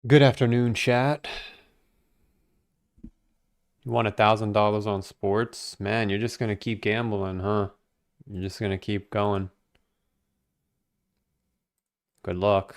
Good afternoon, chat. You won $1,000 on sports? Man, you're just gonna keep gambling, huh? You're just gonna keep going. Good luck.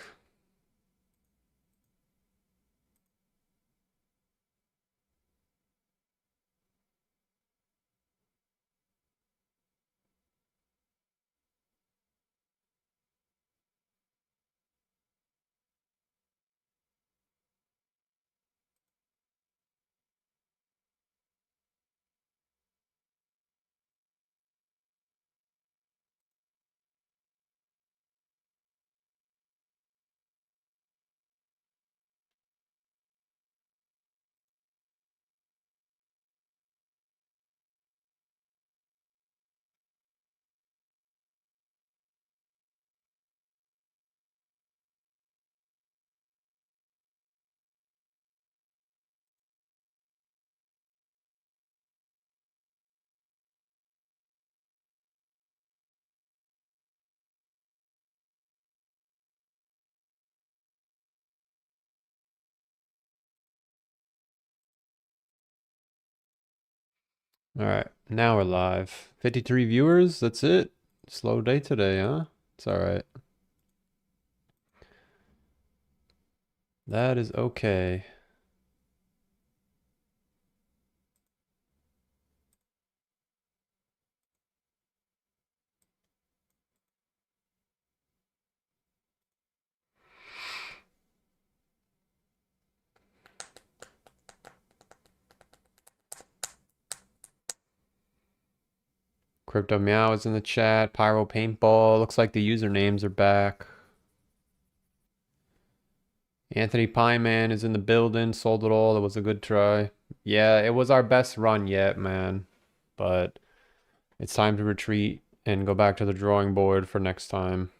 All right, now we're live. 53 viewers, that's it. Slow day today, huh? It's all right. That is okay. Crypto Meow is in the chat. Pyro Paintball. Looks like the usernames are back. Anthony Pieman is in the building. Sold it all. It was a good try. Yeah, it was our best run yet, man. But it's time to retreat and go back to the drawing board for next time.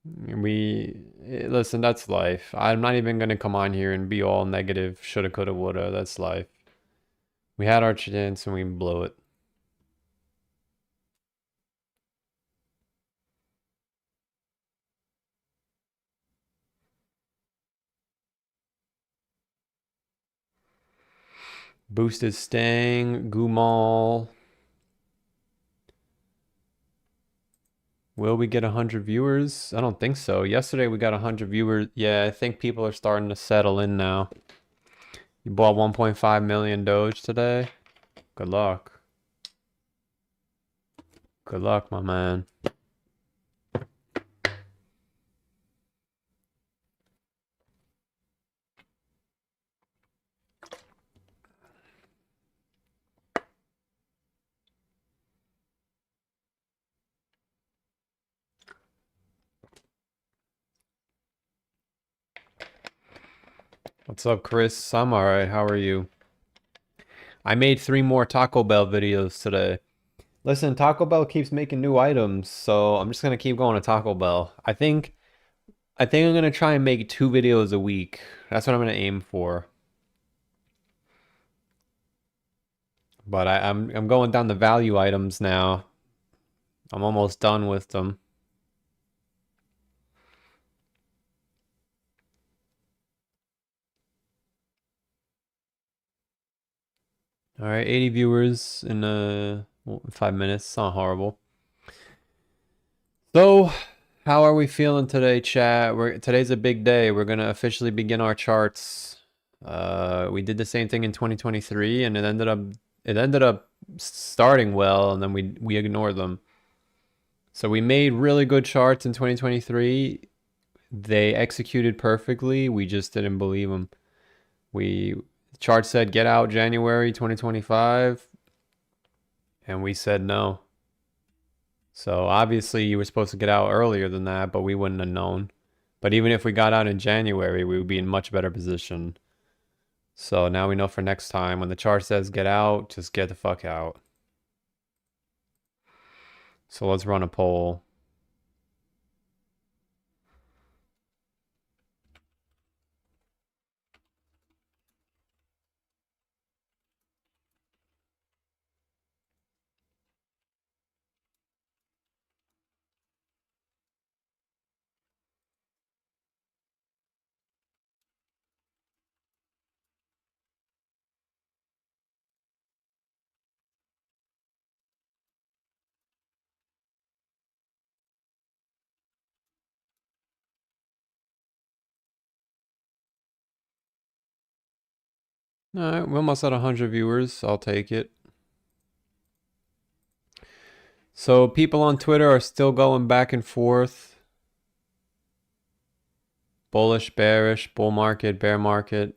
Listen, that's life. I'm not even gonna come on here and be all negative, shoulda, coulda, woulda. That's life. We had our chance and we blew it. Boost is staying. Gumal. Will we get 100 viewers? I don't think so. Yesterday we got 100 viewers. Yeah, I think people are starting to settle in now. You bought 1.5 million Doge today? Good luck. Good luck, my man. What's up, Chris? I'm alright. How are you? I made 3 more Taco Bell videos today. Listen, Taco Bell keeps making new items, so I'm just gonna keep going to Taco Bell. I think I'm gonna try and make 2 videos a week. That's what I'm gonna aim for. But I'm going down the value items now. I'm almost done with them. All right, 80 viewers in 5 minutes. It's not horrible. So, how are we feeling today, chat? Today's a big day. We're gonna officially begin our charts. We did the same thing in 2023, and it ended up starting well, and then we ignored them. So we made really good charts in 2023. They executed perfectly. We just didn't believe them. We chart said get out January 2025, and we said no. So obviously you were supposed to get out earlier than that, but we wouldn't have known. But even if we got out in January, we would be in much better position. So now we know for next time when the chart says get out, just get the fuck out. So let's run a poll. All right, we're almost at 100 viewers. I'll take it. So people on Twitter are still going back and forth. Bullish, bearish, bull market, bear market.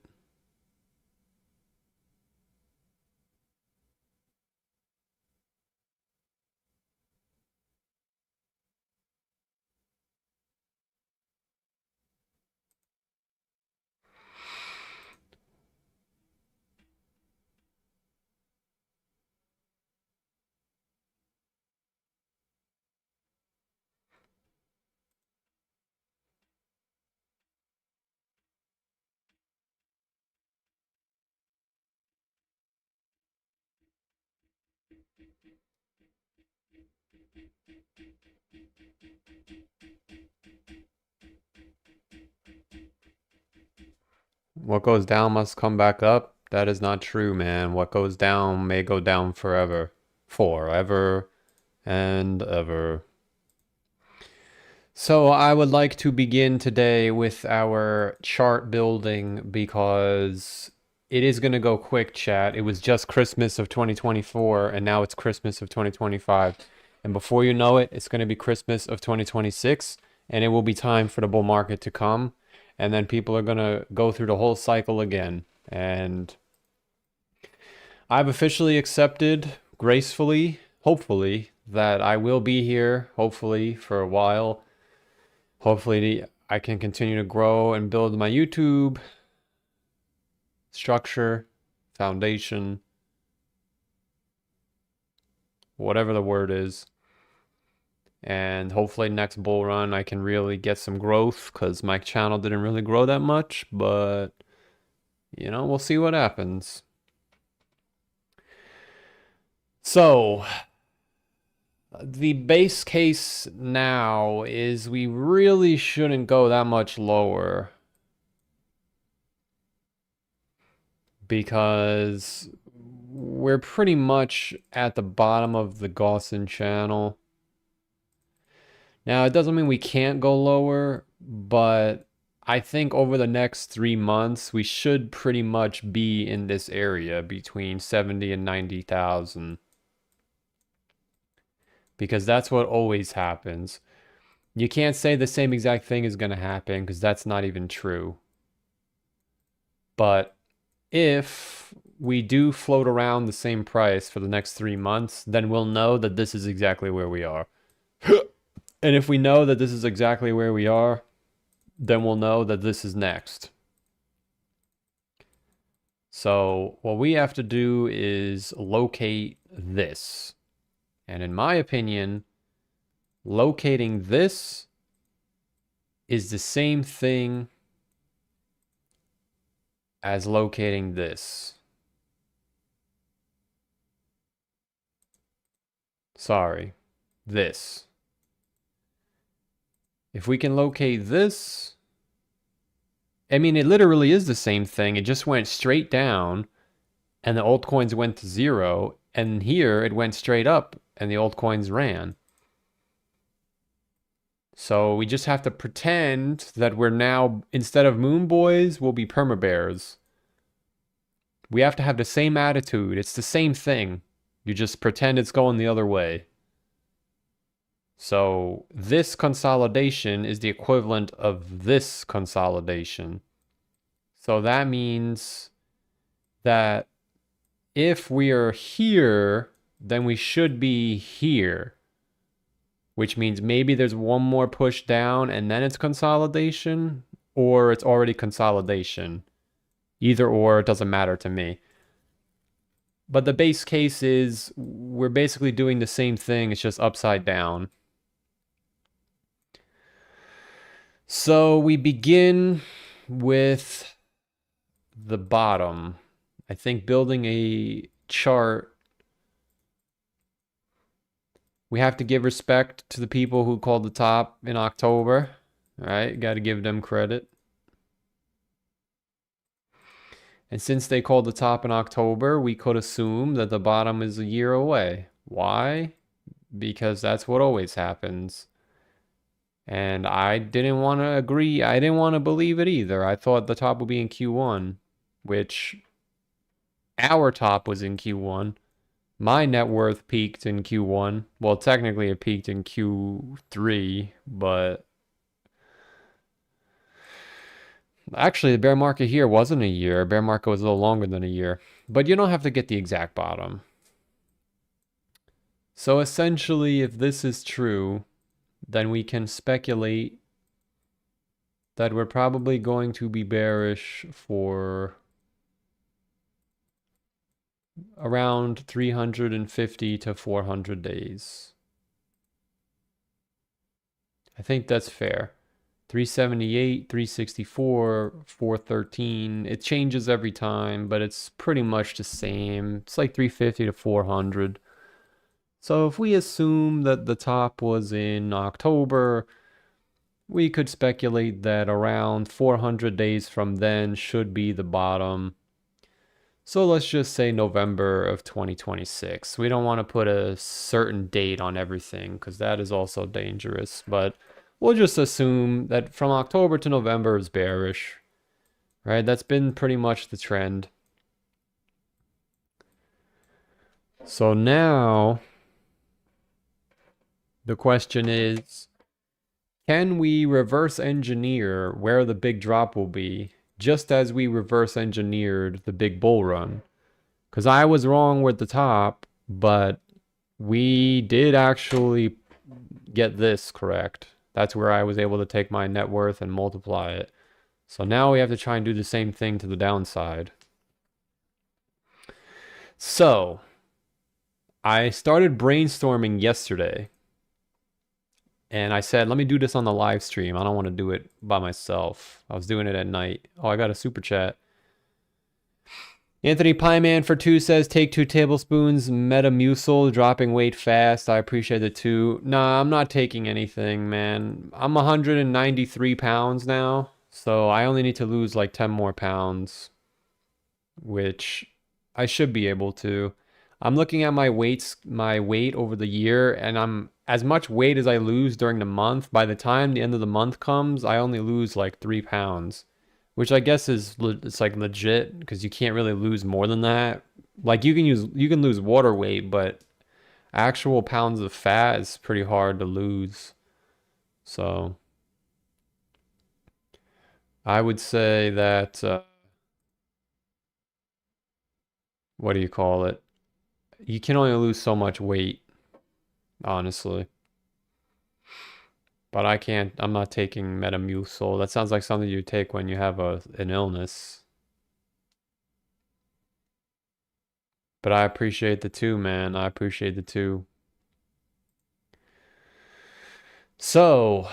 What goes down must come back up. That is not true, man. What goes down may go down forever. Forever and ever. So I would like to begin today with our chart building because it is going to go quick, chat. It was just Christmas of 2024 and now it's Christmas of 2025. And before you know it, it's going to be Christmas of 2026 and it will be time for the bull market to come. And then people are going to go through the whole cycle again. And I've officially accepted gracefully, hopefully, that I will be here, hopefully, for a while. Hopefully, I can continue to grow and build my YouTube structure, foundation, whatever the word is. And hopefully next bull run I can really get some growth because my channel didn't really grow that much, but you know, we'll see what happens. So the base case now is we really shouldn't go that much lower because we're pretty much at the bottom of the Gaussian channel. Now, it doesn't mean we can't go lower, but I think over the next 3 months, we should pretty much be in this area between 70 and 90,000. Because that's what always happens. You can't say the same exact thing is going to happen because that's not even true. But if we do float around the same price for the next 3 months, then we'll know that this is exactly where we are. And if we know that this is exactly where we are, then we'll know that this is next. So what we have to do is locate this. And in my opinion, locating this is the same thing as locating this. Sorry, this. If we can locate this, I mean, it literally is the same thing. It just went straight down and the altcoins went to zero. And here it went straight up and the altcoins ran. So we just have to pretend that we're now, instead of moon boys, we'll be perma bears. We have to have the same attitude. It's the same thing. You just pretend it's going the other way. So this consolidation is the equivalent of this consolidation. So that means that if we are here, then we should be here. Which means maybe there's one more push down and then it's consolidation, or it's already consolidation. Either or, it doesn't matter to me. But the base case is we're basically doing the same thing, it's just upside down. So we begin with the bottom. I think building a chart, we have to give respect to the people who called the top in October. All right, got to give them credit. And since they called the top in October, we could assume that the bottom is a year away. Why? Because that's what always happens. And I didn't want to agree. I didn't want to believe it either. I thought the top would be in Q1, which Our top was in Q1. My net worth peaked in Q1. Well, technically it peaked in Q3, but actually the bear market here wasn't a year. Bear market was a little longer than a year. But you don't have to get the exact bottom. So essentially, if this is true, then we can speculate that we're probably going to be bearish for around 350 to 400 days. I think that's fair. 378, 364, 413. It changes every time, but it's pretty much the same. It's like 350 to 400. So if we assume that the top was in October, we could speculate that around 400 days from then should be the bottom. So let's just say November of 2026. We don't want to put a certain date on everything because that is also dangerous. But we'll just assume that from October to November is bearish, right? That's been pretty much the trend. So now the question is, can we reverse engineer where the big drop will be, just as we reverse engineered the big bull run? Because I was wrong with the top, but we did actually get this correct. That's where I was able to take my net worth and multiply it. So now we have to try and do the same thing to the downside. So I started brainstorming yesterday. And I said, let me do this on the live stream. I don't want to do it by myself. I was doing it at night. Oh, I got a super chat. Anthony Pieman for 2 says, take 2 tablespoons Metamucil, dropping weight fast. I appreciate the 2. Nah, I'm not taking anything, man. I'm 193 pounds now. So I only need to lose like 10 more pounds, which I should be able to. I'm looking at my weight over the year, and I'm as much weight as I lose during the month. By the time the end of the month comes, I only lose like 3 pounds, which I guess is it's like legit because you can't really lose more than that. Like you can lose water weight, but actual pounds of fat is pretty hard to lose. So I would say that what do you call it? You can only lose so much weight, honestly. But I can't, I'm not taking Metamucil. That sounds like something you take when you have an illness. But I appreciate the 2, man. I appreciate the 2. So,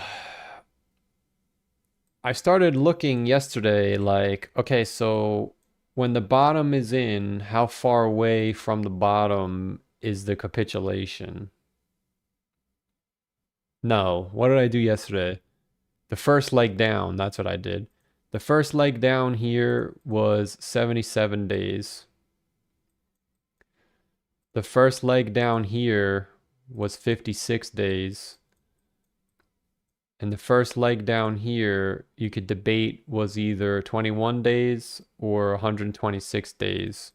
I started looking yesterday like, okay, so when the bottom is in, how far away from the bottom is the capitulation? No, what did I do yesterday? The first leg down, that's what I did. The first leg down here was 77 days. The first leg down here was 56 days. And the first leg down here, you could debate was either 21 days or 126 days.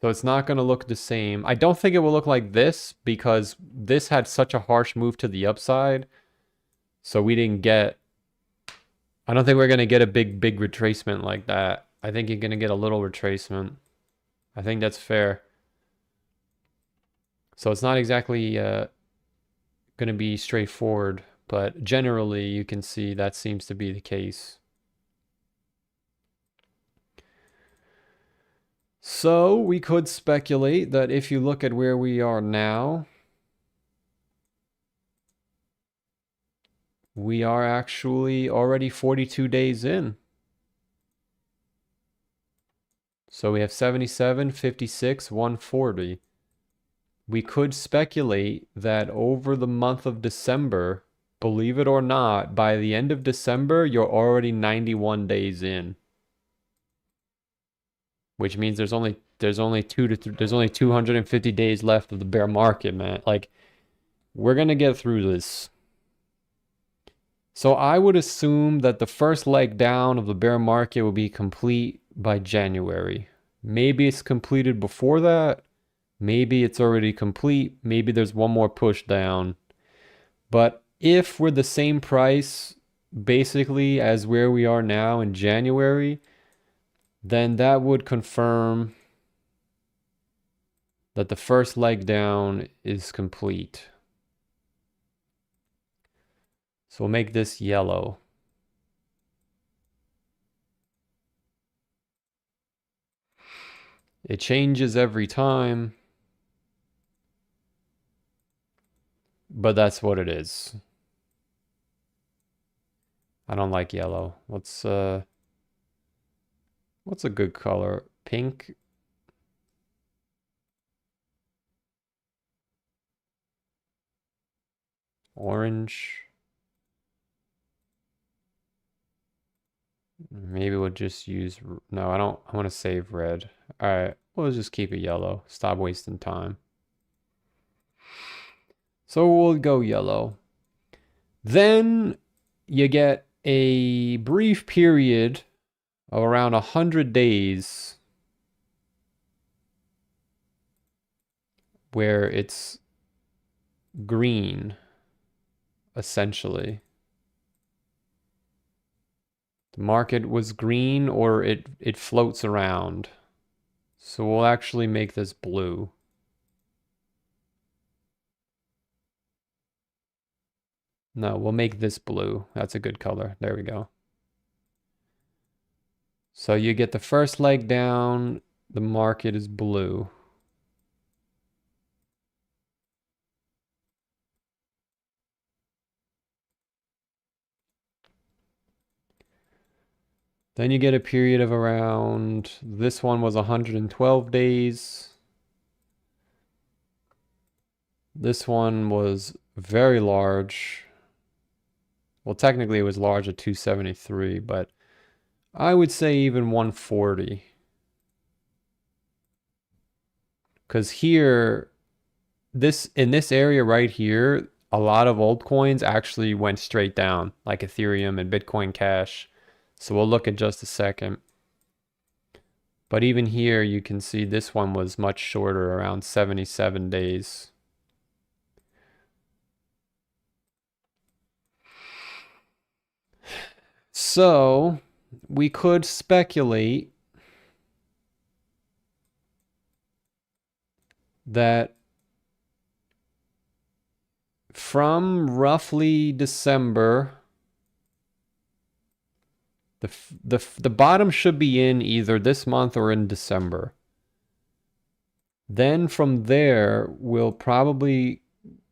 So it's not going to look the same. I don't think it will look like this because this had such a harsh move to the upside. So we didn't get, I don't think we're going to get a big retracement like that. I think you're going to get a little retracement. I think that's fair. So it's not exactly going to be straightforward, but generally you can see that seems to be the case. So we could speculate that if you look at where we are now, we are actually already 42 days in. So we have 77, 56, 140. We could speculate that over the month of December, believe it or not, by the end of December, you're already 91 days in. Which means there's only 250 days left of the bear market, man. Like, we're gonna get through this. So I would assume that the first leg down of the bear market will be complete by January. Maybe it's completed before that. Maybe it's already complete. Maybe there's one more push down. But if we're the same price basically as where we are now in January, then that would confirm that the first leg down is complete. So we'll make this yellow. It changes every time, but that's what it is. I don't like yellow. What's a good color? Pink? Orange? Maybe we'll just use, no, I want to save red. All right, we'll just keep it yellow. Stop wasting time. So we'll go yellow. Then you get a brief period of around 100 days where it's green, essentially. The market was green or it floats around. So we'll actually make this blue. No, we'll make this blue. That's a good color. There we go. So you get the first leg down, the market is blue. Then you get a period of around, this one was 112 days. This one was very large. Well, technically it was large at 273, but I would say even 140. Because here, in this area right here, a lot of altcoins actually went straight down, like Ethereum and Bitcoin Cash. So we'll look at just a second. But even here, you can see this one was much shorter, around 77 days. So we could speculate that from roughly December, the bottom should be in either this month or in December. Then from there, we'll probably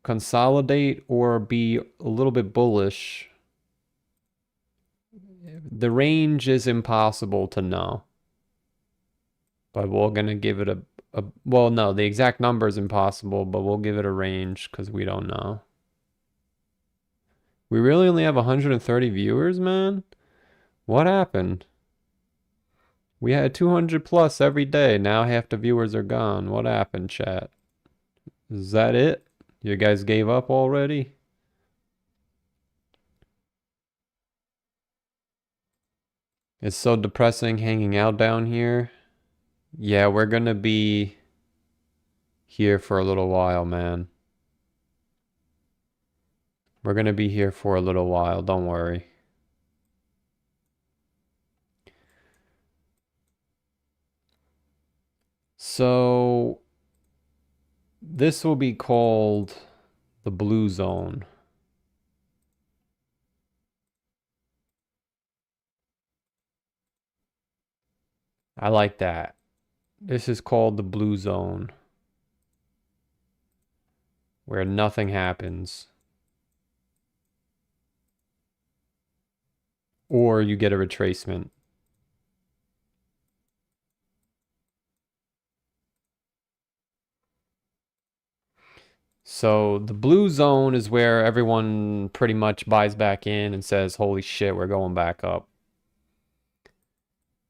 consolidate or be a little bit bullish. The range is impossible to know. But we're going to give it well, no, the exact number is impossible, but we'll give it a range because we don't know. We really only have 130 viewers, man? What happened? We had 200 plus every day. Now half the viewers are gone. What happened, chat? Is that it? You guys gave up already? It's so depressing hanging out down here. Yeah, we're gonna be here for a little while, man. We're gonna be here for a little while, don't worry. So this will be called the blue zone. I like that. This is called the blue zone, where nothing happens. Or you get a retracement. So the blue zone is where everyone pretty much buys back in and says, holy shit, we're going back up.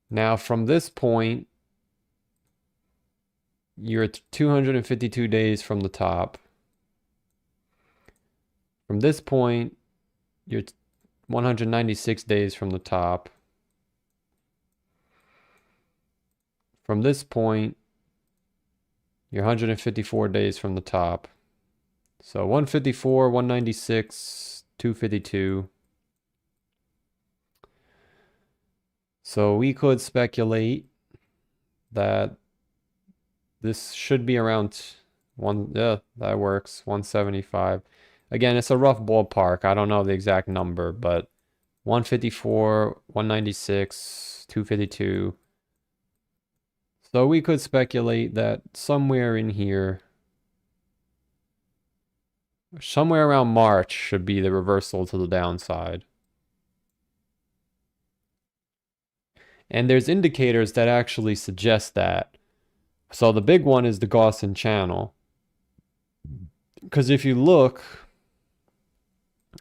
Now from this point, you're 252 days from the top. From this point, you're 196 days from the top. from this point, you're 154 days from the top. So 154, 196, 252. So we could speculate that this should be around yeah, that works, 175. Again, it's a rough ballpark. I don't know the exact number, but 154, 196, 252. So we could speculate that somewhere in here, somewhere around March should be the reversal to the downside. And there's indicators that actually suggest that. So the big one is the Gaussian channel. Because if you look,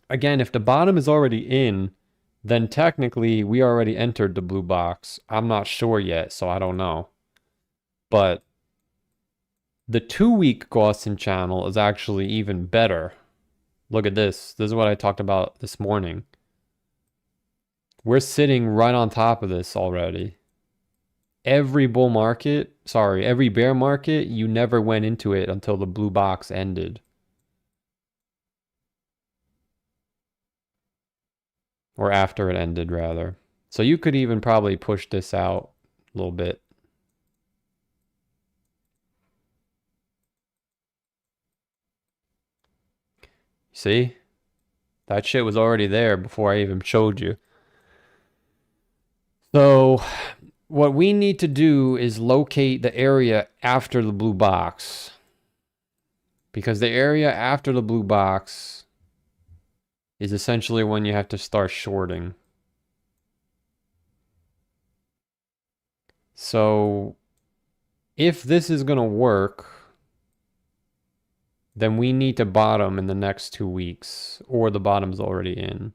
again, if the bottom is already in, then technically we already entered the blue box. I'm not sure yet, so I don't know. But the 2-week Gaussian channel is actually even better. Look at this. This is what I talked about this morning. We're sitting right on top of this already. Every bull market, sorry, every bear market, you never went into it until the blue box ended. Or after it ended, rather. So you could even probably push this out a little bit. See? That shit was already there before I even showed you. So what we need to do is locate the area after the blue box. Because the area after the blue box is essentially when you have to start shorting. So if this is going to work, then we need to bottom in the next 2 weeks, or the bottom's already in.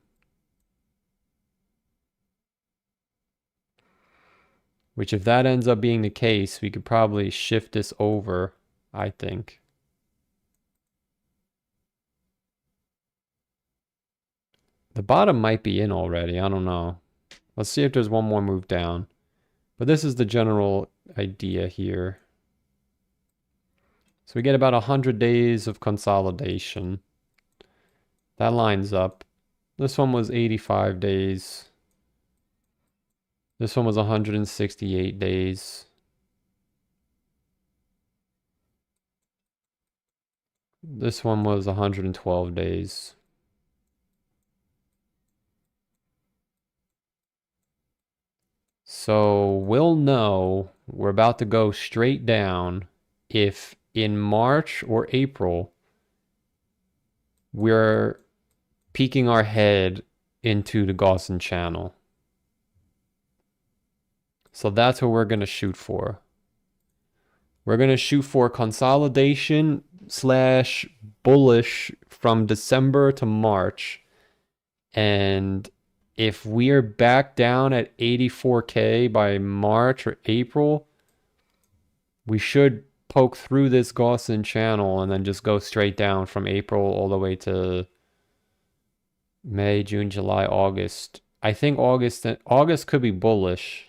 Which, if that ends up being the case, we could probably shift this over, I think. The bottom might be in already, I don't know. Let's see if there's one more move down. But this is the general idea here. So we get about 100 days of consolidation. That lines up. This one was 85 days. This one was 168 days. This one was 112 days. So we'll know we're about to go straight down if in March or April we're peeking our head into the Gaussian channel. So that's what we're going to shoot for. We're going to shoot for consolidation / bullish from December to March. And if we're back down at 84K by March or April, we should poke through this Gaussian channel and then just go straight down from April all the way to May, June, July, August. I think August could be bullish.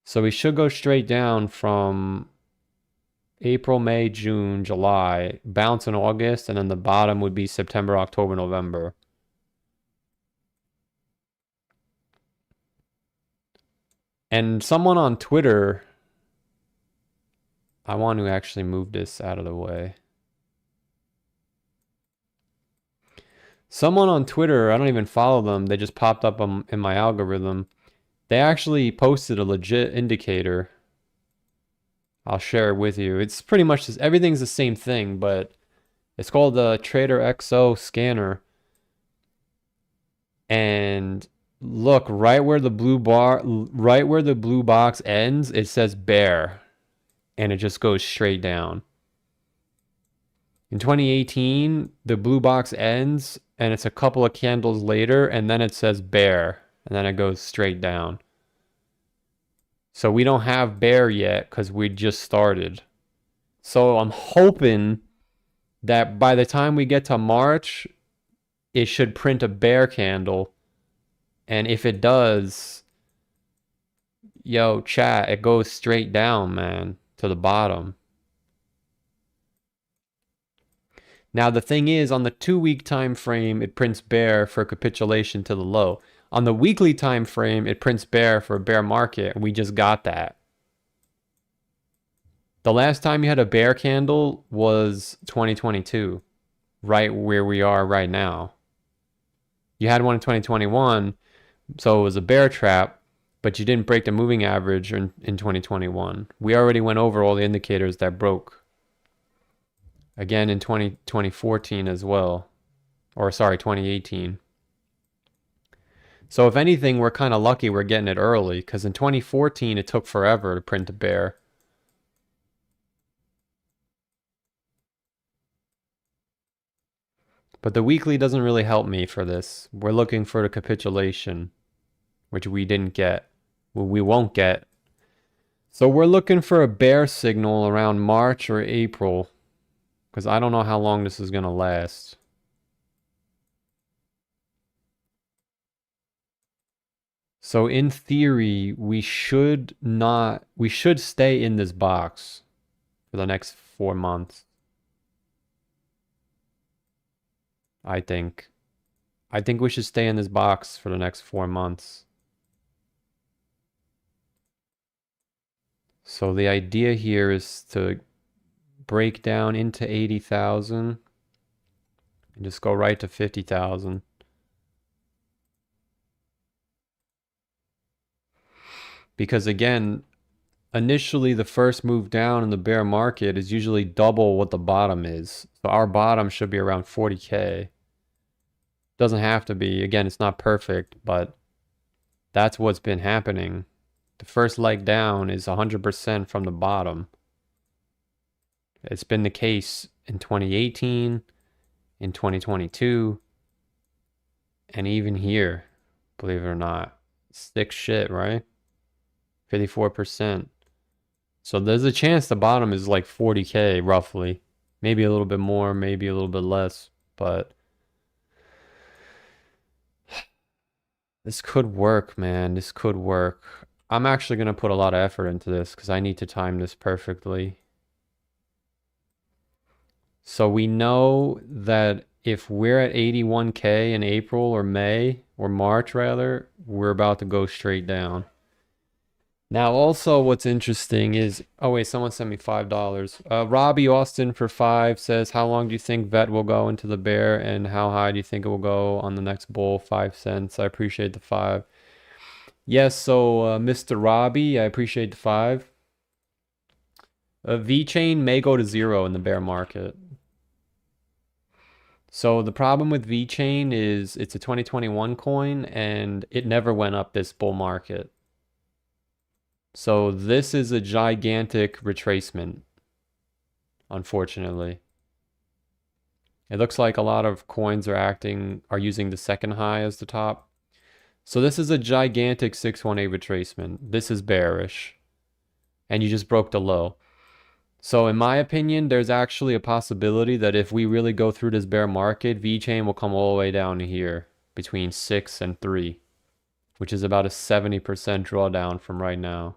So we should go straight down from April, May, June, July, bounce in August, and then the bottom would be September, October, November. And someone on Twitter, I want to actually move this out of the way. Someone on Twitter, I don't even follow them, they just popped up in my algorithm. They actually posted a legit indicator. I'll share it with you. It's pretty much just, everything's the same thing, but it's called the Trader XO scanner. And look, right where the blue box ends, it says bear. And it just goes straight down. In 2018, the blue box ends, and it's a couple of candles later, and then it says bear. And then it goes straight down. So we don't have bear yet because we just started. So I'm hoping that by the time we get to March, it should print a bear candle. And if it does, Yo, chat, it goes straight down, man, to the bottom. Now the thing is, on the 2-week time frame, it prints bear for capitulation to the low. On the weekly time frame, it prints bear for a bear market, and we just got that. The last time you had a bear candle was 2022, right where we are right now. You had one in 2021, so it was a bear trap, but you didn't break the moving average in 2021. We already went over all the indicators that broke. Again in 2014 as well. Or sorry, 2018. So if anything, we're kind of lucky we're getting it early, because in 2014 it took forever to print a bear. But the weekly doesn't really help me for this. We're looking for the capitulation, which we didn't get. Well, we won't get. So we're looking for a bear signal around March or April, because I don't know how long this is going to last. So in theory, we should stay in this box for the next 4 months. I think. I think we should stay in this box for the next 4 months. So the idea here is to break down into 80,000 and just go right to 50,000. Because again, initially the first move down in the bear market is usually double what the bottom is. So our bottom should be around 40K. Doesn't have to be. Again, it's not perfect, but that's what's been happening. The first leg down is 100% from the bottom. It's been the case in 2018, in 2022, and even here, believe it or not. Sick shit, right? 54%. So there's a chance the bottom is like 40K roughly. Maybe a little bit more, maybe a little bit less, but this could work, man. This could work. I'm actually going to put a lot of effort into this because I need to time this perfectly. So we know that if we're at 81K in April or May, or March rather, we're about to go straight down. Now, also what's interesting is, oh wait, someone sent me $5. Robbie Austin for 5 says, how long do you think VET will go into the bear and how high do you think it will go on the next bull? 5 cents. I appreciate the 5. Yes, so Mr. Robbie, I appreciate the 5. V-Chain may go to 0 in the bear market. So the problem with V-Chain is it's a 2021 coin and it never went up this bull market. So this is a gigantic retracement, unfortunately. It looks like a lot of coins are using the second high as the top. So this is a gigantic 618 retracement. This is bearish. And you just broke the low. So in my opinion, there's actually a possibility that if we really go through this bear market, V-Chain will come all the way down to here between 6 and 3, which is about a 70% drawdown from right now.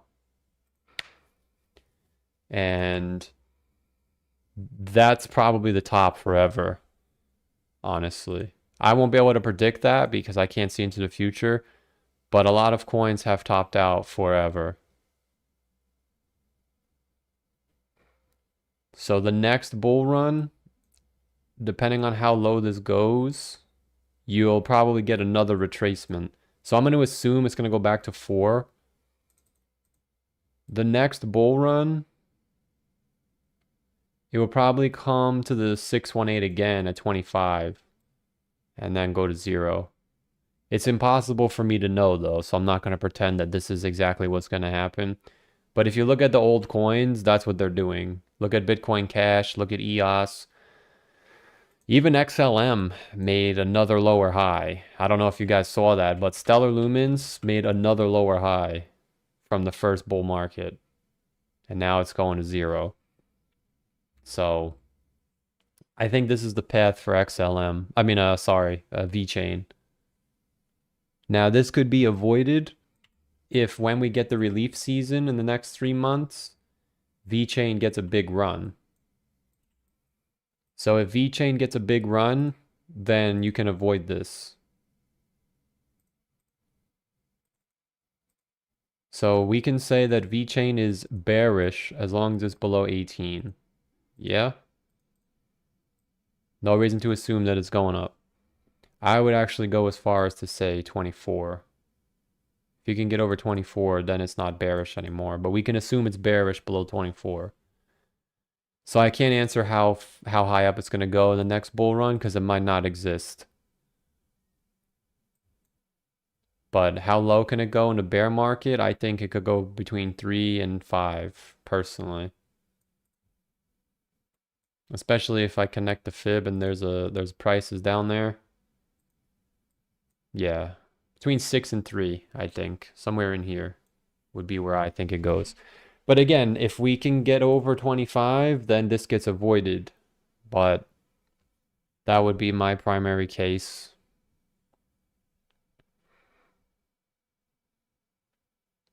And that's probably the top forever, honestly. I won't be able to predict that because I can't see into the future, but a lot of coins have topped out forever. So the next bull run, depending on how low this goes, you'll probably get another retracement. So I'm going to assume it's going to go back to 4. The next bull run, it will probably come to the 618 again at 25 and then go to 0. It's impossible for me to know though, so I'm not going to pretend that this is exactly what's going to happen. But if you look at the old coins, that's what they're doing. Look at Bitcoin Cash, look at EOS. Even XLM made another lower high. I don't know if you guys saw that, but Stellar Lumens made another lower high from the first bull market. And now it's going to 0. So I think this is the path for XLM. I mean, VeChain. Now this could be avoided if when we get the relief season in the next 3 months, VeChain gets a big run. So if VeChain gets a big run, then you can avoid this. So we can say that VeChain is bearish as long as it's below 18. Yeah? No reason to assume that it's going up. I would actually go as far as to say 24. If you can get over 24, then it's not bearish anymore. But we can assume it's bearish below 24. So I can't answer how high up it's going to go in the next bull run because it might not exist. But how low can it go in a bear market? I think it could go between 3 and 5, personally. Especially if I connect the fib and there's prices down there. Yeah. Between 6 and 3, I think. Somewhere in here would be where I think it goes. But again, if we can get over 25, then this gets avoided. But that would be my primary case.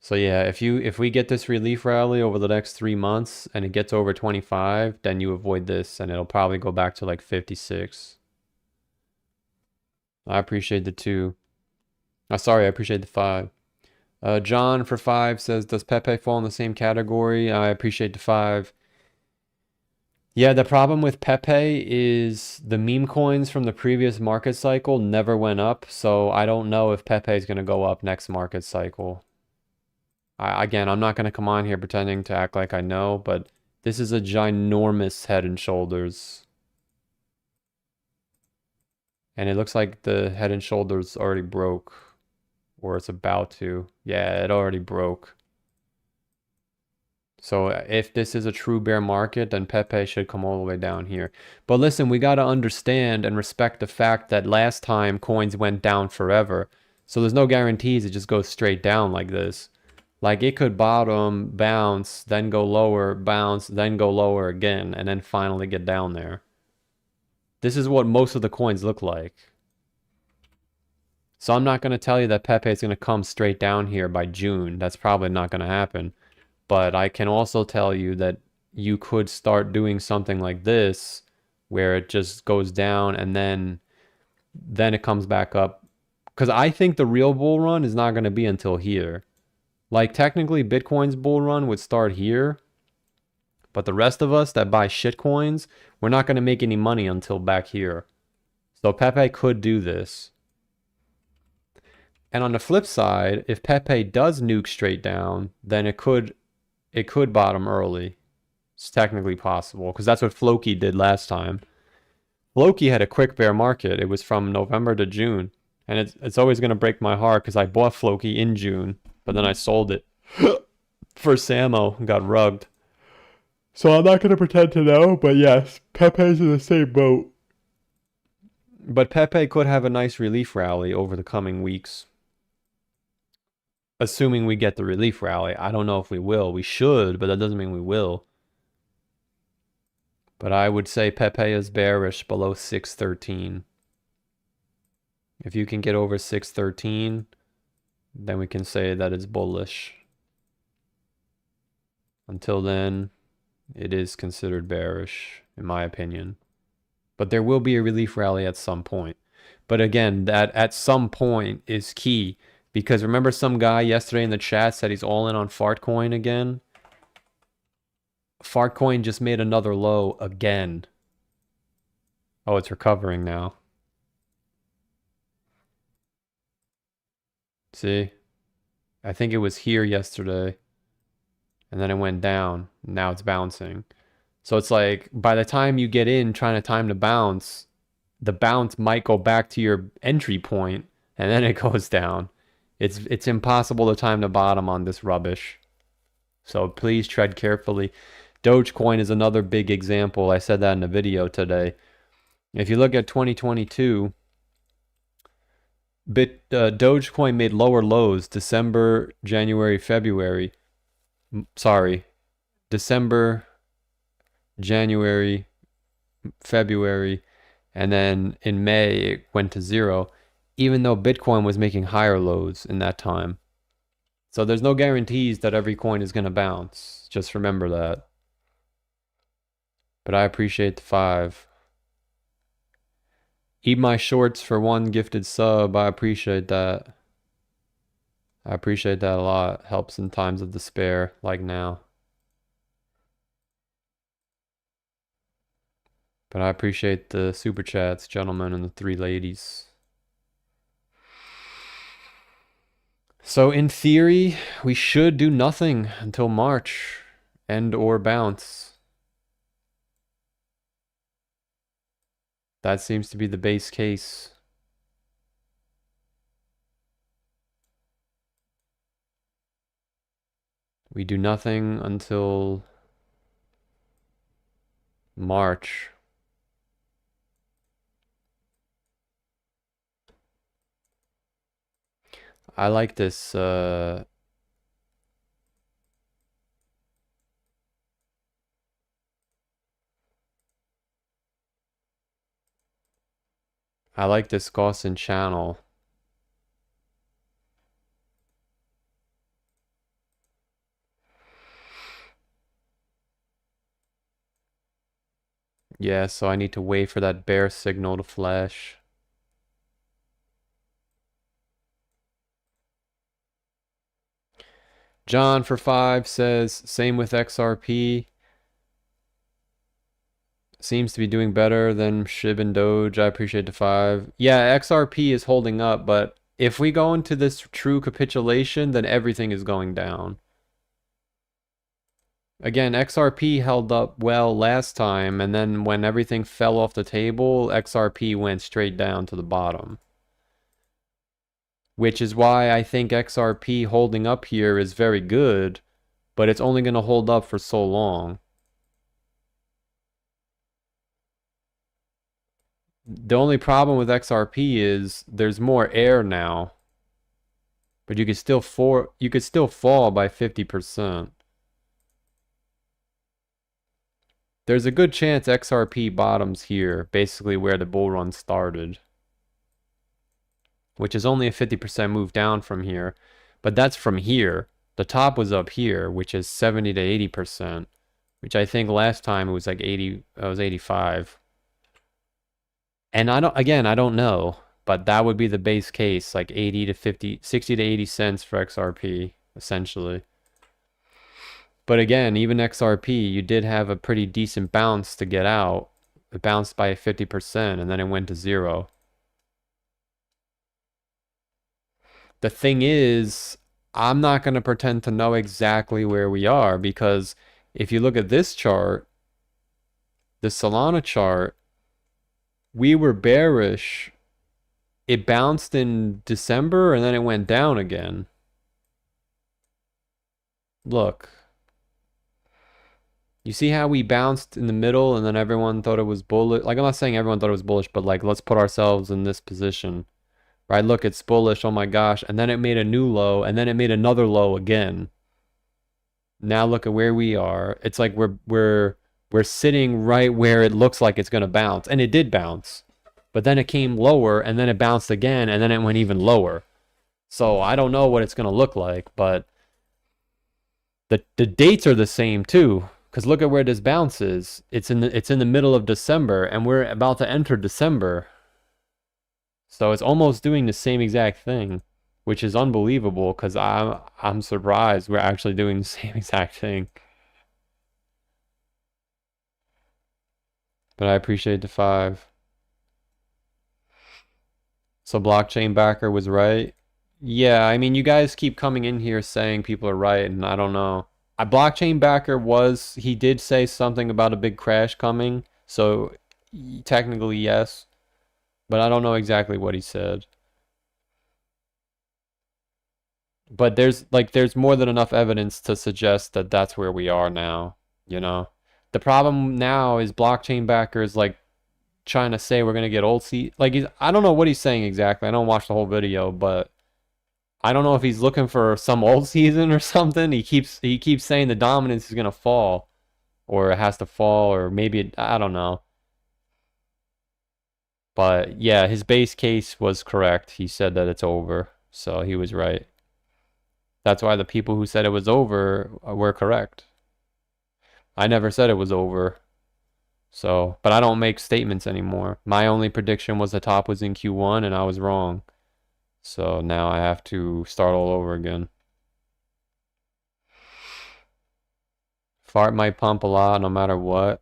So yeah, if we get this relief rally over the next 3 months and it gets over 25, then you avoid this and it'll probably go back to like 56. I appreciate the 2. Sorry, I appreciate the 5. John for 5 says, does Pepe fall in the same category? I appreciate the 5. Yeah, the problem with Pepe is the meme coins from the previous market cycle never went up, so I don't know if Pepe is going to go up next market cycle. Again, I'm not going to come on here pretending to act like I know, but this is a ginormous Head and Shoulders. And it looks like the Head and Shoulders already broke. Or it's about to. Yeah, it already broke. So if this is a true bear market, then Pepe should come all the way down here. But listen, we got to understand and respect the fact that last time coins went down forever. So there's no guarantees it just goes straight down like this. Like it could bottom, bounce, then go lower, bounce, then go lower again, and then finally get down there. This is what most of the coins look like. So I'm not going to tell you that Pepe is going to come straight down here by June. That's probably not going to happen. But I can also tell you that you could start doing something like this where it just goes down and then it comes back up. Because I think the real bull run is not going to be until here. Like technically Bitcoin's bull run would start here. But the rest of us that buy shit coins, we're not going to make any money until back here. So Pepe could do this. And on the flip side, if Pepe does nuke straight down, then it could bottom early. It's technically possible because that's what Floki did last time. Floki had a quick bear market. It was from November to June. And it's always going to break my heart because I bought Floki in June, but then I sold it for Samo and got rugged. So I'm not going to pretend to know, but yes, Pepe's in the same boat. But Pepe could have a nice relief rally over the coming weeks. Assuming we get the relief rally. I don't know if we will. We should, but that doesn't mean we will. But I would say Pepe is bearish below 613. If you can get over 613, then we can say that it's bullish. Until then, it is considered bearish, in my opinion. But there will be a relief rally at some point. But again, that at some point is key. Because remember some guy yesterday in the chat said he's all in on Fartcoin again? Fartcoin just made another low again. Oh, it's recovering now. See? I think it was here yesterday. And then it went down. Now it's bouncing. So it's like, by the time you get in trying to time the bounce, the bounce might go back to your entry point, and then it goes down. It's impossible to time the bottom on this rubbish. So please tread carefully. Dogecoin is another big example. I said that in the video today. If you look at 2022, Dogecoin made lower lows December, January, February. Sorry, December, January, February, and then in May it went to 0. Even though Bitcoin was making higher lows in that time. So there's no guarantees that every coin is going to bounce. Just remember that. But I appreciate the 5. Eat my shorts for 1 gifted sub. I appreciate that. I appreciate that a lot. Helps in times of despair, like now. But I appreciate the super chats, gentlemen, and the 3 ladies. So in theory, we should do nothing until March and or bounce. That seems to be the base case. We do nothing until March. I like this I like this Gaussian channel. Yeah, so I need to wait for that bear signal to flash. John for 5 says, same with XRP. Seems to be doing better than Shiba and Doge. I appreciate the 5. Yeah, XRP is holding up, but if we go into this true capitulation, then everything is going down. Again, XRP held up well last time, and then when everything fell off the table, XRP went straight down to the bottom. Which is why I think XRP holding up here is very good, but it's only going to hold up for so long. The only problem with XRP is there's more air now, but you could still fall by 50%. There's a good chance XRP bottoms here, basically where the bull run started, which is only a 50% move down from here, but that's from here. The top was up here, which is 70 to 80%, which I think last time it was like 80, it was 85. And I don't know, but that would be the base case, like 80 to 50, 60 to 80 cents for XRP, essentially. But again, even XRP, you did have a pretty decent bounce to get out. It bounced by 50% and then it went to 0. The thing is, I'm not going to pretend to know exactly where we are, because if you look at this chart, the Solana chart, we were bearish. It bounced in December and then it went down again. Look. You see how we bounced in the middle and then everyone thought it was bullish? Like, I'm not saying everyone thought it was bullish, but like, let's put ourselves in this position. Right? Look, it's bullish. Oh my gosh. And then it made a new low and then it made another low again. Now look at where we are. It's like we're sitting right where it looks like it's going to bounce. And it did bounce. But then it came lower and then it bounced again and then it went even lower. So I don't know what it's going to look like, but the dates are the same too. Because look at where this bounce is. It's in the middle of December, and we're about to enter December. So it's almost doing the same exact thing, which is unbelievable. Because I'm surprised we're actually doing the same exact thing. But I appreciate the 5. So blockchain backer was right. Yeah, I mean, you guys keep coming in here saying people are right, and I don't know. A blockchain backer he did say something about a big crash coming, so technically yes, but I don't know exactly what he said. But there's more than enough evidence to suggest that that's where we are now, you know? The problem now is blockchain backers like trying to say we're gonna get old I don't know what he's saying exactly. I don't watch the whole video, but I don't know if he's looking for some old season or something. He keeps saying the dominance is gonna fall, or it has to fall, or maybe I don't know. But yeah, his base case was correct. He said that it's over, so he was right. That's why the people who said it was over were correct. I never said it was over. So, but I don't make statements anymore. My only prediction was the top was in Q1 and I was wrong. So now I have to start all over again. Fart might pump a lot no matter what.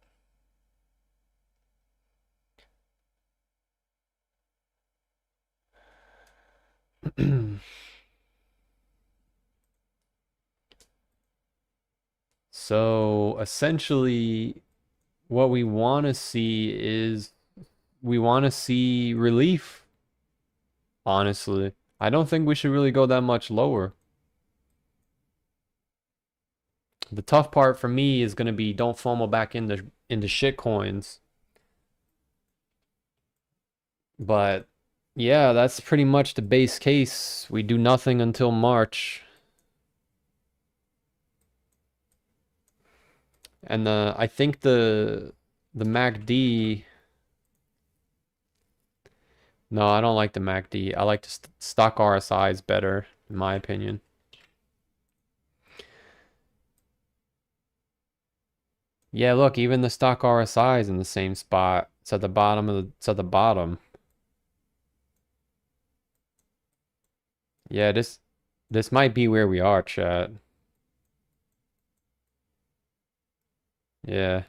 So essentially, what we want to see is we want to see relief, honestly. I don't think we should really go that much lower. The tough part for me is going to be don't FOMO back into shit coins. But yeah, that's pretty much the base case. We do nothing until March. And I think the MACD. No, I don't like the MACD. I like the stock RSIs better, in my opinion. Yeah, look, even the stock RSI is in the same spot. It's at the bottom of it's at the bottom. Yeah, this might be where we are, chat. Yeah.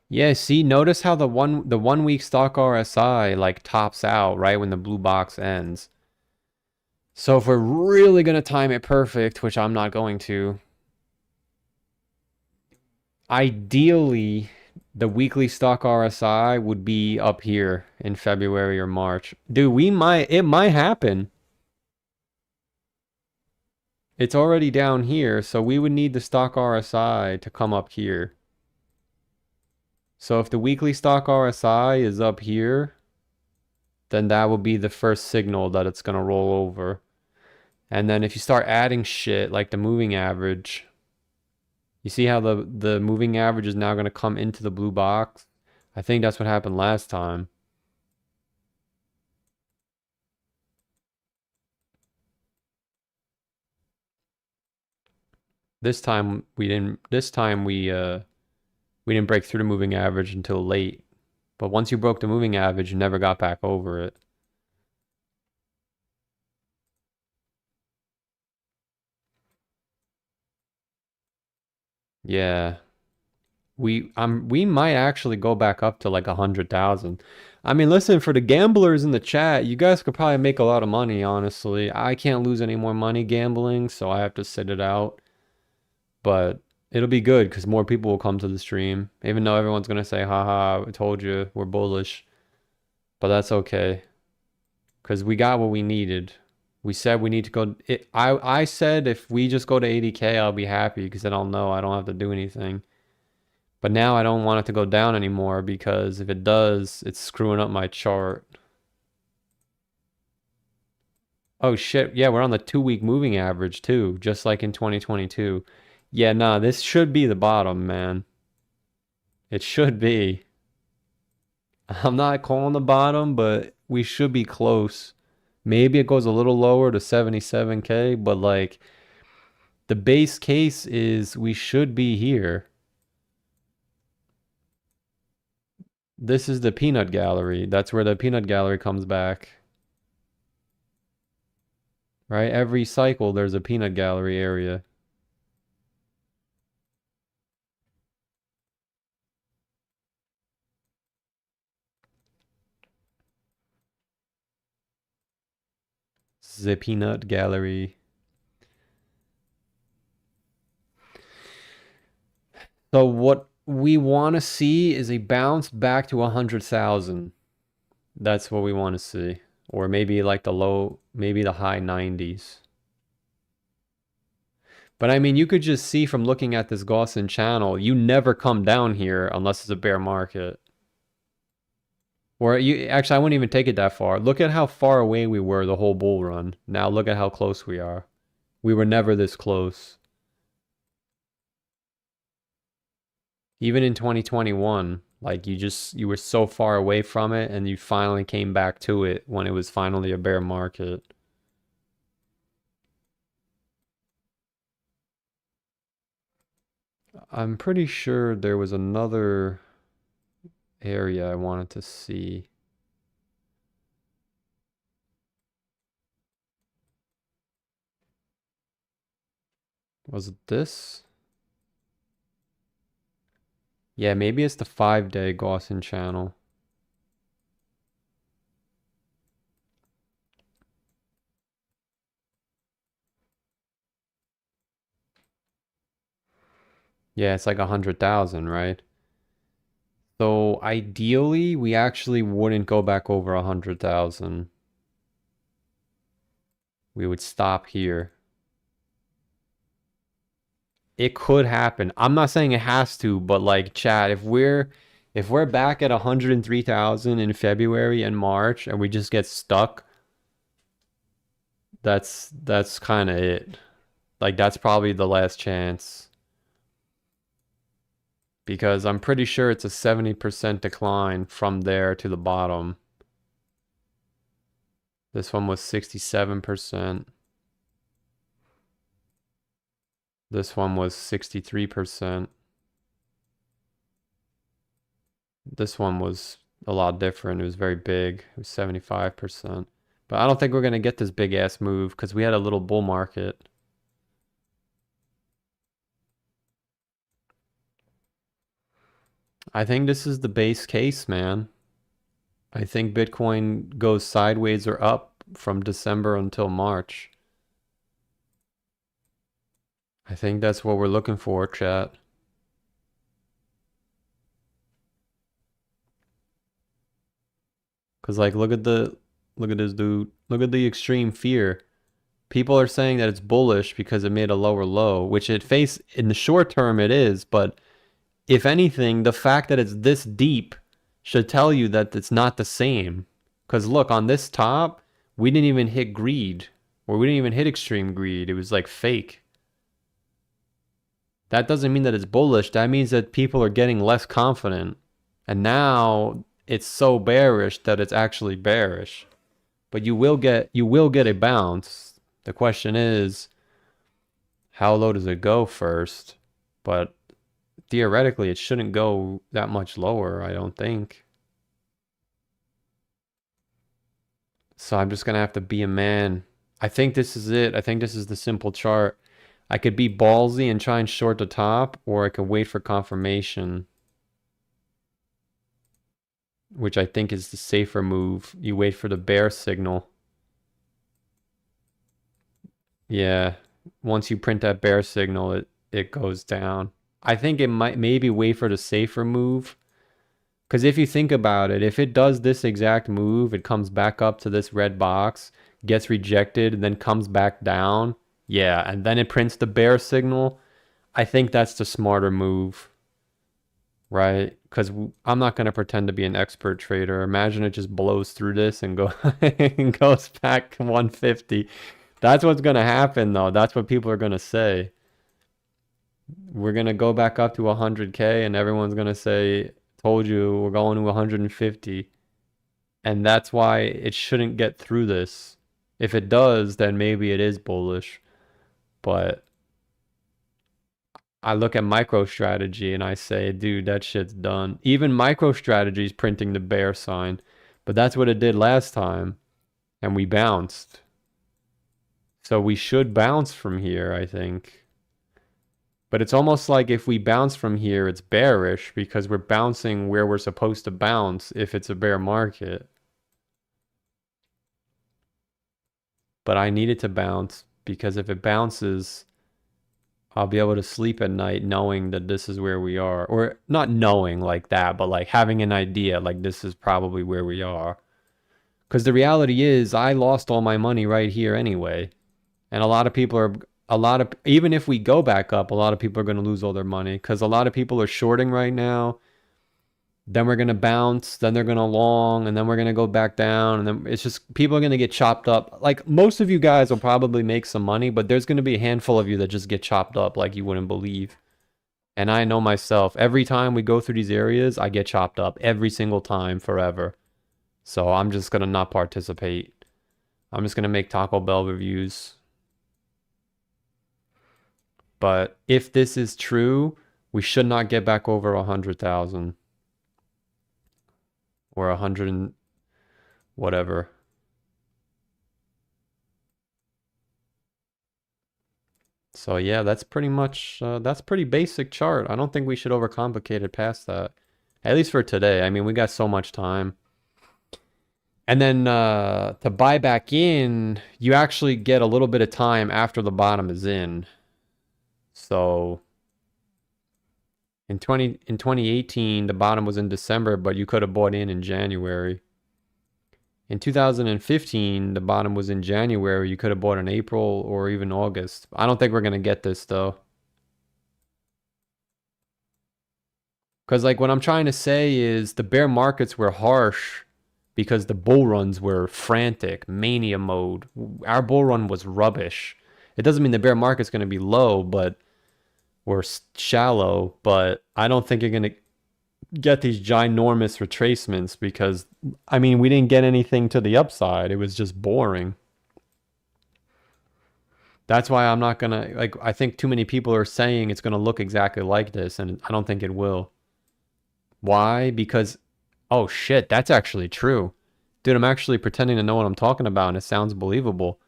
Yeah, see, notice how the 1 week stock RSI like tops out right when the blue box ends. So if we're really gonna time it perfect, which I'm not going to, ideally the weekly stock RSI would be up here in February or March. Dude, it might happen. It's already down here, so we would need the stock RSI to come up here. So if the weekly stock RSI is up here, then that will be the first signal that it's gonna roll over. And then if you start adding shit like the moving average, you see how the moving average is now gonna come into the blue box? I think that's what happened last time. This time we didn't break through the moving average until late. But once you broke the moving average, you never got back over it. Yeah. We might actually go back up to like 100,000. I mean, listen, for the gamblers in the chat, you guys could probably make a lot of money, honestly. I can't lose any more money gambling, so I have to sit it out. But it'll be good because more people will come to the stream, even though everyone's gonna say, haha, I told you, we're bullish. But that's okay. Because we got what we needed. We said we need to go. I said if we just go to 80K, I'll be happy because then I'll know I don't have to do anything. But now I don't want it to go down anymore because if it does, it's screwing up my chart. Oh shit, yeah, we're on the 2 week moving average too, just like in 2022. Yeah, nah, this should be the bottom, man. It should be. I'm not calling the bottom, but we should be close. Maybe it goes a little lower to 77K, but like the base case is we should be here. This is the peanut gallery. That's where the peanut gallery comes back. Right? Every cycle there's a peanut gallery area. The peanut gallery. So what we want to see is a bounce back to 100,000. That's what we want to see. Or maybe like maybe the high 90s. But I mean, you could just see from looking at this Gaussian channel, you never come down here unless it's a bear market. Or you actually, I wouldn't even take it that far. Look at how far away we were the whole bull run. Now look at how close we are. We were never this close. Even in 2021, like you were so far away from it and you finally came back to it when it was finally a bear market. I'm pretty sure there was another area I wanted to see. Was it this? Yeah, maybe it's the 5-day Gaussian channel. Yeah, it's like 100,000, right? So ideally, we actually wouldn't go back over 100,000. We would stop here. It could happen. I'm not saying it has to, but like chat, if we're back at 103,000 in February and March and we just get stuck, that's kind of it. Like that's probably the last chance. Because I'm pretty sure it's a 70% decline from there to the bottom. This one was 67%. This one was 63%. This one was a lot different. It was very big. It was 75%. But I don't think we're going to get this big ass move because we had a little bull market. I think this is the base case, man. I think Bitcoin goes sideways or up from December until March. I think that's what we're looking for, chat. Cause like look at this dude. Look at the extreme fear. People are saying that it's bullish because it made a lower low, which in the short term it is, but if anything, the fact that it's this deep should tell you that it's not the same. Cause look, on this top, we didn't even hit greed. Or we didn't even hit extreme greed. It was like fake. That doesn't mean that it's bullish. That means that people are getting less confident. And now it's so bearish that it's actually bearish. But you will get a bounce. The question is, how low does it go first? But theoretically, it shouldn't go that much lower, I don't think. So I'm just gonna have to be a man. I think this is it. I think this is the simple chart. I could be ballsy and try and short the top, or I could wait for confirmation, which I think is the safer move. You wait for the bear signal. Yeah, once you print that bear signal, it goes down. I think it might maybe wait for the safer move. Because if you think about it, if it does this exact move, it comes back up to this red box, gets rejected, and then comes back down. Yeah, and then it prints the bear signal. I think that's the smarter move, right? Because I'm not going to pretend to be an expert trader. Imagine it just blows through this and and goes back 150. That's what's going to happen, though. That's what people are going to say. We're going to go back up to 100K and everyone's going to say, told you we're going to 150. And that's why it shouldn't get through this. If it does, then maybe it is bullish. But I look at MicroStrategy and I say, dude, that shit's done. Even MicroStrategy is printing the bear sign. But that's what it did last time. And we bounced. So we should bounce from here, I think. But it's almost like if we bounce from here, it's bearish because we're bouncing where we're supposed to bounce if it's a bear market. But I need it to bounce because if it bounces, I'll be able to sleep at night knowing that this is where we are. Or not knowing like that, but like having an idea like this is probably where we are. Because the reality is I lost all my money right here anyway. And even if we go back up, a lot of people are going to lose all their money because a lot of people are shorting right now. Then we're going to bounce, then they're going to long, and then we're going to go back down. And then it's just people are going to get chopped up. Like most of you guys will probably make some money, but there's going to be a handful of you that just get chopped up like you wouldn't believe. And I know myself, every time we go through these areas, I get chopped up every single time forever. So I'm just going to not participate. I'm just going to make Taco Bell reviews. But if this is true, we should not get back over 100,000 or 100 and whatever. So yeah, that's pretty much, that's pretty basic chart. I don't think we should overcomplicate it past that. At least for today. I mean, we got so much time. And then to buy back in, you actually get a little bit of time after the bottom is in. So in 2018, the bottom was in December, but you could have bought in January. In 2015, the bottom was in January. You could have bought in April or even August. I don't think we're going to get this though. Because like what I'm trying to say is the bear markets were harsh because the bull runs were frantic, mania mode. Our bull run was rubbish. It doesn't mean the bear market's going to be low, but or shallow, but I don't think you're going to get these ginormous retracements because, I mean, we didn't get anything to the upside. It was just boring. That's why I'm not going to, like, I think too many people are saying it's going to look exactly like this, and I don't think it will. Why? Because, oh shit, that's actually true. Dude, I'm actually pretending to know what I'm talking about, and it sounds believable.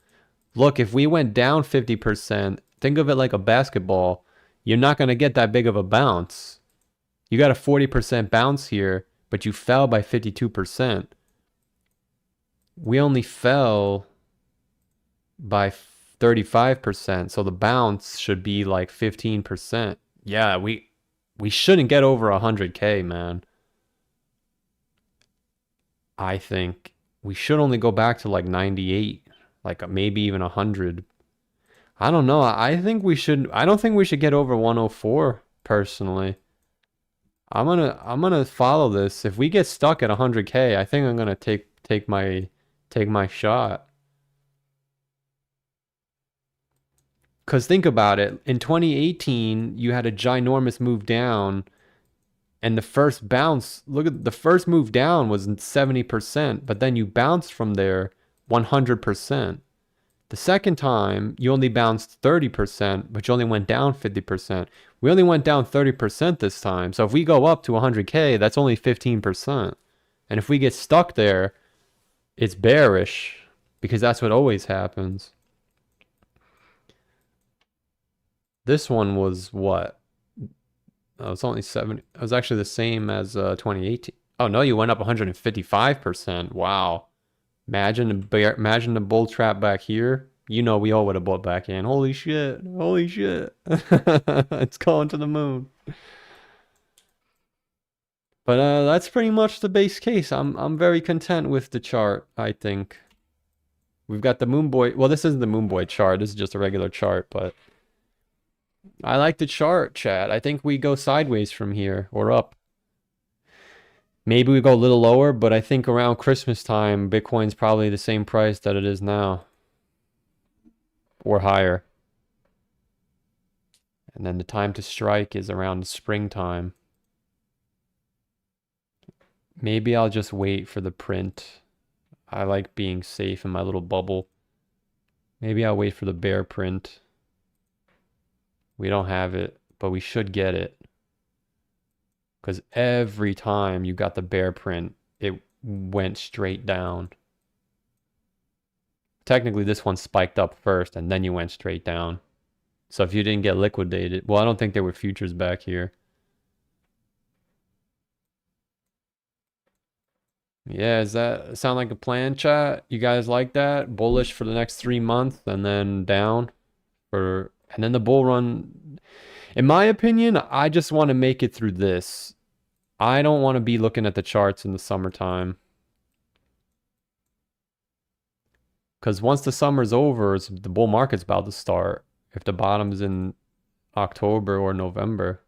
Look, if we went down 50%, think of it like a basketball. You're not going to get that big of a bounce. You got a 40% bounce here, but you fell by 52%. We only fell by 35%, so the bounce should be like 15%. Yeah, we shouldn't get over 100K, man. I think we should only go back to like 98, like maybe even 100. I don't know. I think we should. I don't think we should get over 104 personally. I'm gonna follow this. If we get stuck at 100K, I think I'm gonna take my shot. Cause think about it. In 2018, you had a ginormous move down, and the first bounce. Look at the first move down was 70%, but then you bounced from there 100%. The second time, you only bounced 30%, but you only went down 50%. We only went down 30% this time. So if we go up to 100K, that's only 15%. And if we get stuck there, it's bearish because that's what always happens. This one was what? Oh, it's only 70. It was actually the same as 2018. Oh no, you went up 155%. Wow. Imagine the bull trap back here. You know we all would have bought back in. Holy shit. Holy shit. It's going to the moon. But that's pretty much the base case. I'm very content with the chart, I think. We've got the moon boy. Well, this isn't the moon boy chart. This is just a regular chart, but I like the chart, chat. I think we go sideways from here or up. Maybe we go a little lower, but I think around Christmas time, Bitcoin's probably the same price that it is now. Or higher. And then the time to strike is around springtime. Maybe I'll just wait for the print. I like being safe in my little bubble. Maybe I'll wait for the bear print. We don't have it, but we should get it. Because every time you got the bear print, it went straight down. Technically, this one spiked up first, and then you went straight down. So if you didn't get liquidated... Well, I don't think there were futures back here. Yeah, does that sound like a plan, chat? You guys like that? Bullish for the next 3 months, and then down? And then the bull run... In my opinion, I just want to make it through this. I don't want to be looking at the charts in the summertime. Because once the summer's over, the bull market's about to start. If the bottom's in October or November.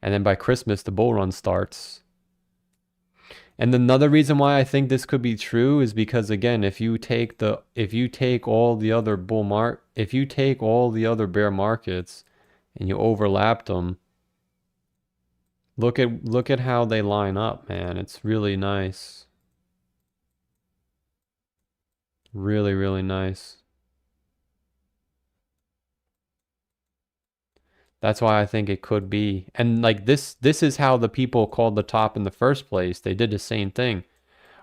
And then by Christmas, the bull run starts. And another reason why I think this could be true is because again, if you take all the other if you take all the other bear markets and you overlap them, look at how they line up, man. It's really nice. Really, really nice. That's why I think it could be. And like this is how the people called the top in the first place. They did the same thing.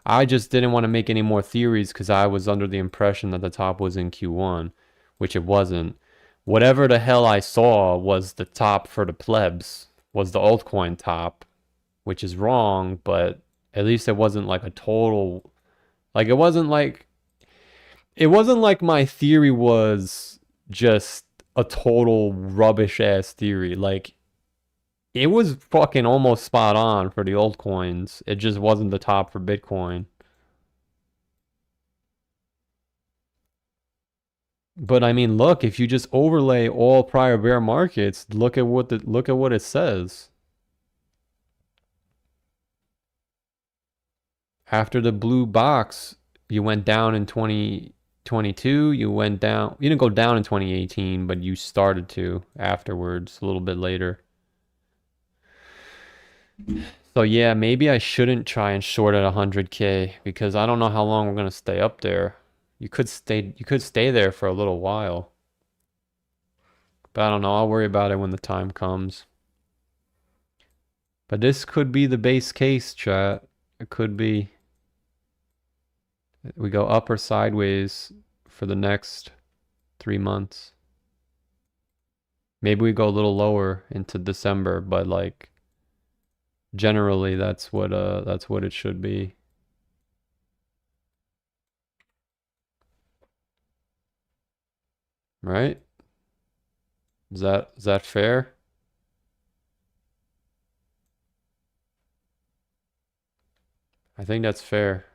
I just didn't want to make any more theories because I was under the impression that the top was in Q1, which it wasn't. Whatever the hell I saw was the top for the plebs, was the altcoin top, which is wrong, but at least it wasn't like a total, like it wasn't like my theory was just a total rubbish ass theory. Like it was fucking almost spot on for the altcoins. It just wasn't the top for Bitcoin. But I mean, look, if you just overlay all prior bear markets, look at what it says. After the blue box, you went down in 2022, you went down, you didn't go down in 2018, but you started to afterwards, a little bit later. So yeah, maybe I shouldn't try and short at 100K because I don't know how long we're gonna stay up there. You could stay there for a little while. But I don't know, I'll worry about it when the time comes. But this could be the base case, chat. It could be. We go up or sideways for the next 3 months. Maybe we go a little lower into December, but like generally that's what it should be. Right? Is that fair? I think that's fair.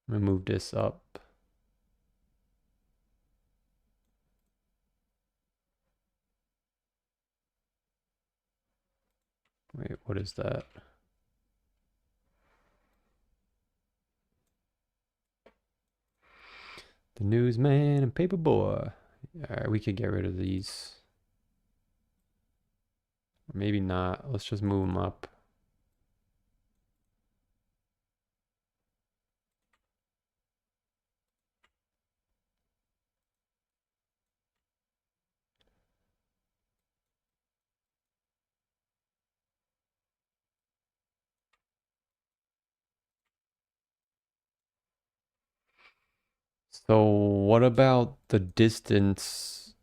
I'm gonna move this up. Wait, what is that? The newsman and paperboy. Alright, we could get rid of these. Or maybe not. Let's just move them up. So what about the distance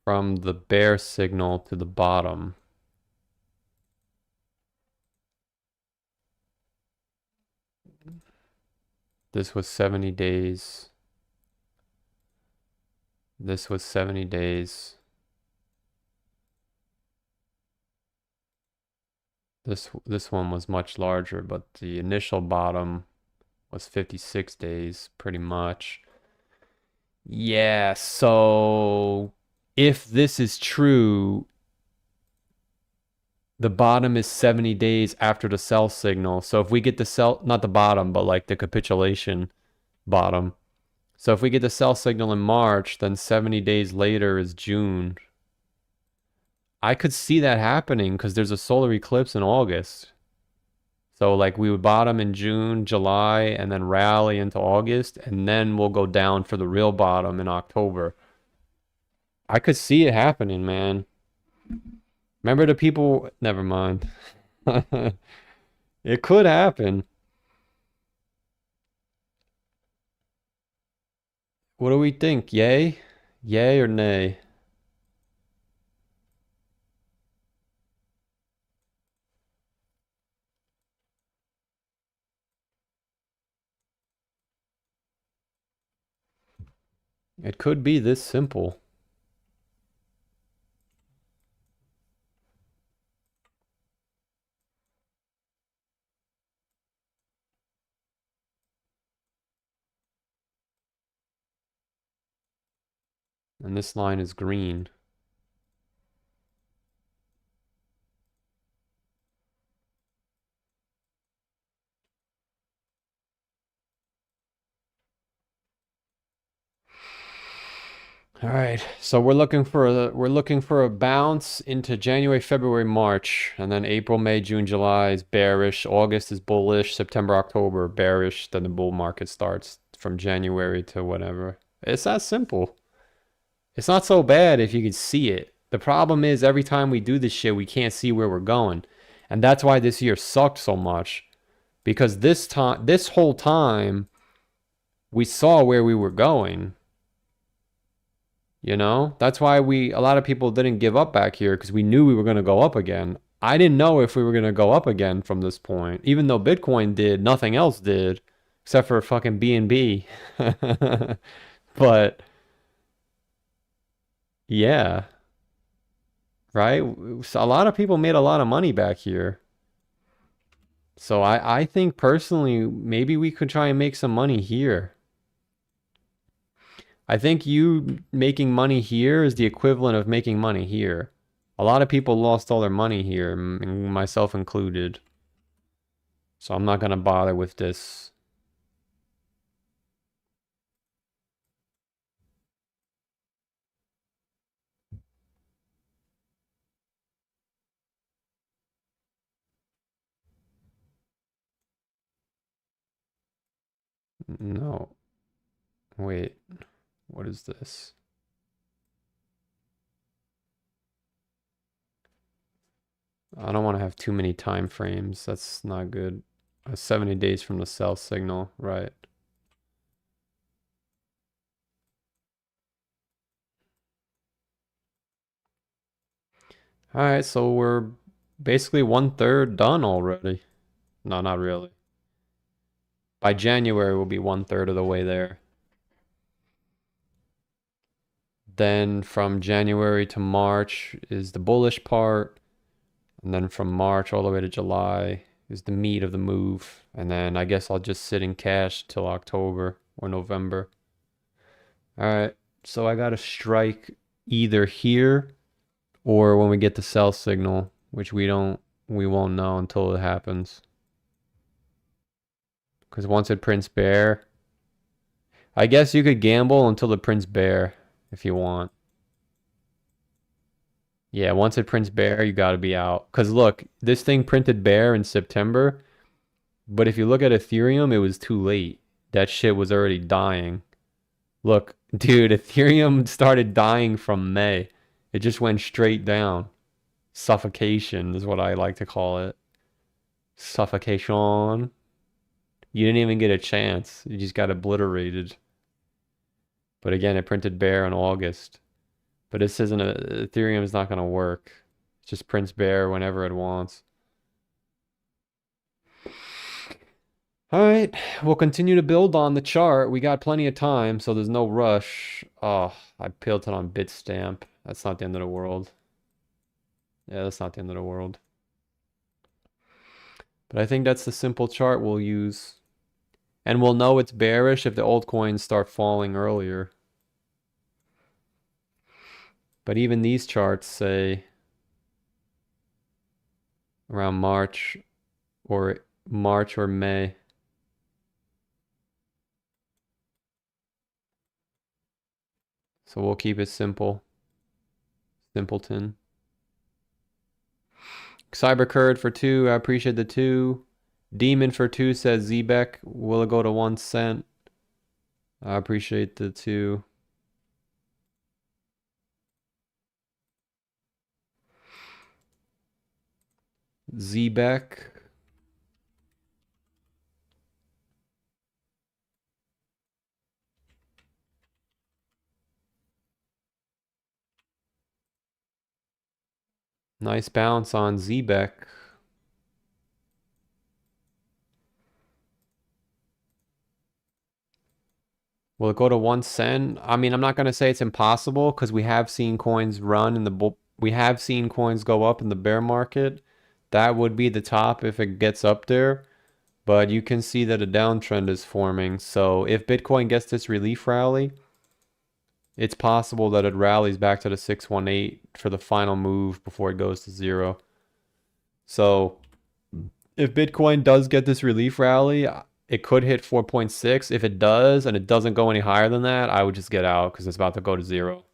from the bear signal to the bottom? This was 70 days. This was 70 days. This one was much larger, but the initial bottom was 56 days, pretty much. Yeah, so if this is true, the bottom is 70 days after the sell signal. So if we get the sell, not the bottom, but like the capitulation bottom. So if we get the sell signal in March, then 70 days later is June. I could see that happening because there's a solar eclipse in August. So like we would bottom in June, July, and then rally into August, and then we'll go down for the real bottom in October. I could see it happening, man. Remember the people? Never mind. It could happen. What do we think? Yay? Yay or nay? It could be this simple. And this line is green. All right, so we're looking for a bounce into January, February, March, and then April, May, June, July is bearish. August is bullish. September, October bearish. Then the bull market starts from January to whatever. It's that simple. It's not so bad if you can see it. The problem is every time we do this shit, we can't see where we're going, and that's why this year sucked so much. Because this whole time, we saw where we were going. You know, that's why a lot of people didn't give up back here because we knew we were going to go up again. I didn't know if we were going to go up again from this point. Even though Bitcoin did, nothing else did except for fucking BNB. But yeah, right? So a lot of people made a lot of money back here. So I think personally, maybe we could try and make some money here. I think you making money here is the equivalent of making money here. A lot of people lost all their money here, myself included. So I'm not going to bother with this. No. Wait. What is this? I don't want to have too many time frames. That's not good. 70 days from the sell signal, right? All right, so we're basically 1/3 done already. No, not really. By January, we'll be 1/3 of the way there. Then from January to March is the bullish part. And then from March all the way to July is the meat of the move. And then I guess I'll just sit in cash till October or November. All right. So I got to strike either here or when we get the sell signal, which we won't know until it happens. Because once it prints bear, I guess you could gamble until it prints bear if you want. Yeah, once it prints bear, you got to be out. Because look, this thing printed bear in September, but if you look at Ethereum, it was too late. That shit was already dying. Look, dude, Ethereum started dying from May. It just went straight down. Suffocation is what I like to call it. Suffocation. You didn't even get a chance. You just got obliterated. But again, it printed bear in August. But this isn't Ethereum is not going to work. It just prints bear whenever it wants. All right, we'll continue to build on the chart. We got plenty of time, so there's no rush. Oh, I peeled it on Bitstamp. That's not the end of the world. Yeah, that's not the end of the world. But I think that's the simple chart we'll use. And we'll know it's bearish if the altcoins start falling earlier. But even these charts say around March or May. So we'll keep it simple. Simpleton. Cybercurd for 2. I appreciate the 2. Demon for 2 says Zbeck. Will it go to 1 cent? I appreciate the 2. Zbeck. Nice bounce on Zbeck. Will it go to 1 cent? I mean, I'm not going to say it's impossible because we have seen coins run in the bull. We have seen coins go up in the bear market. That would be the top if it gets up there. But you can see that a downtrend is forming. So if Bitcoin gets this relief rally, It's possible that it rallies back to the 618 for the final move before it goes to zero. So if Bitcoin does get this relief rally, it could hit 4.6. If it does and it doesn't go any higher than that, I would just get out because it's about to go to zero.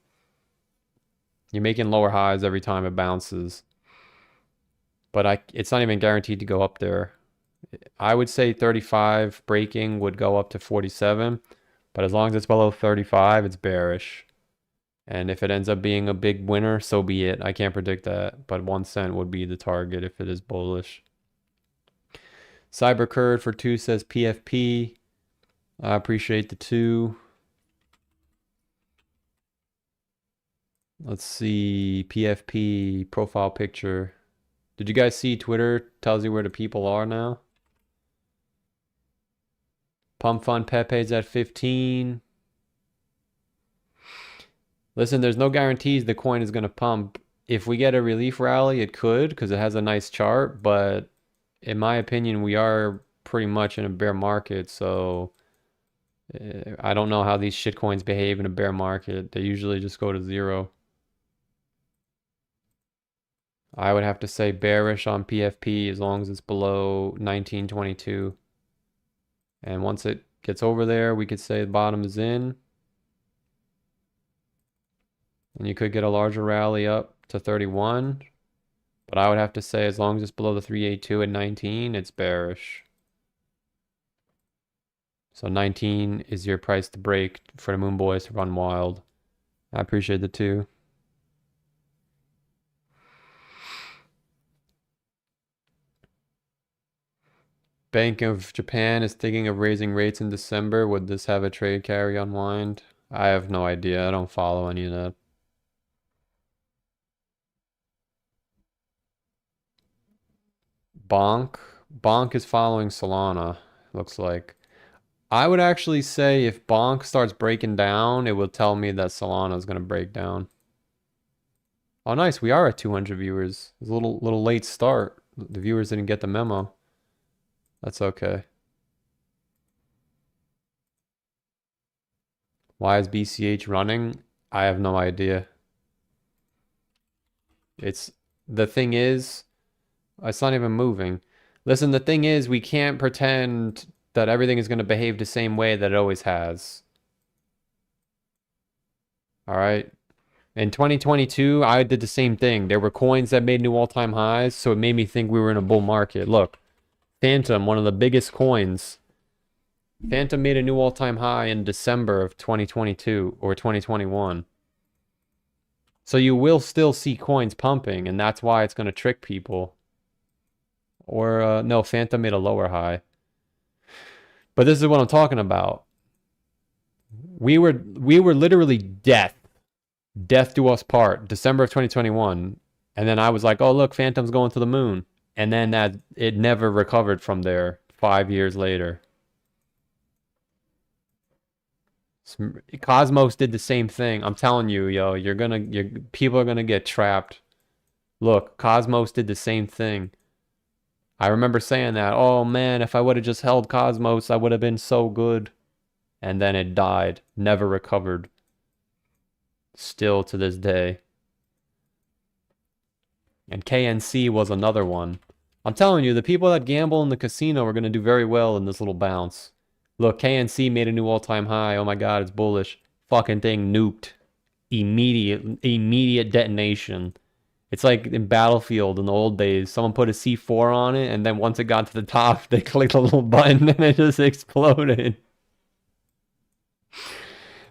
You're making lower highs every time it bounces. But it's not even guaranteed to go up there. I would say 35 breaking would go up to 47. But as long as it's below 35, it's bearish. And if it ends up being a big winner, so be it. I can't predict that. But 1 cent would be the target if it is bullish. CyberCurd for 2 says PFP. I appreciate the 2. Let's see. PFP profile picture. Did you guys see Twitter tells you where the people are now? Pump Fund Pepe's at 15. Listen, there's no guarantees the coin is going to pump. If we get a relief rally, it could because it has a nice chart. But in my opinion, we are pretty much in a bear market. So I don't know how these shitcoins behave in a bear market. They usually just go to zero. I would have to say bearish on PFP as long as it's below 1922. And once it gets over there, we could say the bottom is in. And you could get a larger rally up to 31. But I would have to say as long as it's below the 382 at 19, it's bearish. So 19 is your price to break for the Moon Boys to run wild. I appreciate the 2. Bank of Japan is thinking of raising rates in December. Would this have a trade carry unwind? I have no idea. I don't follow any of that. Bonk. Bonk is following Solana, looks like. I would actually say if Bonk starts breaking down, it will tell me that Solana is going to break down. Oh, nice. We are at 200 viewers. It's a little late start. The viewers didn't get the memo. That's okay. Why is BCH running? I have no idea. The thing is, it's not even moving. Listen, the thing is, we can't pretend that everything is going to behave the same way that it always has. All right. In 2022, I did the same thing. There were coins that made new all-time highs, so it made me think we were in a bull market. Look, Phantom, one of the biggest coins. Phantom made a new all-time high in December of 2022 or 2021. So you will still see coins pumping, and that's why it's going to trick people. Or, no, Phantom made a lower high. But this is what I'm talking about. We were literally death do us part, December of 2021. And then I was like, oh, look, Phantom's going to the moon. And then it never recovered from there 5 years later. Cosmos did the same thing. I'm telling you, yo, people are gonna get trapped. Look, Cosmos did the same thing. I remember saying that, oh man, if I would have just held Cosmos, I would have been so good. And then it died, never recovered. Still to this day. And KNC was another one. I'm telling you, the people that gamble in the casino are going to do very well in this little bounce. Look, KNC made a new all-time high. Oh my god, it's bullish. Fucking thing nuked. Immediate detonation. It's like in Battlefield in the old days. Someone put a C4 on it, and then once it got to the top, they clicked a little button and it just exploded.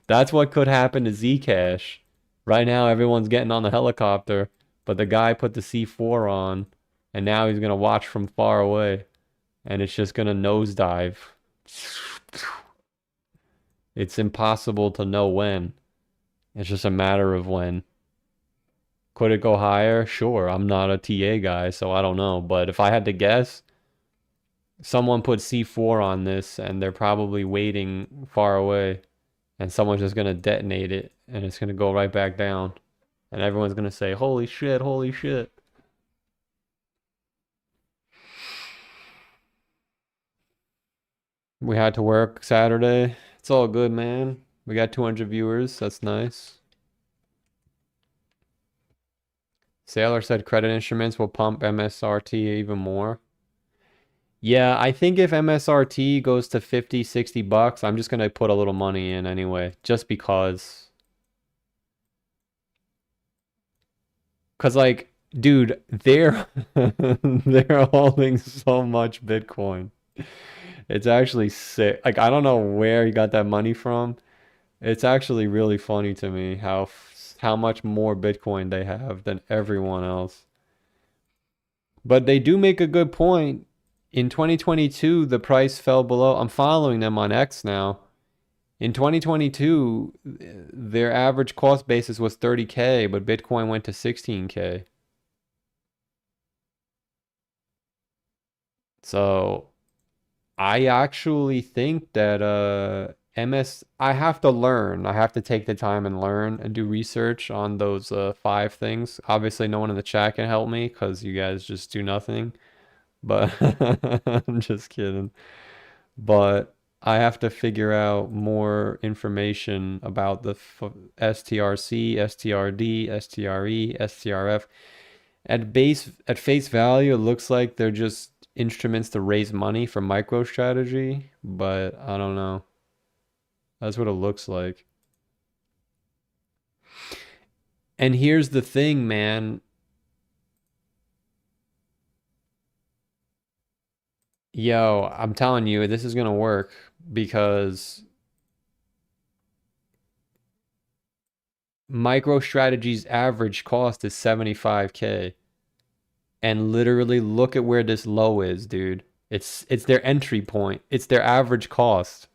That's what could happen to Zcash. Right now, everyone's getting on the helicopter, but the guy put the C4 on, and now he's going to watch from far away, and it's just going to nosedive. It's impossible to know when. It's just a matter of when. Could it go higher? Sure. I'm not a TA guy, so I don't know. But if I had to guess, someone put C4 on this, and they're probably waiting far away. And someone's just going to detonate it, and it's going to go right back down. And everyone's going to say, holy shit, holy shit. We had to work Saturday. It's all good, man. We got 200 viewers. That's nice. Sailor said credit instruments will pump MSRT even more. Yeah, I think if MSRT goes to 50, 60 bucks, I'm just gonna put a little money in anyway, just because. Cause like, dude, they're they're holding so much Bitcoin. It's actually sick. Like, I don't know where he got that money from. It's actually really funny to me how much more Bitcoin they have than everyone else. But they do make a good point. In 2022, the price fell below. I'm following them on X now. In 2022, their average cost basis was 30K, but Bitcoin went to 16K. So I actually think that I have to learn. I have to take the time and learn and do research on those five things. Obviously, no one in the chat can help me because you guys just do nothing. But I'm just kidding. But I have to figure out more information about the STRC, STRD, STRE, STRF. At face value, it looks like they're just instruments to raise money for MicroStrategy, but I don't know. That's what it looks like. And here's the thing, man. Yo, I'm telling you, this is gonna work because MicroStrategy's average cost is 75K. And literally look at where this low is, dude. It's their entry point. It's their average cost.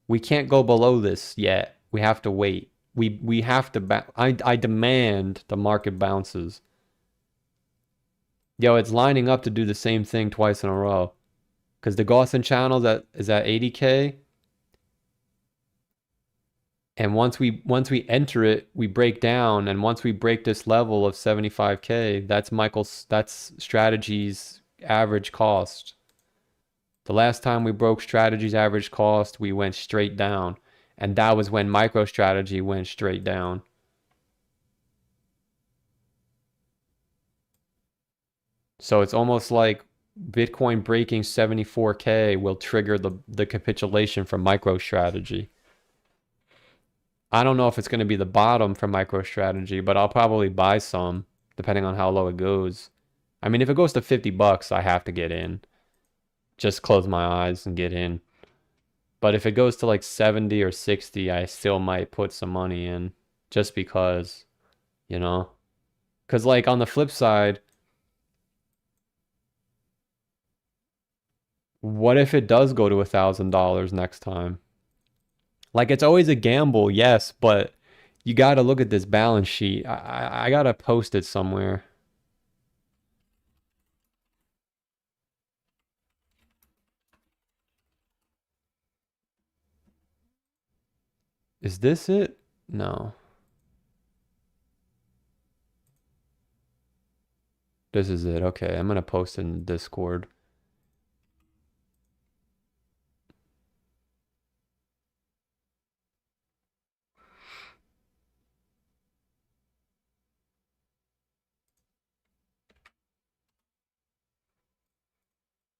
We can't go below this yet. We have to wait. We have to I demand the market bounces. Yo, it's lining up to do the same thing twice in a row. Because the Gaussian channel that is at 80K. And once we enter it, we break down. And once we break this level of 75K, that's Strategy's average cost. The last time we broke Strategy's average cost, we went straight down. And that was when MicroStrategy went straight down. So it's almost like Bitcoin breaking 74K will trigger the capitulation for MicroStrategy. I don't know if it's going to be the bottom for MicroStrategy, but I'll probably buy some depending on how low it goes. I mean, if it goes to 50 bucks, I have to get in. Just close my eyes and get in. But if it goes to like 70 or 60, I still might put some money in just because, you know. Because like on the flip side, what if it does go to $1,000 next time? Like it's always a gamble, yes, but you got to look at this balance sheet. I got to post it somewhere. Is this it? No. This is it. Okay, I'm gonna post in Discord.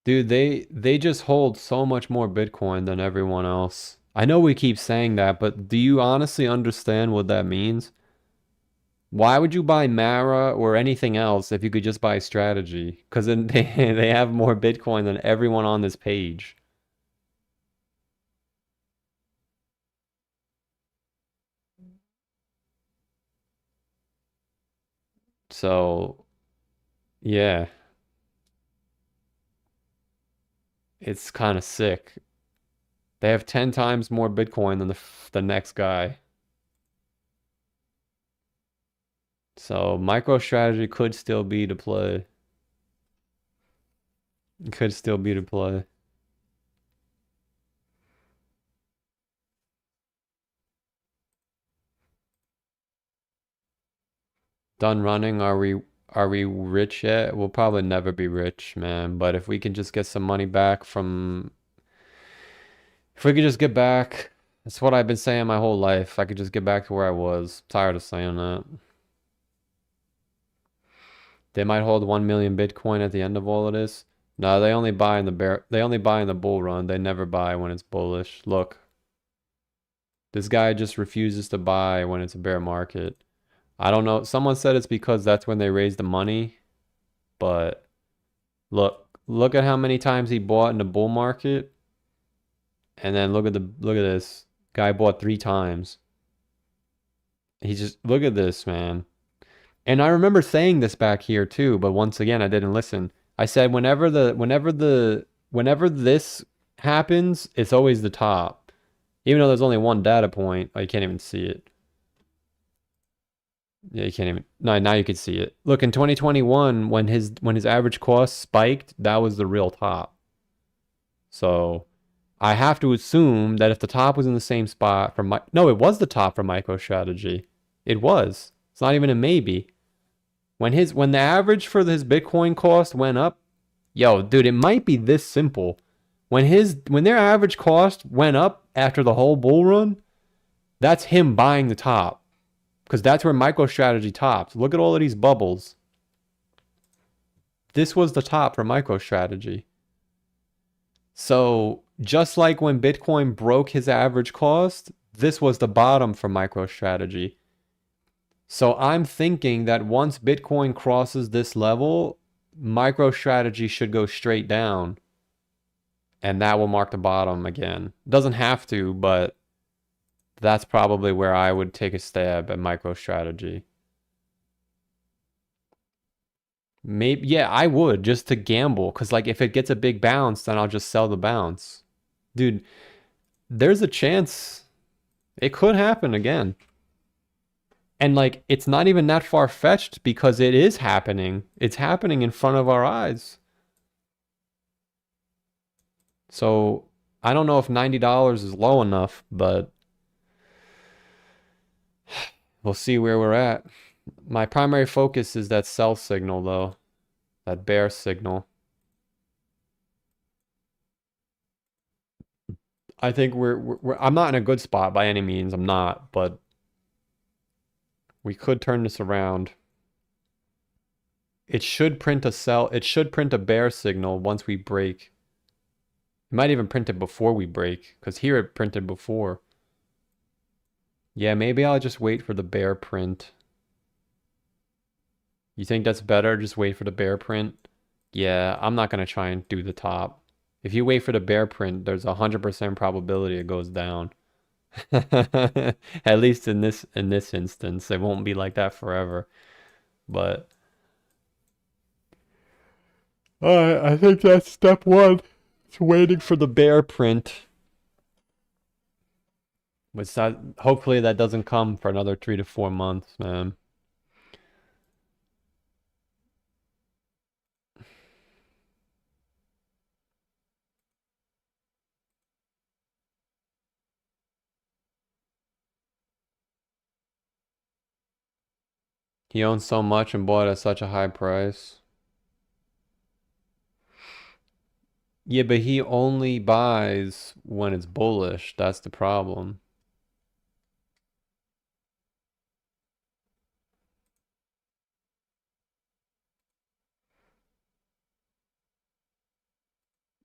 Dude, they just hold so much more Bitcoin than everyone else. I know we keep saying that, but do you honestly understand what that means? Why would you buy Mara or anything else if you could just buy Strategy? Because then they have more Bitcoin than everyone on this page. So, yeah, it's kind of sick. They have 10 times more Bitcoin than the next guy. So MicroStrategy could still be to play. It could still be to play. Done running, are we rich yet? We'll probably never be rich, man. But if we can just get some money back from if we could just get back That's what I've been saying my whole life. I could just get back to where I was. Tired of saying that. They might hold 1 million Bitcoin at the end of all of this. No, they only buy in the they only buy in the bull run. They never buy when it's bullish. Look, this guy just refuses to buy when it's a bear market. I don't know. Someone said it's because that's when they raise the money, but look at how many times he bought in the bull market, and then look at this. Guy bought 3 times. He just look at this, man. And I remember saying this back here too, but once again, I didn't listen. I said whenever this happens, it's always the top. Even though there's only one data point, oh, you can't even see it. Yeah, you can't even. No, now you can see it. Look, in 2021, when his average cost spiked, that was the real top. So I have to assume that if the top was in the same spot for no, it was the top for MicroStrategy. It was. It's not even a maybe. When the average for his Bitcoin cost went up, yo, dude, it might be this simple. When their average cost went up after the whole bull run, that's him buying the top. Because that's where MicroStrategy tops. Look at all of these bubbles. This was the top for MicroStrategy. So just like when Bitcoin broke his average cost, this was the bottom for MicroStrategy. So I'm thinking that once Bitcoin crosses this level, MicroStrategy should go straight down. And that will mark the bottom again. Doesn't have to, but that's probably where I would take a stab at MicroStrategy. Maybe, yeah, I would just to gamble. Because, like, if it gets a big bounce, then I'll just sell the bounce. Dude, there's a chance it could happen again. And, like, it's not even that far-fetched because it is happening. It's happening in front of our eyes. So, I don't know if $90 is low enough, but we'll see where we're at. My primary focus is that sell signal, though. That bear signal. I think I'm not in a good spot by any means. I'm not, but we could turn this around. It should print a sell. It should print a bear signal once we break. It might even print it before we break, because here it printed before. Yeah, maybe I'll just wait for the bear print. You think that's better? Just wait for the bear print? Yeah, I'm not going to try and do the top. If you wait for the bear print, there's a 100% probability it goes down. At least in this instance, it won't be like that forever. But I think that's step one. It's waiting for the bear print. Which hopefully that doesn't come for another 3 to 4 months, man. He owns so much and bought at such a high price. Yeah, but he only buys when it's bullish. That's the problem.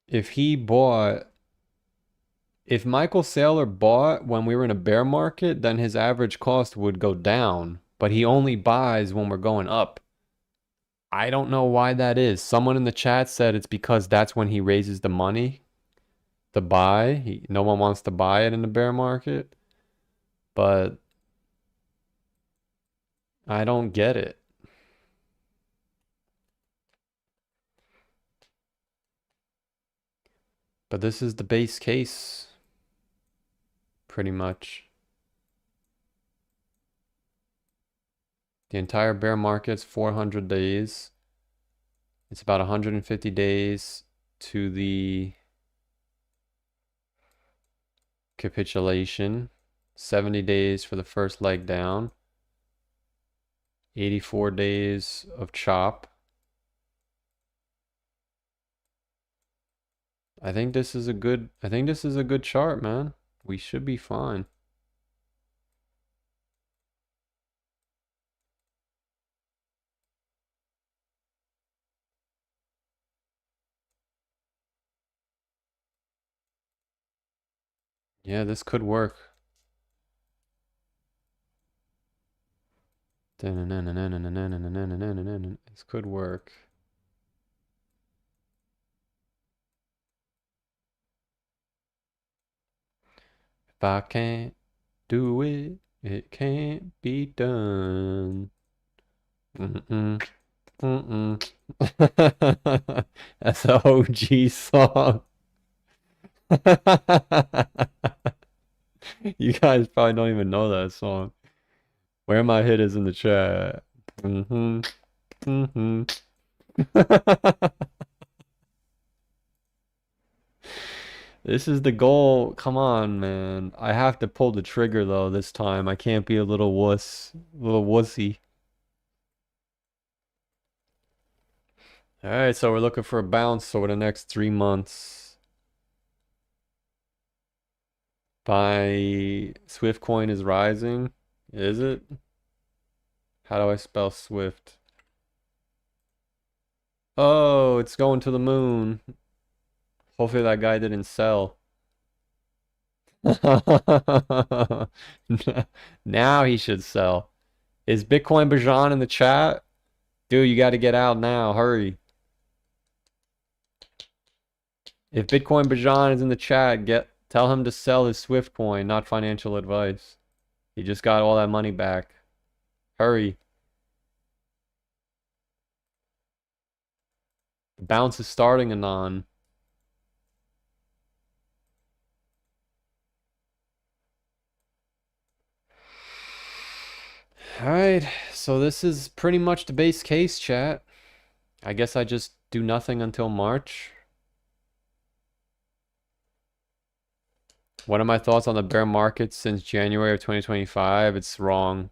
If he bought, if Michael Saylor bought when we were in a bear market, then his average cost would go down. But he only buys when we're going up. I don't know why that is. Someone in the chat said it's because that's when he raises the money to buy. No one wants to buy it in the bear market. But I don't get it. But this is the base case, pretty much. The entire bear market's 400 days. It's about 150 days to the capitulation. 70 days for the first leg down. 84 days of chop. I think this is a good chart, man. We should be fine. Yeah, this could work. This could work. If I can't do it, it can't be done. Mm-mm. Mm-mm. That's an OG song. You guys probably don't even know that song. Where my hit is in the chat. Mm-hmm. Mm-hmm. This is the goal. Come on, man. I have to pull the trigger though this time. I can't be a little little wussy. All right, so we're looking for a bounce over the next 3 months. By Swift coin is rising. Is it? How do I spell Swift? Oh, it's going to the moon. Hopefully that guy didn't sell. Now he should sell. Is Bitcoin Bajan in the chat? Dude, you got to get out now. Hurry. If Bitcoin Bajan is in the chat, tell him to sell his Swift coin, not financial advice. He just got all that money back. Hurry. The bounce is starting, Anon. Alright, so this is pretty much the base case, chat. I guess I just do nothing until March. What are my thoughts on the bear market since January of 2025? It's wrong.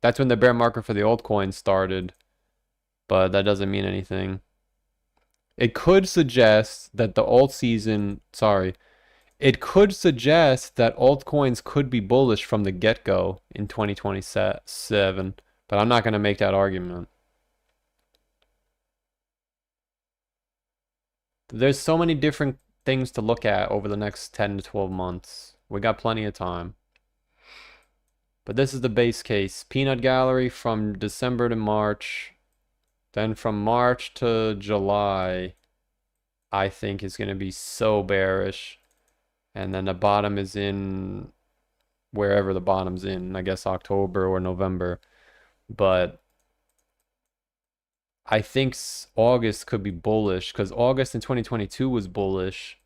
That's when the bear market for the altcoins started, but that doesn't mean anything. It could suggest that the alt season, sorry, it could suggest that altcoins could be bullish from the get-go in 2027, but I'm not going to make that argument. There's so many different things to look at over the next 10 to 12 months. We got plenty of time. But this is the base case. Peanut gallery from December to March. Then from March to July, I think is going to be so bearish. And then the bottom is in wherever the bottom's in, I guess October or November. But I think August could be bullish because August in 2022 was bullish.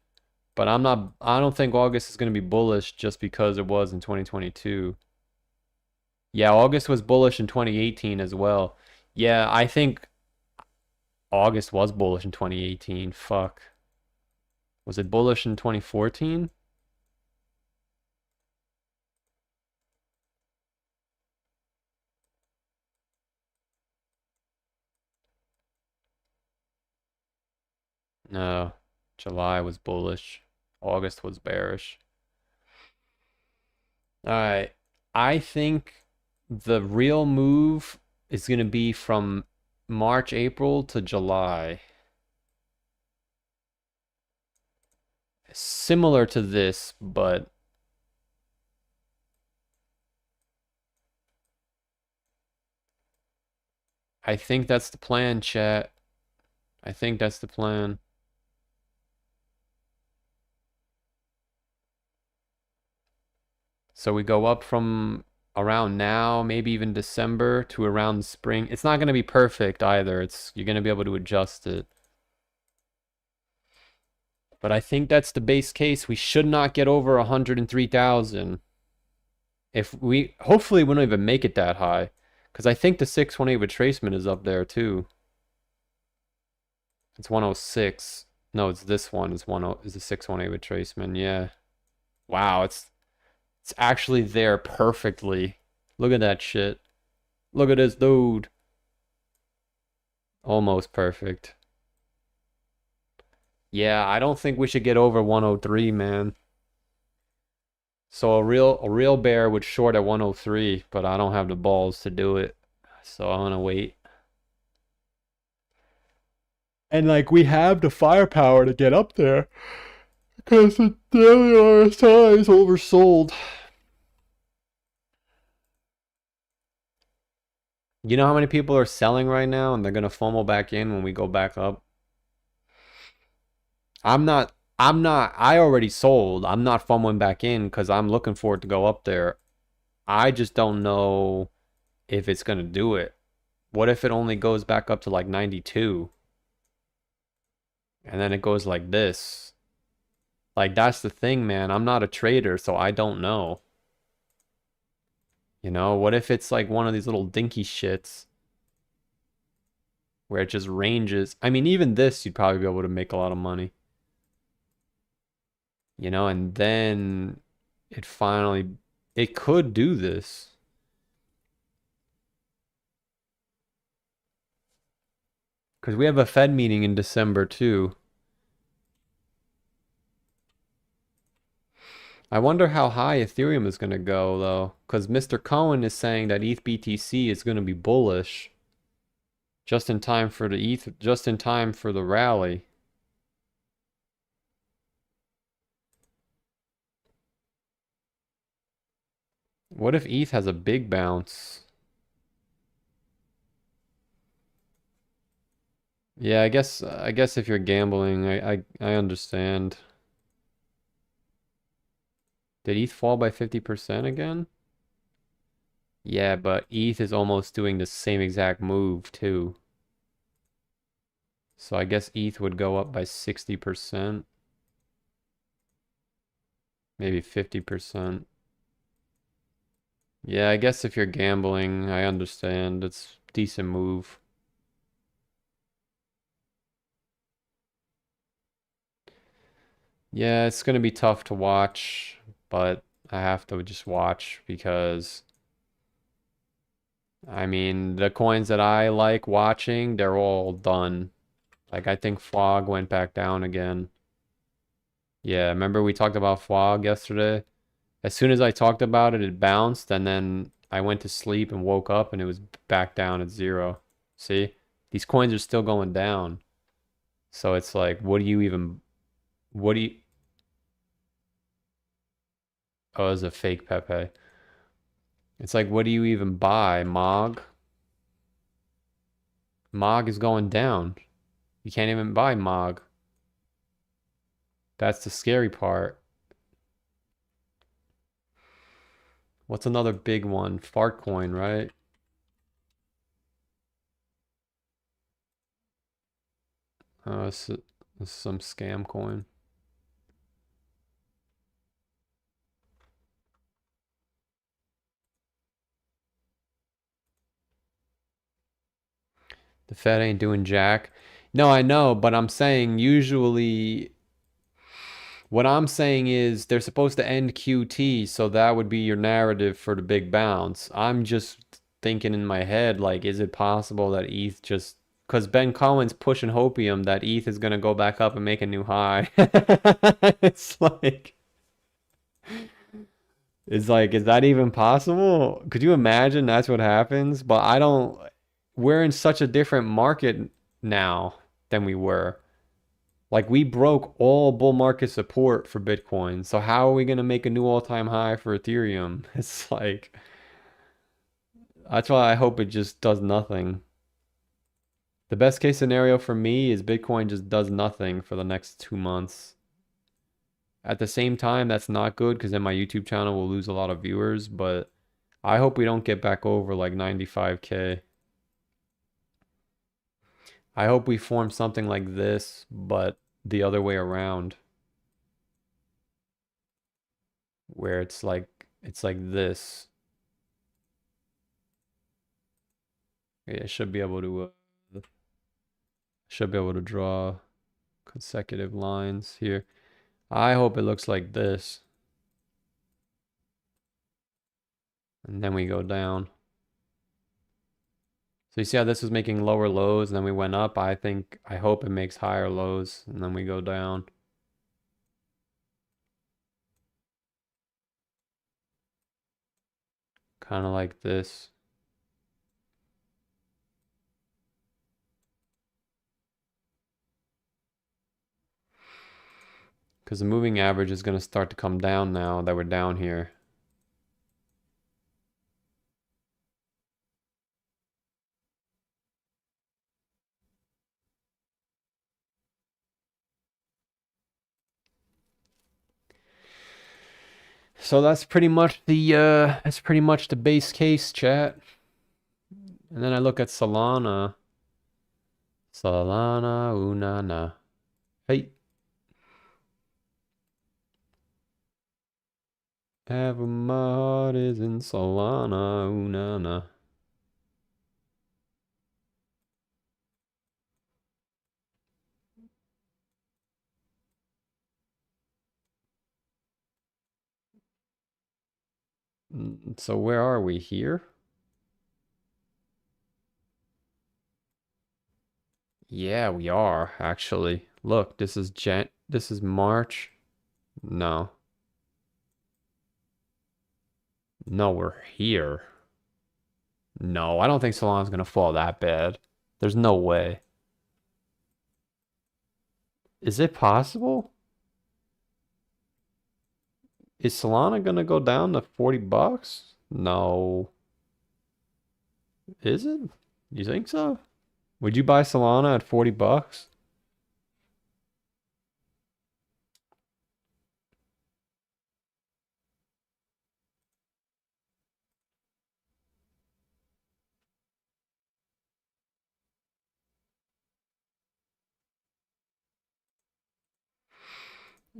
But I don't think August is going to be bullish just because it was in 2022. Yeah, August was bullish in 2018 as well. Yeah, I think August was bullish in 2018. Fuck. Was it bullish in 2014? No. July was bullish. August was bearish. All right. I think the real move is going to be from March, April to July. Similar to this, but I think that's the plan, chat. I think that's the plan. So we go up from around now, maybe even December to around spring. It's not going to be perfect either. You're going to be able to adjust it. But I think that's the base case. We should not get over 103,000. Hopefully we don't even make it that high. Because I think the 618 retracement is up there too. It's 106. No, it's this one. Is the 618 retracement. Yeah. Wow, it's actually there perfectly. Look at that shit. Look at this dude. Almost perfect. Yeah, I don't think we should get over 103, man. So a real bear would short at 103, but I don't have the balls to do it. So I'm gonna wait. And like we have the firepower to get up there because the daily RSI is oversold. You know how many people are selling right now and they're gonna FOMO back in when we go back up? I already sold. I'm not FOMOing back in because I'm looking for it to go up there. I just don't know if it's gonna do it. What if it only goes back up to like 92 and then it goes like this? Like that's the thing, man. I'm not a trader, so I don't know. You know, what if it's like one of these little dinky shits where it just ranges? I mean, even this, you'd probably be able to make a lot of money. You know, and then it finally, it could do this. Because we have a Fed meeting in December too. I wonder how high Ethereum is going to go though. Because Mr. Cohen is saying that ETH BTC is going to be bullish. Just in time for the ETH, just in time for the rally. What if ETH has a big bounce? Yeah, I guess if you're gambling, I understand. Did ETH fall by 50% again? Yeah, but ETH is almost doing the same exact move too. So I guess ETH would go up by 60%, maybe 50%. Yeah, I guess if you're gambling, I understand. It's a decent move. Yeah, it's gonna be tough to watch, but I have to just watch because I mean, the coins that I like watching, they're all done. Like I think Fog went back down again. Yeah, remember we talked about Fog yesterday? As soon as I talked about it, it bounced, and then I went to sleep and woke up and it was back down at zero. See? These coins are still going down. So it's like, what do you, oh, it's a fake Pepe. It's like, what do you even buy? Mog? Mog is going down. You can't even buy Mog. That's the scary part. What's another big one? Fart coin, right? It's some scam coin. The Fed ain't doing jack. No, I know, but I'm saying usually what I'm saying is they're supposed to end QT, so that would be your narrative for the big bounce. I'm just thinking in my head, like, is it possible that ETH just because Ben Cohen's pushing hopium that ETH is gonna go back up and make a new high. It's like is that even possible? Could you imagine that's what happens? But I don't, we're in such a different market now than we were. Like we broke all bull market support for Bitcoin. So how are we gonna make a new all-time high for Ethereum? It's like that's why I hope it just does nothing. The best case scenario for me is Bitcoin just does nothing for the next 2 months. At the same time, that's not good because then my YouTube channel will lose a lot of viewers, but I hope we don't get back over like 95K. I hope we form something like this, but the other way around, where it's like this. Yeah, should be able to draw consecutive lines here. I hope it looks like this. And then we go down. So you see how this was making lower lows and then we went up? I hope it makes higher lows and then we go down. Kind of like this. Because the moving average is going to start to come down now that we're down here. So that's pretty much the base case, chat. And then I look at Solana. Solana, unana. Hey. Half of my heart is in Solana, unana. So where are we here? Yeah, we are actually. Look, this is March. No. No, we're here. No, I don't think Solana's gonna fall that bad. There's no way. Is it possible? Is Solana gonna go down to 40 bucks? No. Is it? You think so? Would you buy Solana at 40 bucks?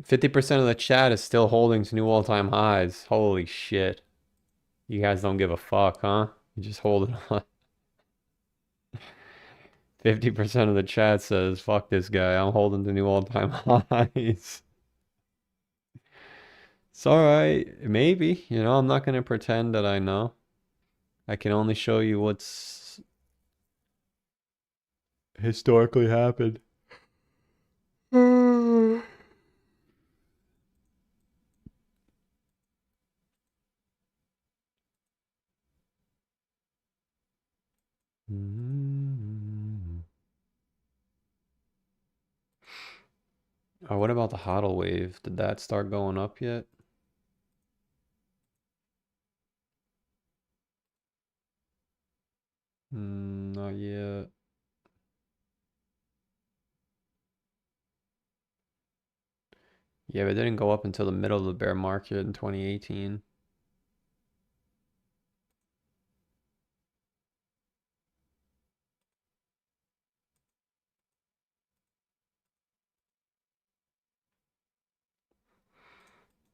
50% of the chat is still holding to new all-time highs. Holy shit. You guys don't give a fuck, huh? You just hold it on. 50% of the chat says, fuck this guy. I'm holding to new all-time highs. It's alright. Maybe. You know, I'm not going to pretend that I know. I can only show you what's historically happened. Oh, what about the hodl wave? Did that start going up yet? Not yet. Yeah, but it didn't go up until the middle of the bear market in 2018.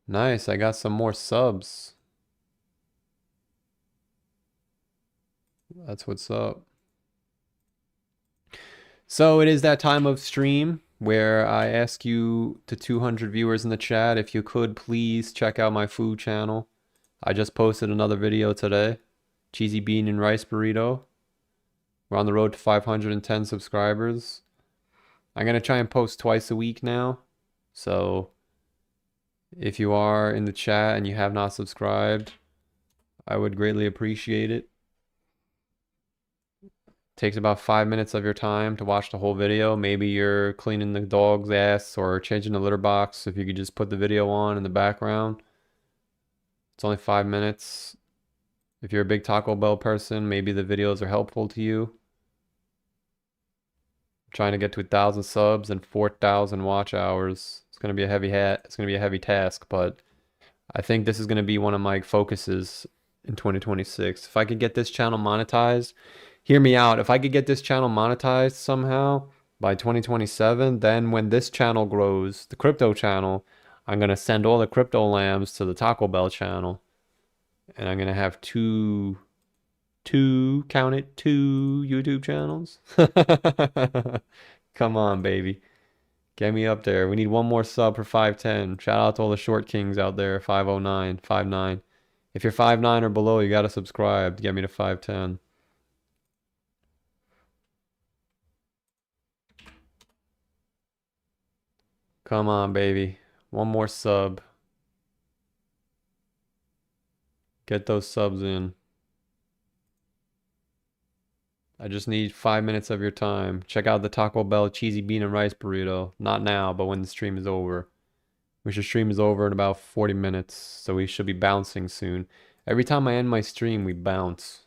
Nice, I got some more subs. That's what's up. So it is that time of stream where I ask you, to 200 viewers in the chat, if you could please check out my food channel. I just posted another video today. Cheesy bean and rice burrito. We're on the road to 510 subscribers. I'm going to try and post twice a week now. So if you are in the chat and you have not subscribed, I would greatly appreciate it. Takes about 5 minutes of your time to watch the whole video. Maybe you're cleaning the dog's ass or changing the litter box. If you could just put the video on in the background. It's only 5 minutes. If you're a big Taco Bell person, maybe the videos are helpful to you. I'm trying to get to 1,000 subs and 4,000 watch hours. It's gonna be a heavy It's gonna be a heavy task, but I think this is gonna be one of my focuses in 2026. If I could get this channel monetized, hear me out. If I could get this channel monetized somehow by 2027, then when this channel grows, the crypto channel, I'm gonna send all the crypto lambs to the Taco Bell channel. And I'm gonna have count it, two YouTube channels. Come on, baby. Get me up there. We need one more sub for 510. Shout out to all the short kings out there, 509, 59. If you're 59 or below, you gotta subscribe to get me to 510. Come on, baby. One more sub. Get those subs in. I just need 5 minutes of your time. Check out the Taco Bell cheesy bean and rice burrito. Not now, but when the stream is over. Which the stream is over in about 40 minutes, so we should be bouncing soon. Every time I end my stream, we bounce.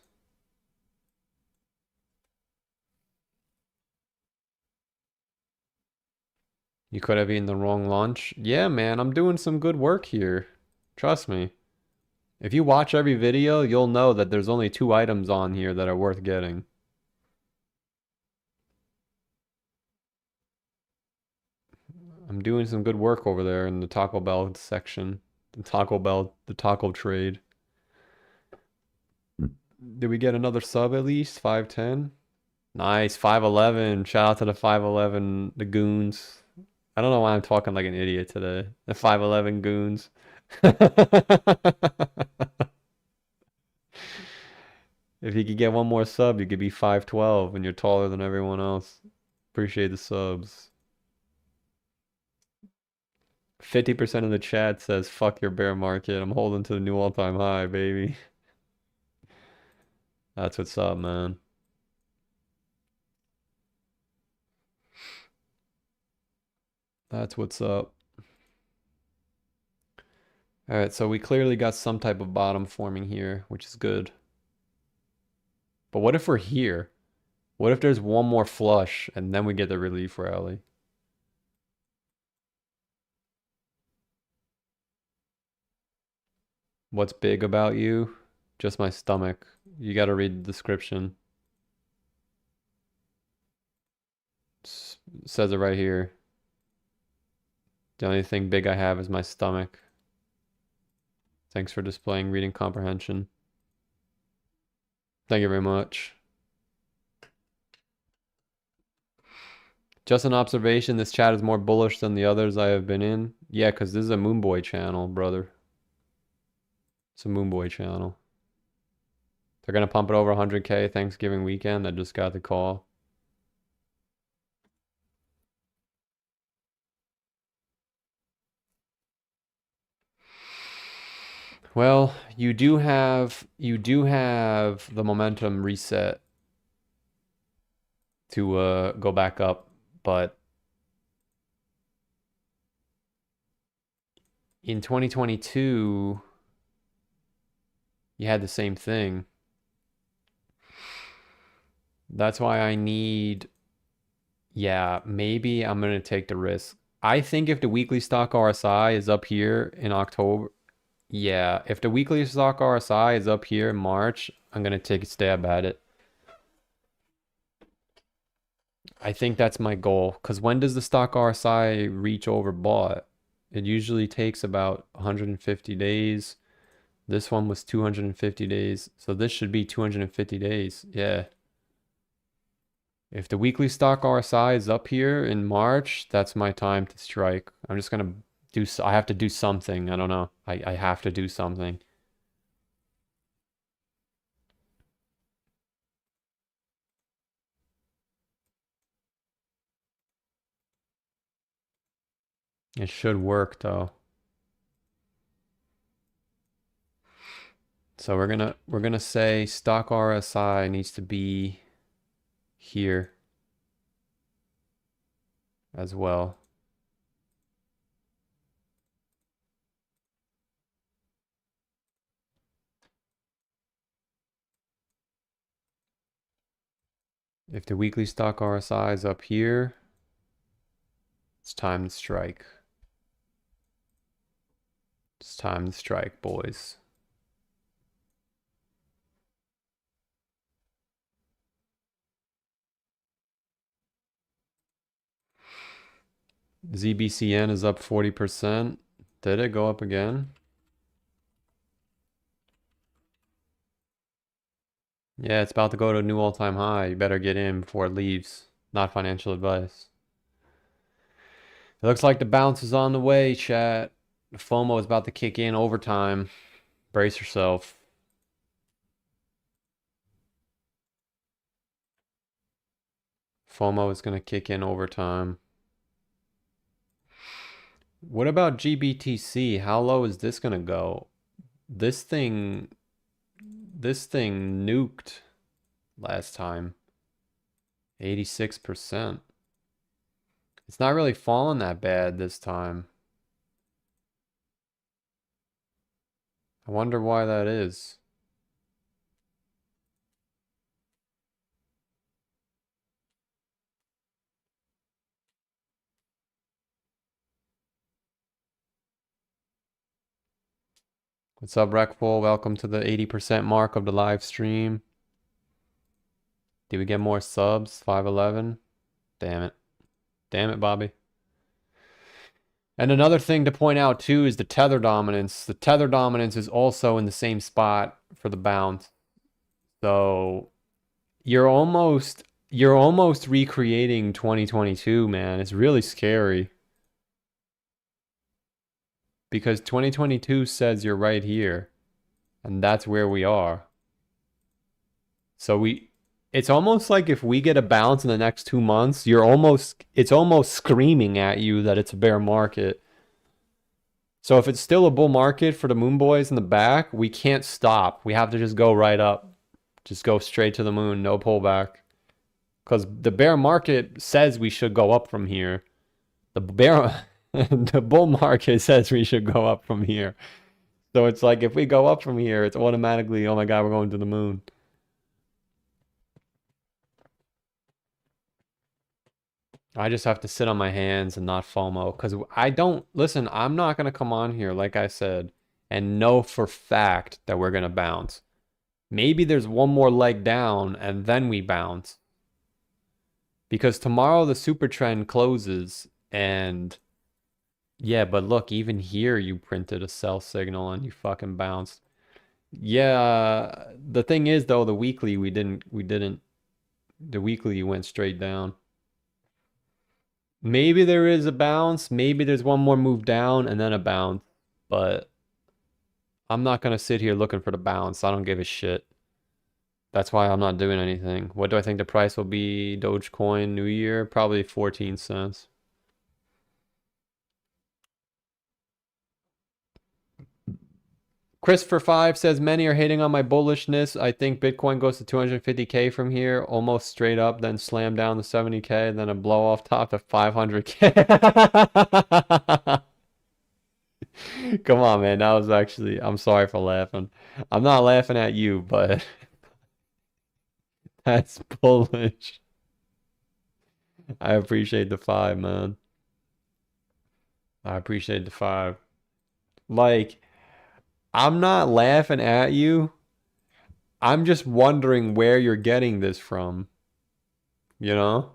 You could have eaten the wrong lunch. Yeah, man, I'm doing some good work here. Trust me. If you watch every video, you'll know that there's only 2 items on here that are worth getting. I'm doing some good work over there in the Taco Bell section. The Taco Bell, the taco trade. Did we get another sub at least? 510? Nice, 511. Shout out to the 511, the goons. I don't know why I'm talking like an idiot today. The 511 goons. If you could get one more sub, you could be 512 and you're taller than everyone else. Appreciate the subs. 50% of the chat says, fuck your bear market. I'm holding to the new all-time high, baby. That's what's up, man. That's what's up. Alright, so we clearly got some type of bottom forming here, which is good. But what if we're here? What if there's one more flush and then we get the relief rally? What's big about you? Just my stomach. You gotta read the description. Says it right here. The only thing big I have is my stomach. Thanks for displaying reading comprehension. Thank you very much. Just an observation, this chat is more bullish than the others I have been in. Yeah, because this is a Moonboy channel, brother. It's a Moonboy channel. They're going to pump it over 100K Thanksgiving weekend. I just got the call. Well, you do have the momentum reset to go back up, but in 2022 you had the same thing. That's why I need, yeah, maybe I'm going to take the risk. I think if the weekly stock RSI is up here in October, yeah, if the weekly stock RSI is up here in March, I'm going to take a stab at it. I think that's my goal. Because when does the stock RSI reach overbought? It usually takes about 150 days. This one was 250 days. So this should be 250 days. Yeah. If the weekly stock RSI is up here in March, that's my time to strike. I'm just going to do, I have to do something. I don't know. I have to do something. It should work though. So we're gonna say stock RSI needs to be here as well. If the weekly stock RSI is up here, it's time to strike. It's time to strike, boys. ZBCN is up 40%. Did it go up again? Yeah, it's about to go to a new all-time high. You better get in before it leaves. Not financial advice. It looks like the bounce is on the way, chat. The FOMO is about to kick in overtime. Brace yourself. FOMO is going to kick in overtime. What about GBTC? How low is this going to go? This thing nuked last time. 86%. It's not really falling that bad this time. I wonder why that is. What's up, Recpool? Welcome to the 80% mark of the live stream. Did we get more subs? 511? Damn it. Damn it, Bobby. And another thing to point out too is the tether dominance. The tether dominance is also in the same spot for the bounce. So you're almost recreating 2022, man. It's really scary. Because 2022 says you're right here. And that's where we are. So it's almost like if we get a bounce in the next 2 months, it's almost screaming at you that it's a bear market. So if it's still a bull market for the moon boys in the back, we can't stop. We have to just go right up. Just go straight to the moon, no pullback. Because the bear market says we should go up from here. The bull market says we should go up from here. So it's like if we go up from here, it's automatically, oh my God, we're going to the moon. I just have to sit on my hands and not FOMO because listen, I'm not going to come on here, like I said, and know for fact that we're going to bounce. Maybe there's one more leg down and then we bounce. Because tomorrow the super trend closes and yeah, but look, even here you printed a sell signal and you fucking bounced. Yeah, the thing is though, the weekly we didn't. The weekly went straight down. Maybe there is a bounce. Maybe there's one more move down and then a bounce. But I'm not going to sit here looking for the bounce. I don't give a shit. That's why I'm not doing anything. What do I think the price will be? Dogecoin New Year? Probably 14 cents. Christopher5 says, many are hating on my bullishness. I think Bitcoin goes to 250K from here, almost straight up, then slam down to 70K, then a blow off top to 500K. Come on, man. That was actually, I'm sorry for laughing. I'm not laughing at you, but that's bullish. I appreciate the 5, man. I appreciate the 5. Like, I'm not laughing at you. I'm just wondering where you're getting this from. You know?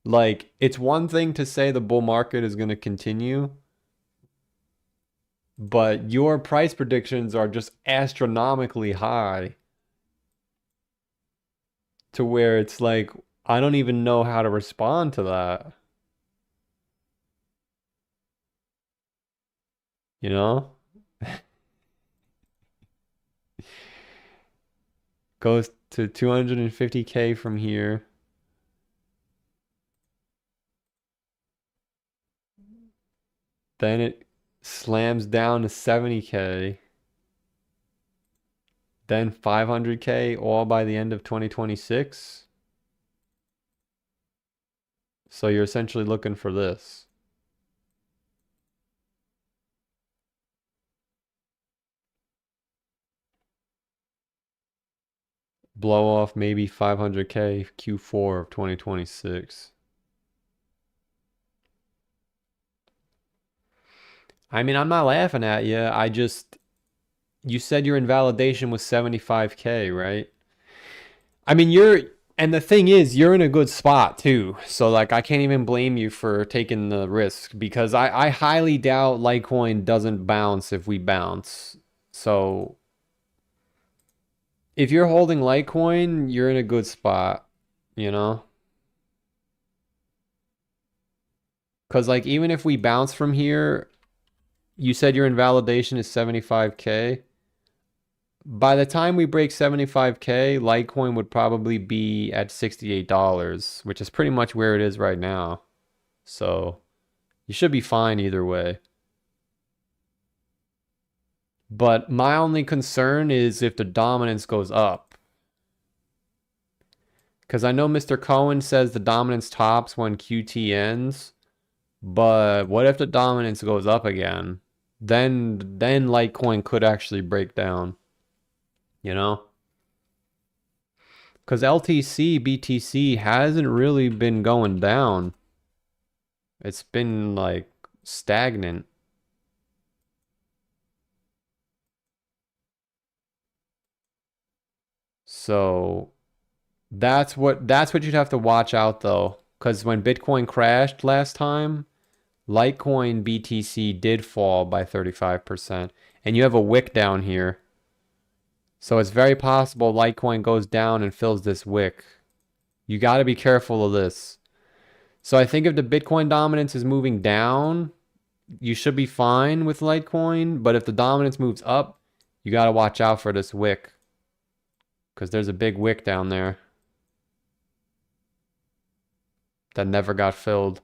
Like, it's one thing to say the bull market is going to continue, but your price predictions are just astronomically high to where it's like, I don't even know how to respond to that. You know? Goes to 250K from here. Then it slams down to 70K. Then 500K all by the end of 2026. So you're essentially looking for this. Blow off maybe 500K Q4 of 2026. I mean, I'm not laughing at you. You said your invalidation was 75K, right? I mean, and the thing is, you're in a good spot too. So like, I can't even blame you for taking the risk because I highly doubt Litecoin doesn't bounce if we bounce. So if you're holding Litecoin, you're in a good spot, you know? Because like, even if we bounce from here, you said your invalidation is 75K. By the time we break 75K, Litecoin would probably be at $68, which is pretty much where it is right now. So you should be fine either way. But my only concern is if the dominance goes up. Because I know Mr. Cohen says the dominance tops when QT ends, but what if the dominance goes up again? Then Litecoin could actually break down, you know? Because LTC, BTC hasn't really been going down. It's been like stagnant. So that's what you'd have to watch out though. Because when Bitcoin crashed last time, Litecoin BTC did fall by 35%. And you have a wick down here. So it's very possible Litecoin goes down and fills this wick. You got to be careful of this. So I think if the Bitcoin dominance is moving down, you should be fine with Litecoin. But if the dominance moves up, you got to watch out for this wick. Because there's a big wick down there that never got filled.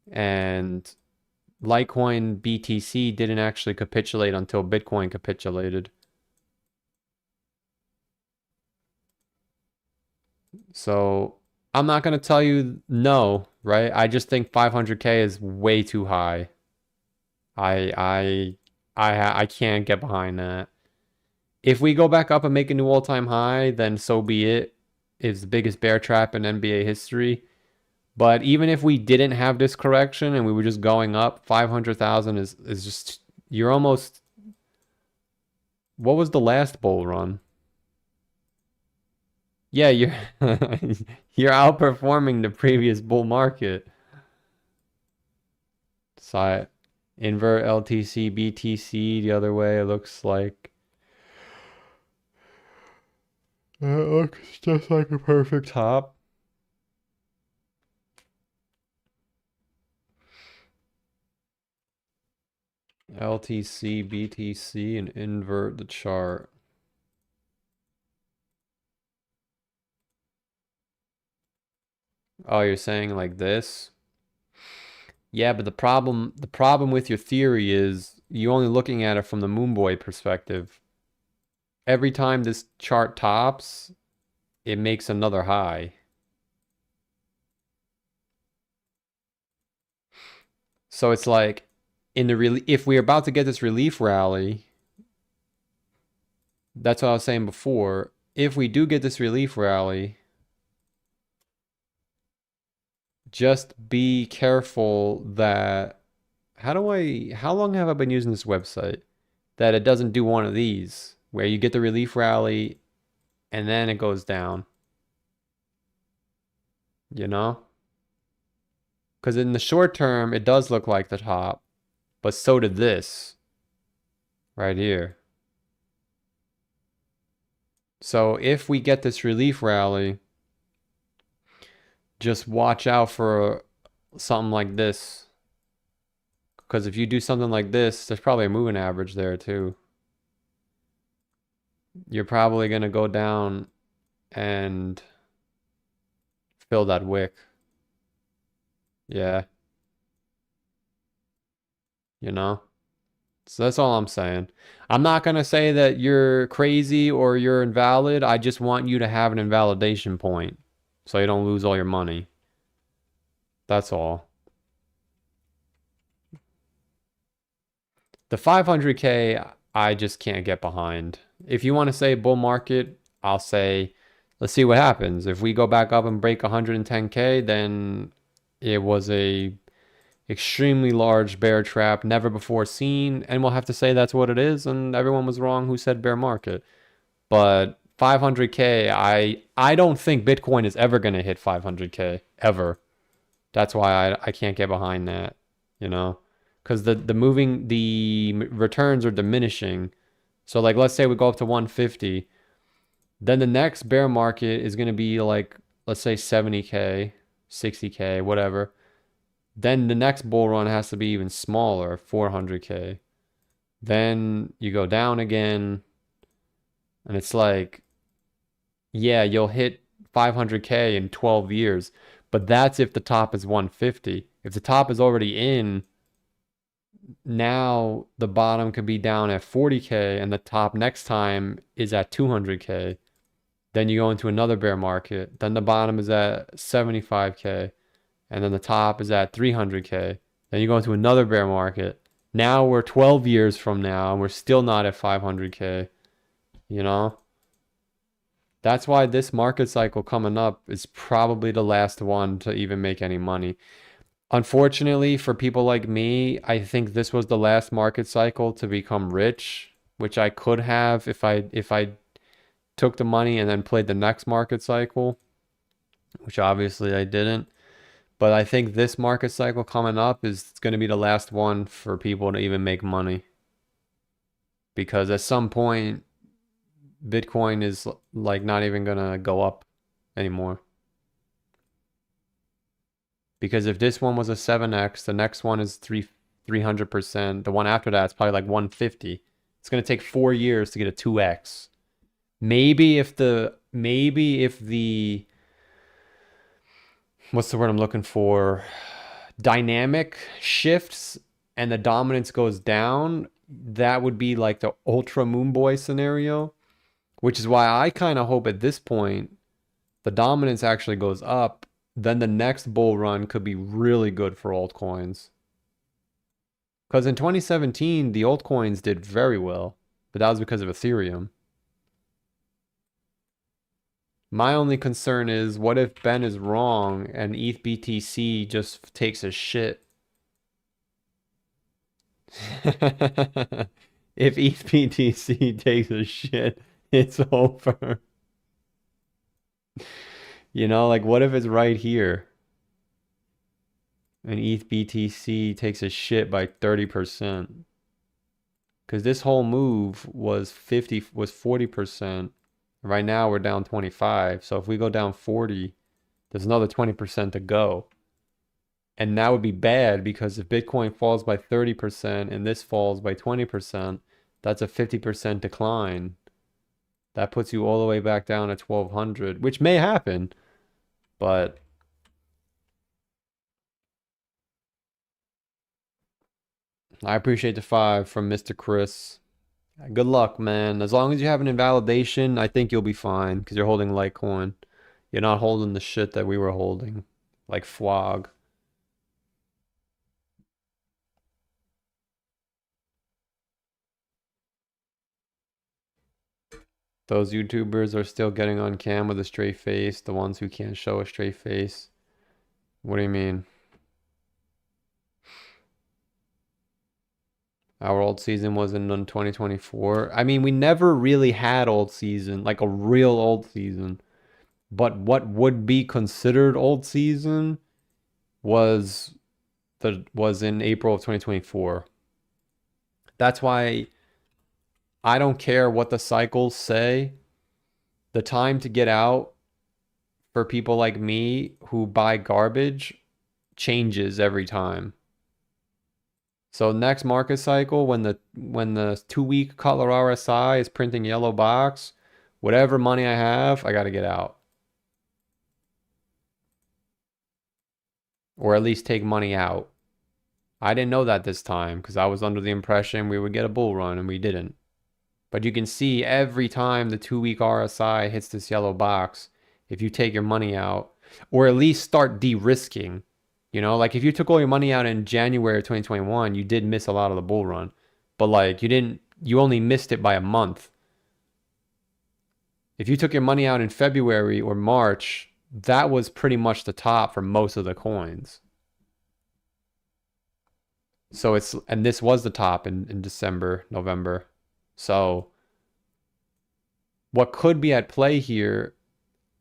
And Litecoin BTC didn't actually capitulate until Bitcoin capitulated. So I'm not going to tell you no, right? I just think 500K is way too high. I can't get behind that. If we go back up and make a new all-time high, then so be it. It's the biggest bear trap in NBA history. But even if we didn't have this correction and we were just going up, 500,000 is just, you're almost, what was the last bull run? Yeah, you're you're outperforming the previous bull market. So I invert LTC, BTC the other way, it looks like. It looks just like a perfect top. LTC, BTC, and invert the chart. Oh, you're saying like this? Yeah, but the problem with your theory is you're only looking at it from the Moonboy perspective. Every time this chart tops, it makes another high. So it's like if we're about to get this relief rally, that's what I was saying before. If we do get this relief rally, just be careful that how long have I been using this website? That it doesn't do one of these where you get the relief rally and then it goes down. You know? Because in the short term, it does look like the top, but so did this right here. So if we get this relief rally, just watch out for something like this. Because if you do something like this, there's probably a moving average there too. You're probably going to go down and fill that wick. Yeah. You know? So that's all I'm saying. I'm not going to say that you're crazy or you're invalid. I just want you to have an invalidation point so you don't lose all your money. That's all. The 500K, I just can't get behind. If you want to say bull market, I'll say, let's see what happens. If we go back up and break 110K, then it was a extremely large bear trap, never before seen, and we'll have to say that's what it is, and everyone was wrong who said bear market. But 500K, I don't think Bitcoin is ever going to hit 500K, ever. That's why I can't get behind that, you know? Because the returns are diminishing. So like let's say we go up to 150, then the next bear market is going to be like, let's say 70K, 60K, whatever. Then the next bull run has to be even smaller, 400K. Then you go down again, and it's like, yeah, you'll hit 500K in 12 years, but that's if the top is 150. If the top is already in, now the bottom could be down at 40K and the top next time is at 200K. Then you go into another bear market. Then the bottom is at 75K. And then the top is at 300K. Then you go into another bear market. Now we're 12 years from now and we're still not at 500K. You know? That's why this market cycle coming up is probably the last one to even make any money. Unfortunately, for people like me, I think this was the last market cycle to become rich, which I could have if I took the money and then played the next market cycle, which obviously I didn't. But I think this market cycle coming up is going to be the last one for people to even make money. Because at some point, Bitcoin is like not even going to go up anymore. Because if this one was a 7x, the next one is 300%. The one after that is probably like 150. It's going to take 4 years to get a 2x. Maybe if the what's the word I'm looking for? Dynamic shifts and the dominance goes down, that would be like the ultra moon boy scenario, which is why I kind of hope at this point the dominance actually goes up. Then the next bull run could be really good for altcoins. Because in 2017, the altcoins did very well, but that was because of Ethereum. My only concern is, what if Ben is wrong and ETH BTC just takes a shit? If ETH BTC takes a shit, it's over. You know, like what if it's right here? And ETH BTC takes a shit by 30%. Because this whole move was 40%. Right now we're down 25. So if we go down 40, there's another 20% to go. And that would be bad because if Bitcoin falls by 30% and this falls by 20%, that's a 50% decline. That puts you all the way back down at 1200, which may happen, but I appreciate the 5 from Mr. Chris. Good luck, man. As long as you have an invalidation, I think you'll be fine because you're holding Litecoin. You're not holding the shit that we were holding, like FWOG. Those YouTubers are still getting on cam with a straight face, the ones who can't show a straight face. What do you mean? Our old season was in 2024. I mean, we never really had old season, like a real old season. But what would be considered old season was in April of 2024. That's why I don't care what the cycles say. The time to get out for people like me who buy garbage changes every time. So next market cycle, when the 2-week Cutler RSI is printing yellow box, whatever money I have, I got to get out. Or at least take money out. I didn't know that this time because I was under the impression we would get a bull run and we didn't. But you can see every time the 2-week RSI hits this yellow box, if you take your money out, or at least start de-risking. You know, like if you took all your money out in January of 2021, you did miss a lot of the bull run. But like you only missed it by a month. If you took your money out in February or March, that was pretty much the top for most of the coins. So and this was the top in December, November. So what could be at play here,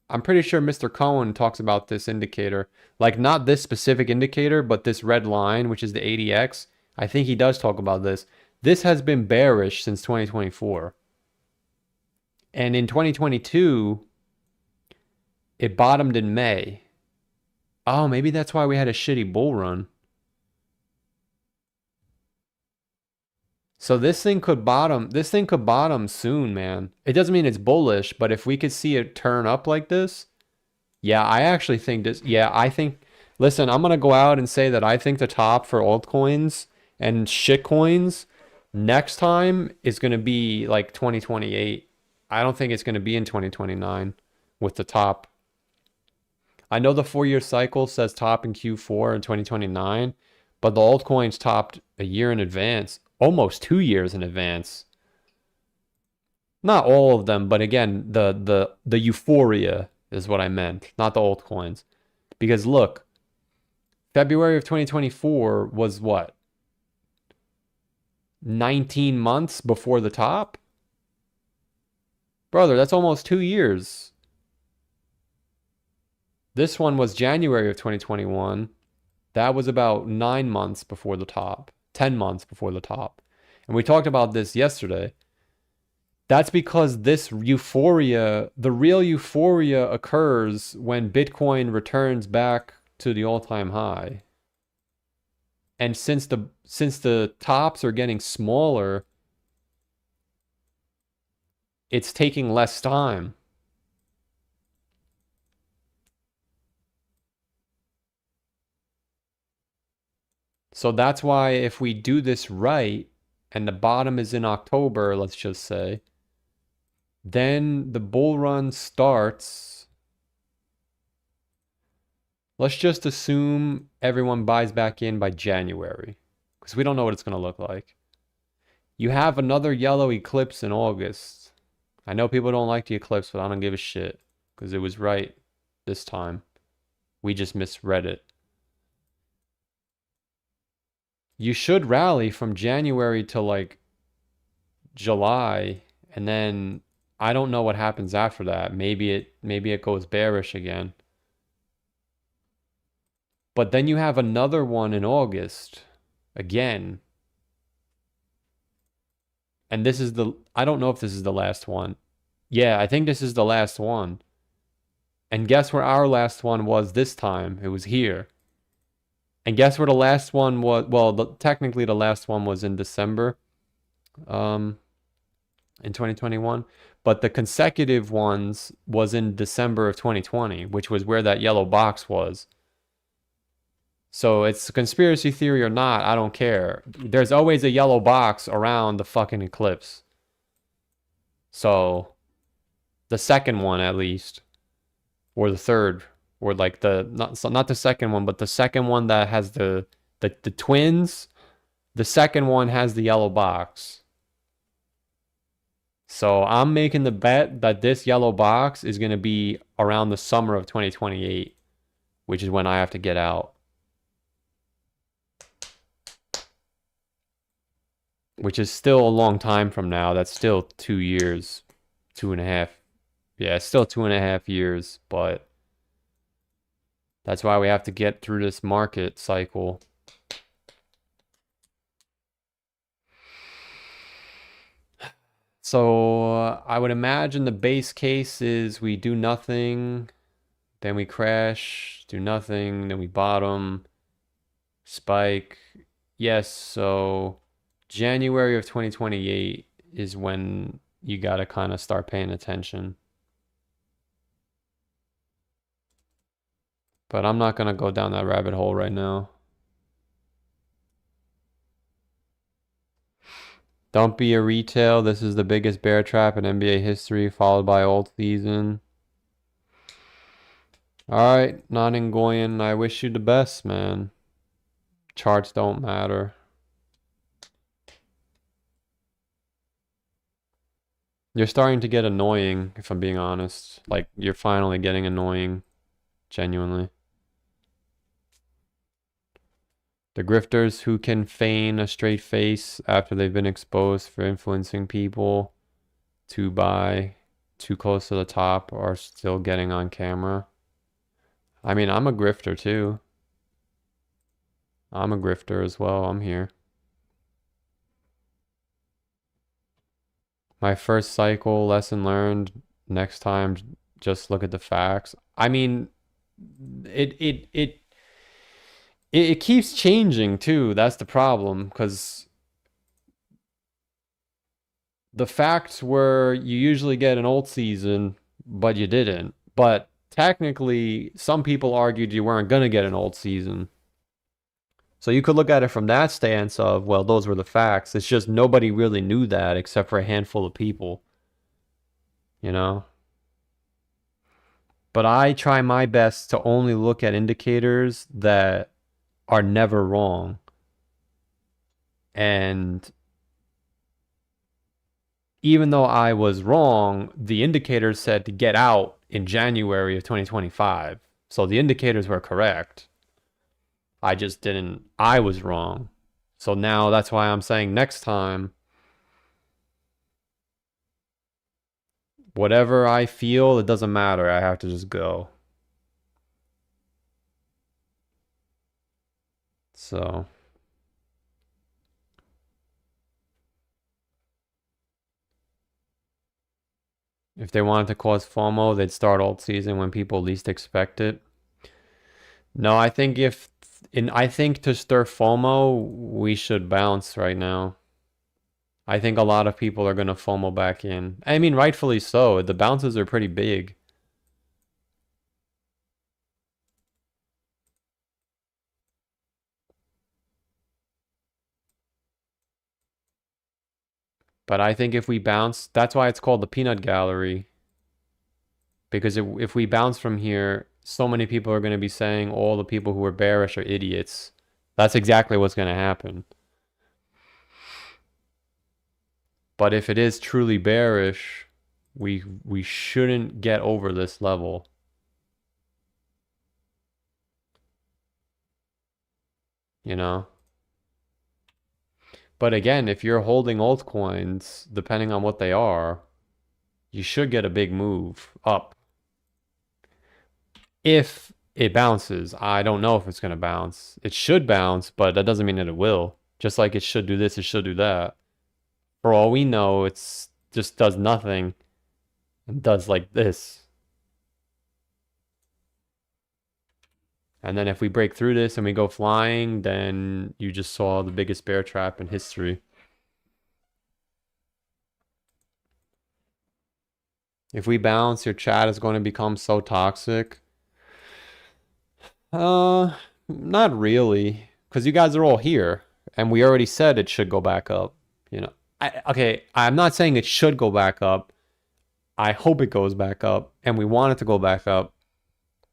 I'm pretty sure Mr. Cohen talks about this indicator, like not this specific indicator, but this red line, which is the ADX. I think he does talk about this. This has been bearish since 2024. And in 2022, it bottomed in May. Oh, maybe that's why we had a shitty bull run. So this thing could bottom soon, man. It doesn't mean it's bullish, but if we could see it turn up like this, yeah, I actually think this, yeah, listen, I'm going to go out and say that I think the top for altcoins and shitcoins next time is going to be like 2028. I don't think it's going to be in 2029. with the top. I know the 4-year cycle says top in Q4 in 2029, but the altcoins topped a year in advance, almost 2 years in advance. Not all of them, but again, the euphoria is what I meant, not the altcoins. Because look, February of 2024 was what? 19 months before the top? Brother, that's almost 2 years. This one was January of 2021. That was about 9 months before the top, 10 months before the top. And we talked about this yesterday. That's because this euphoria, the real euphoria occurs when Bitcoin returns back to the all-time high. And since the tops are getting smaller, it's taking less time. So that's why if we do this right, and the bottom is in October, let's just say, then the bull run starts. Let's just assume everyone buys back in by January, because we don't know what it's going to look like. You have another yellow eclipse in August. I know people don't like the eclipse, but I don't give a shit, because it was right this time. We just misread it. You should rally from January to like July, and then I don't know what happens after that. Maybe it goes bearish again. But then you have another one in August again. And this is I don't know if this is the last one. Yeah, I think this is the last one. And guess where our last one was this time? It was here. And guess where the last one was? Well, technically the last one was in December, in 2021. But the consecutive ones was in December of 2020, which was where that yellow box was. So it's a conspiracy theory or not, I don't care. There's always a yellow box around the fucking eclipse. So the second one at least, or the third, or like not the second one, but the second one that has the twins, the second one has the yellow box. So I'm making the bet that this yellow box is going to be around the summer of 2028, which is when I have to get out. Which is still a long time from now. That's still 2 years, 2.5. Yeah, it's still 2.5 years, but that's why we have to get through this market cycle. So I would imagine the base case is we do nothing, then we crash, do nothing, then we bottom, spike. Yes, so January of 2028 is when you gotta kind of start paying attention. But I'm not gonna go down that rabbit hole right now. Don't be a retail. This is the biggest bear trap in NBA history, followed by alt season. Alright, Nottingoyan, I wish you the best, man. Charts don't matter. You're starting to get annoying, if I'm being honest. Like, you're finally getting annoying. Genuinely. The grifters who can feign a straight face after they've been exposed for influencing people to buy too close to the top are still getting on camera. I mean, I'm a grifter too. I'm a grifter as well. I'm here. My first cycle, lesson learned. Next time, just look at the facts. I mean, it keeps changing too. That's the problem, because the facts were you usually get an old season, but you didn't. But technically, some people argued you weren't going to get an old season. So you could look at it from that stance of, well, those were the facts. It's just nobody really knew that except for a handful of people. You know? But I try my best to only look at indicators that are never wrong. And even though I was wrong, the indicators said to get out in January of 2025. So the indicators were correct. I just didn't, I was wrong. So now that's why I'm saying next time, whatever I feel, it doesn't matter. I have to just go. So if they wanted to cause FOMO, they'd start alt season when people least expect it. No, I think I think to stir FOMO, we should bounce right now. I think a lot of people are going to FOMO back in. I mean, rightfully so. The bounces are pretty big. But I think if we bounce, that's why it's called the peanut gallery. Because if we bounce from here, so many people are going to be saying all the people who are bearish are idiots. That's exactly what's going to happen. But if it is truly bearish, we shouldn't get over this level. You know? But again, if you're holding altcoins, depending on what they are, you should get a big move up. If it bounces, I don't know if it's going to bounce. It should bounce, but that doesn't mean that it will. Just like it should do this, it should do that. For all we know, it's just does nothing and does like this. And then if we break through this and we go flying, then you just saw the biggest bear trap in history. If we bounce, your chat is going to become so toxic. Not really, because you guys are all here, and we already said it should go back up. You know, okay, I'm not saying it should go back up. I hope it goes back up, and we want it to go back up,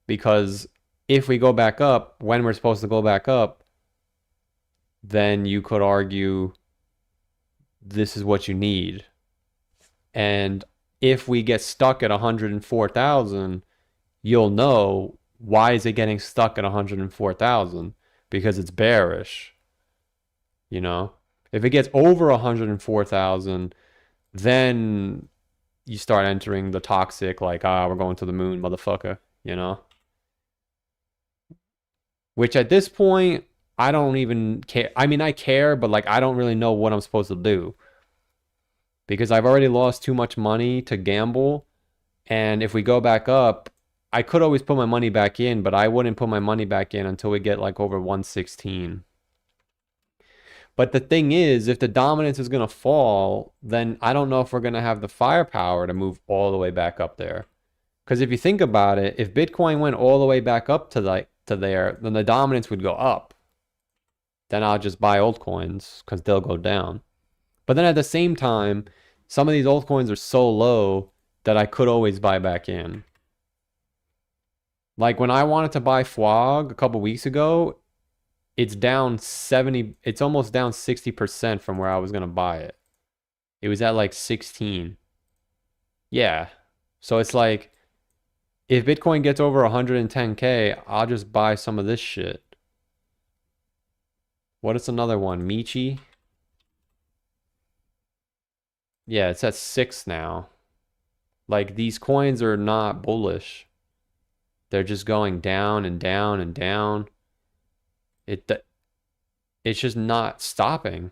because if we go back up when we're supposed to go back up, then you could argue this is what you need. And if we get stuck at 104,000, you'll know why is it getting stuck at 104,000? Because it's bearish. You know? If it gets over 104,000, then you start entering the toxic, like, we're going to the moon, motherfucker, you know? Which at this point, I don't even care. I mean, I care, but like, I don't really know what I'm supposed to do. Because I've already lost too much money to gamble. And if we go back up, I could always put my money back in, but I wouldn't put my money back in until we get like over 116. But the thing is, if the dominance is going to fall, then I don't know if we're going to have the firepower to move all the way back up there. Because if you think about it, if Bitcoin went all the way back up to there, then the dominance would go up. Then I'll just buy altcoins because they'll go down. But then at the same time, some of these altcoins are so low that I could always buy back in. Like when I wanted to buy FWOG a couple weeks ago, it's down 70, it's almost down 60% from where I was going to buy it. It was at like 16. Yeah. So it's like, if Bitcoin gets over 110K, I'll just buy some of this shit. What is another one? Michi? Yeah, it's at 6 now. Like, these coins are not bullish. They're just going down and down and down. It's just not stopping.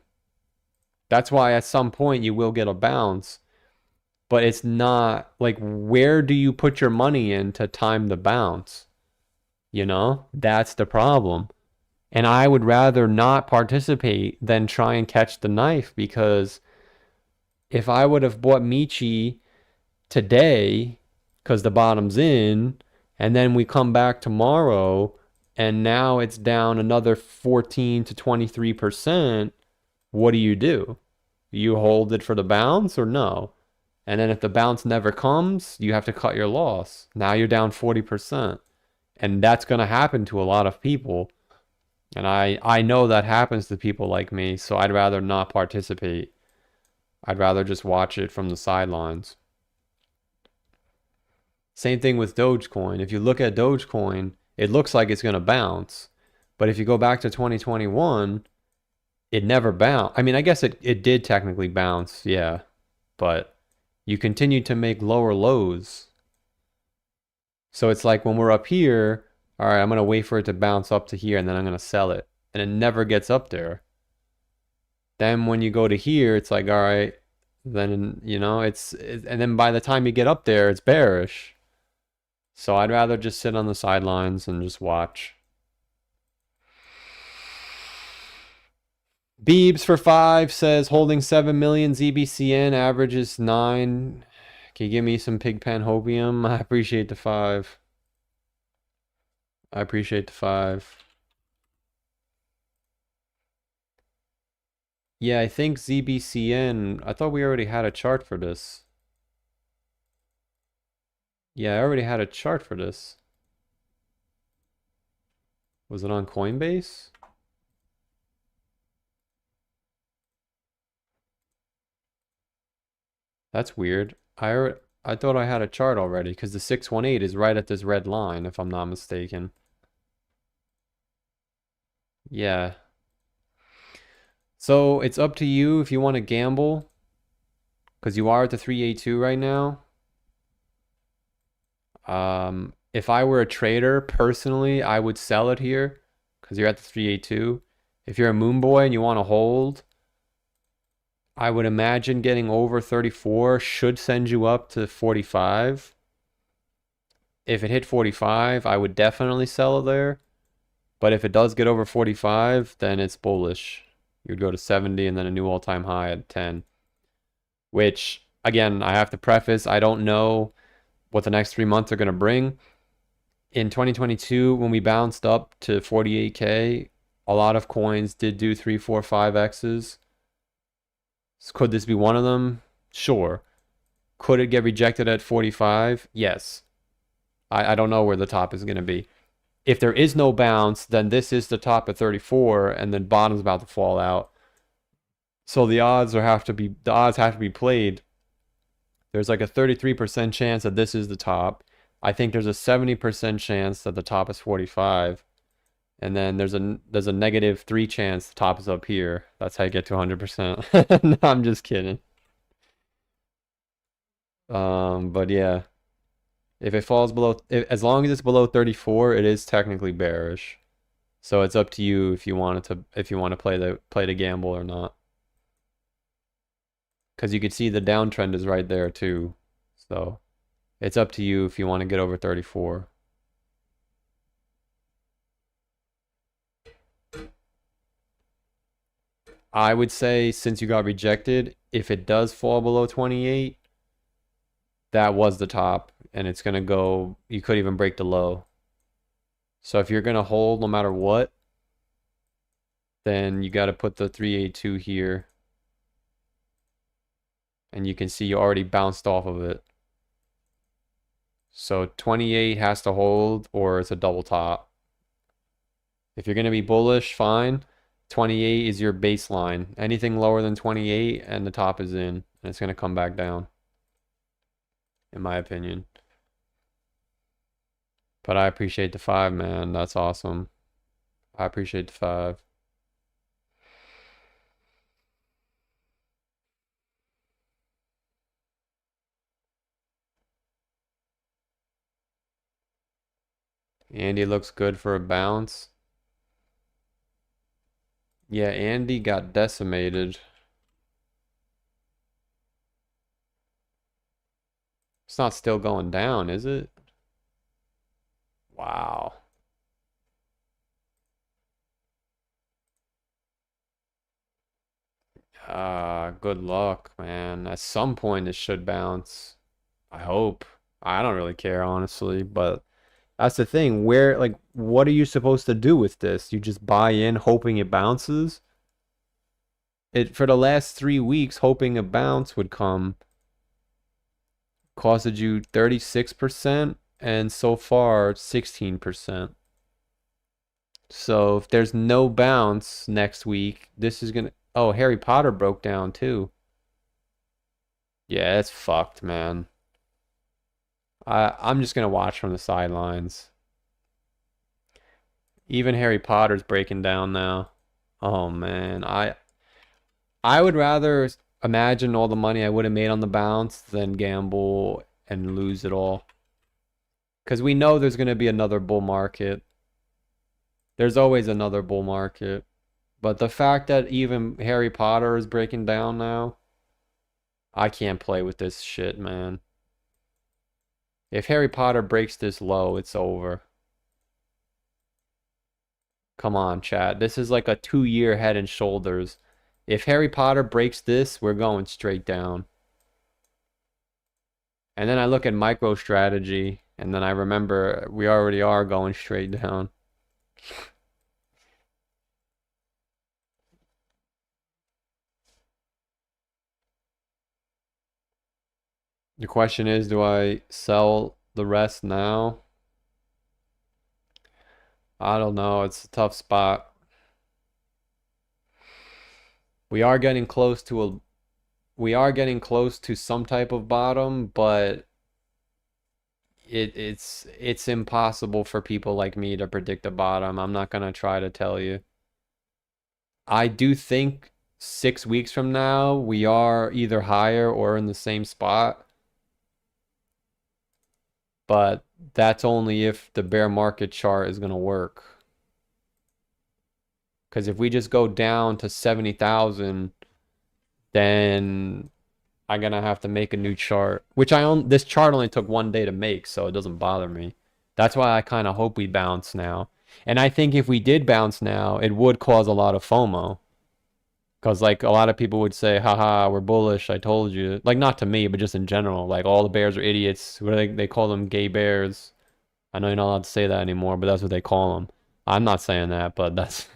That's why at some point you will get a bounce. But it's not, like, where do you put your money in to time the bounce? You know? That's the problem. And I would rather not participate than try and catch the knife, because if I would have bought Michi today, because the bottom's in, and then we come back tomorrow, and now it's down another 14 to 23%, what do? You hold it for the bounce or no? And then if the bounce never comes, you have to cut your loss. Now you're down 40%. And that's going to happen to a lot of people. And I know that happens to people like me, so I'd rather not participate. I'd rather just watch it from the sidelines. Same thing with Dogecoin. If you look at Dogecoin, it looks like it's going to bounce. But if you go back to 2021, it never bounced. I mean, I guess it did technically bounce, yeah. But you continue to make lower lows. So it's like when we're up here, all right, I'm going to wait for it to bounce up to here and then I'm going to sell it. And it never gets up there. Then when you go to here, it's like, all right, then, you know, and then by the time you get up there, it's bearish. So I'd rather just sit on the sidelines and just watch. Beebs for 5 says holding 7 million ZBCN, average is 9. Can you give me some Pigpen Hopium? I appreciate the 5. I appreciate the 5. Yeah, I think ZBCN, I thought we already had a chart for this. Yeah, I already had a chart for this. Was it on Coinbase? That's weird. I thought I had a chart already because the 618 is right at this red line, if I'm not mistaken. Yeah. So it's up to you if you want to gamble, because you are at the 382 right now. If I were a trader, personally, I would sell it here because you're at the 382. If you're a moon boy and you want to hold, I would imagine getting over 34 should send you up to 45. If it hit 45, I would definitely sell it there. But if it does get over 45, then it's bullish. You'd go to 70 and then a new all-time high at 10. Which, again, I have to preface, I don't know what the next 3 months are going to bring. In 2022, when we bounced up to 48K, a lot of coins did do 3, 4, 5Xs. Could this be one of them? Sure. Could it get rejected at 45? Yes. I don't know where the top is going to be. If there is no bounce, then this is the top at 34, and then bottom's about to fall out. So the odds have to be played. There's like a 33% chance that this is the top. I think there's a 70% chance that the top is 45. And then there's a -3 chance the top is up here. That's how you get to 100%. No, I'm just kidding. But yeah. If it falls below, as long as it's below 34, it is technically bearish. So it's up to you if you want to play the gamble or not. Because you can see the downtrend is right there too. So it's up to you if you want to get over 34. I would say since you got rejected, if it does fall below 28, that was the top and it's going to go, you could even break the low. So if you're going to hold no matter what, then you got to put the 382 here. And you can see you already bounced off of it. So 28 has to hold or it's a double top. If you're going to be bullish, fine. 28 is your baseline. Anything lower than 28 and the top is in, and it's going to come back down, in my opinion. But I appreciate the 5, man. That's awesome. I appreciate the 5. Andy looks good for a bounce. Yeah, Andy got decimated. It's not still going down, is it? Wow. Good luck, man. At some point it should bounce. I hope. I don't really care, honestly, but that's the thing. Like, what are you supposed to do with this? You just buy in hoping it bounces? For the last 3 weeks, hoping a bounce would come. costed you 36%, and so far 16%. So if there's no bounce next week, this is gonna... Oh, Harry Potter broke down too. Yeah, it's fucked, man. I'm just gonna watch from the sidelines. Even Harry Potter's breaking down now. Oh man, I would rather imagine all the money I would have made on the bounce than gamble and lose it all. Because we know there's gonna be another bull market. There's always another bull market. But the fact that even Harry Potter is breaking down now, I can't play with this shit, man. If Harry Potter breaks this low, it's over. Come on, chat. This is like a 2-year head and shoulders. If Harry Potter breaks this, we're going straight down. And then I look at MicroStrategy, and then I remember we already are going straight down. The question is, do I sell the rest now? I don't know. It's a tough spot. We are getting close to some type of bottom, but it's impossible for people like me to predict a bottom. I'm not gonna try to tell you. I do think 6 weeks from now we are either higher or in the same spot. But that's only if the bear market chart is gonna work. Because if we just go down to 70,000, then I'm gonna have to make a new chart. Which this chart only took 1 day to make, so it doesn't bother me. That's why I kind of hope we bounce now. And I think if we did bounce now, it would cause a lot of FOMO. Because like a lot of people would say, haha, we're bullish, I told you. Like not to me, but just in general. Like all the bears are idiots. What do they call them? Gay bears. I know you're not allowed to say that anymore, but that's what they call them. I'm not saying that, but that's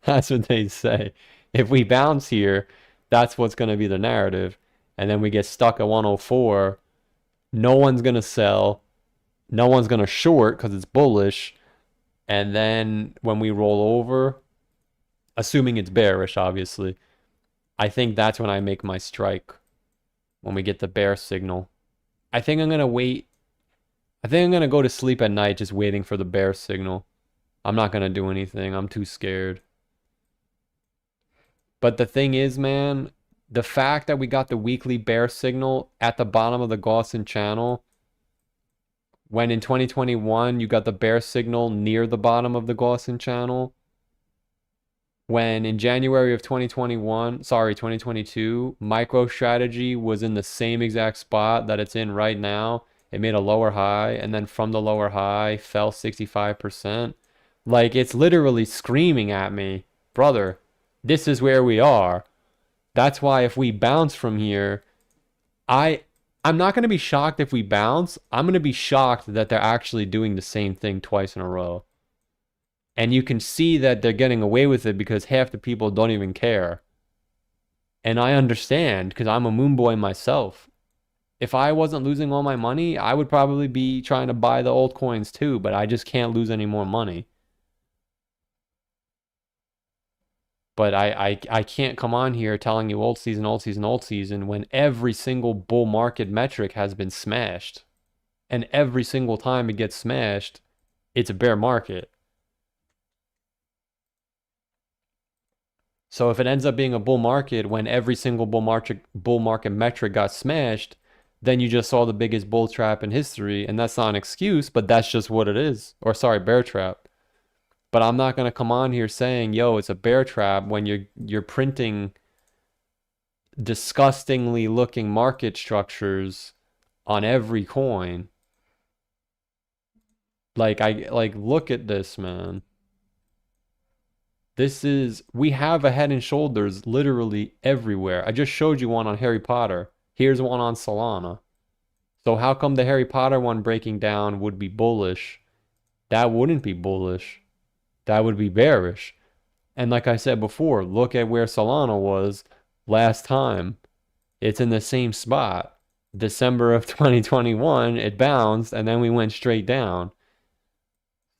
that's what they say. If we bounce here, that's what's going to be the narrative. And then we get stuck at 104. No one's going to sell. No one's going to short because it's bullish. And then when we roll over, assuming it's bearish, obviously, I think that's when I make my strike. When we get the bear signal. I think I'm going to wait. I think I'm going to go to sleep at night just waiting for the bear signal. I'm not going to do anything. I'm too scared. But the thing is, man, the fact that we got the weekly bear signal at the bottom of the Gaussian channel, when in 2021 you got the bear signal near the bottom of the Gaussian channel, when in January of 2022, MicroStrategy was in the same exact spot that it's in right now. It made a lower high, and then from the lower high, fell 65%. Like, it's literally screaming at me, brother, this is where we are. That's why if we bounce from here, I'm not going to be shocked if we bounce. I'm going to be shocked that they're actually doing the same thing twice in a row. And you can see that they're getting away with it because half the people don't even care. And I understand because I'm a moon boy myself. If I wasn't losing all my money, I would probably be trying to buy the altcoins too, but I just can't lose any more money. But I can't come on here telling you old season when every single bull market metric has been smashed. And every single time it gets smashed, it's a bear market. So if it ends up being a bull market when every single bull market metric got smashed, then you just saw the biggest bull trap in history, and that's not an excuse, but that's just what it is. Or sorry, bear trap. But I'm not going to come on here saying, yo, it's a bear trap when you're printing disgustingly looking market structures on every coin. Like look at this, man. We have a head and shoulders literally everywhere. I just showed you one on Harry Potter. Here's one on Solana. So how come the Harry Potter one breaking down would be bullish? That wouldn't be bullish. That would be bearish. And like I said before, look at where Solana was last time. It's in the same spot. December of 2021, it bounced and then we went straight down.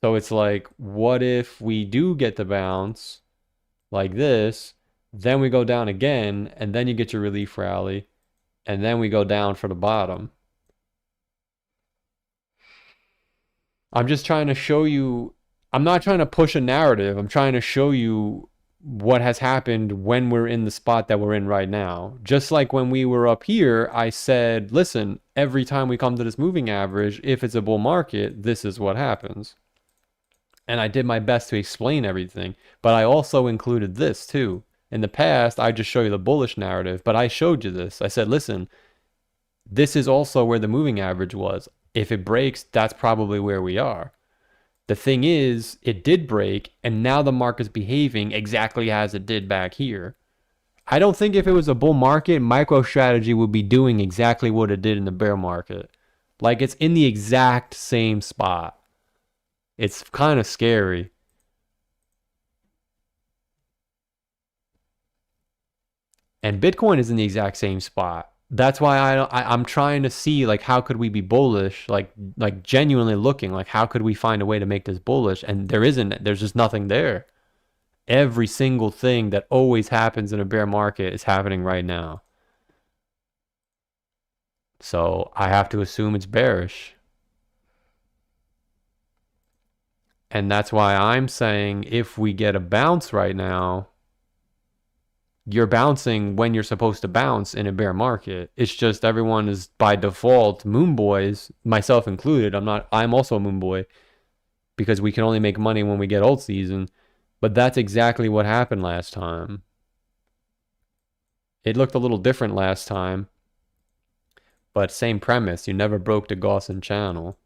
So it's like, what if we do get the bounce like this, then we go down again, and then you get your relief rally, and then we go down for the bottom. I'm just trying to show you, I'm not trying to push a narrative. I'm trying to show you what has happened when we're in the spot that we're in right now. Just like when we were up here, I said, listen, every time we come to this moving average, if it's a bull market, this is what happens. And I did my best to explain everything, but I also included this too. In the past, I just show you the bullish narrative, but I showed you this. I said, listen, this is also where the moving average was. If it breaks, that's probably where we are. The thing is, it did break, and now the market's behaving exactly as it did back here. I don't think if it was a bull market, MicroStrategy would be doing exactly what it did in the bear market. Like, it's in the exact same spot. It's kind of scary. And Bitcoin is in the exact same spot. That's why I'm trying to see like how could we be bullish, like genuinely looking like how could we find a way to make this bullish, and there isn't. There's just nothing there. Every single thing that always happens in a bear market is happening right now. So I have to assume it's bearish. And that's why I'm saying if we get a bounce right now, you're bouncing when you're supposed to bounce in a bear market. It's just everyone is by default moon boys, myself included. I'm also a moon boy because we can only make money when we get alt season. But that's exactly what happened last time. It looked a little different last time, but same premise. You never broke the Gaussian channel.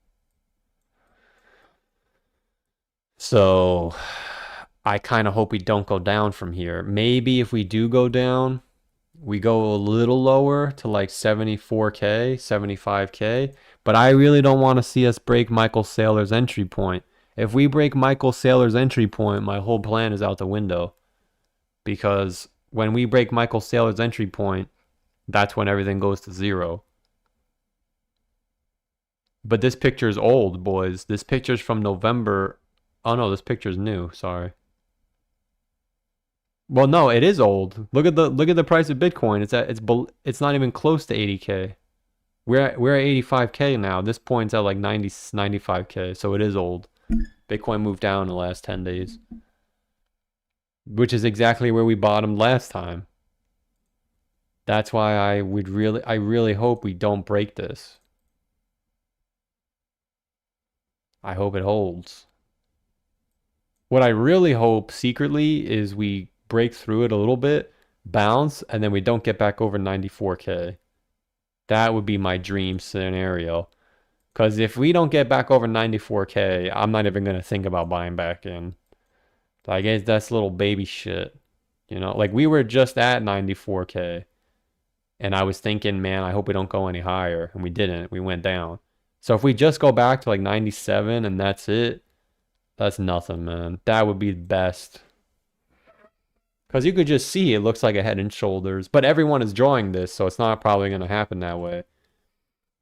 So I kind of hope we don't go down from here. Maybe if we do go down, we go a little lower to like 74K, 75K, but I really don't want to see us break Michael Saylor's entry point. If we break Michael Saylor's entry point, my whole plan is out the window. Because when we break Michael Saylor's entry point, that's when everything goes to zero. But this picture is old, boys. This picture's from November. Oh no, this picture's new. Sorry. Well, no, it is old. Look at the price of Bitcoin. It's not even close to 80K. We're at 85K now. This point's at like 95K, so it is old. Bitcoin moved down in the last 10 days, which is exactly where we bottomed last time. That's why I really hope we don't break this. I hope it holds. What I really hope secretly is we break through it a little bit, bounce, and then we don't get back over 94K. That would be my dream scenario. Because if we don't get back over 94K, I'm not even going to think about buying back in. I guess that's little baby shit. You know, like we were just at 94K. And I was thinking, man, I hope we don't go any higher. And we didn't. We went down. So if we just go back to like 97 and that's it, that's nothing, man. That would be the best. Because you could just see it looks like a head and shoulders. But everyone is drawing this, so it's not probably going to happen that way.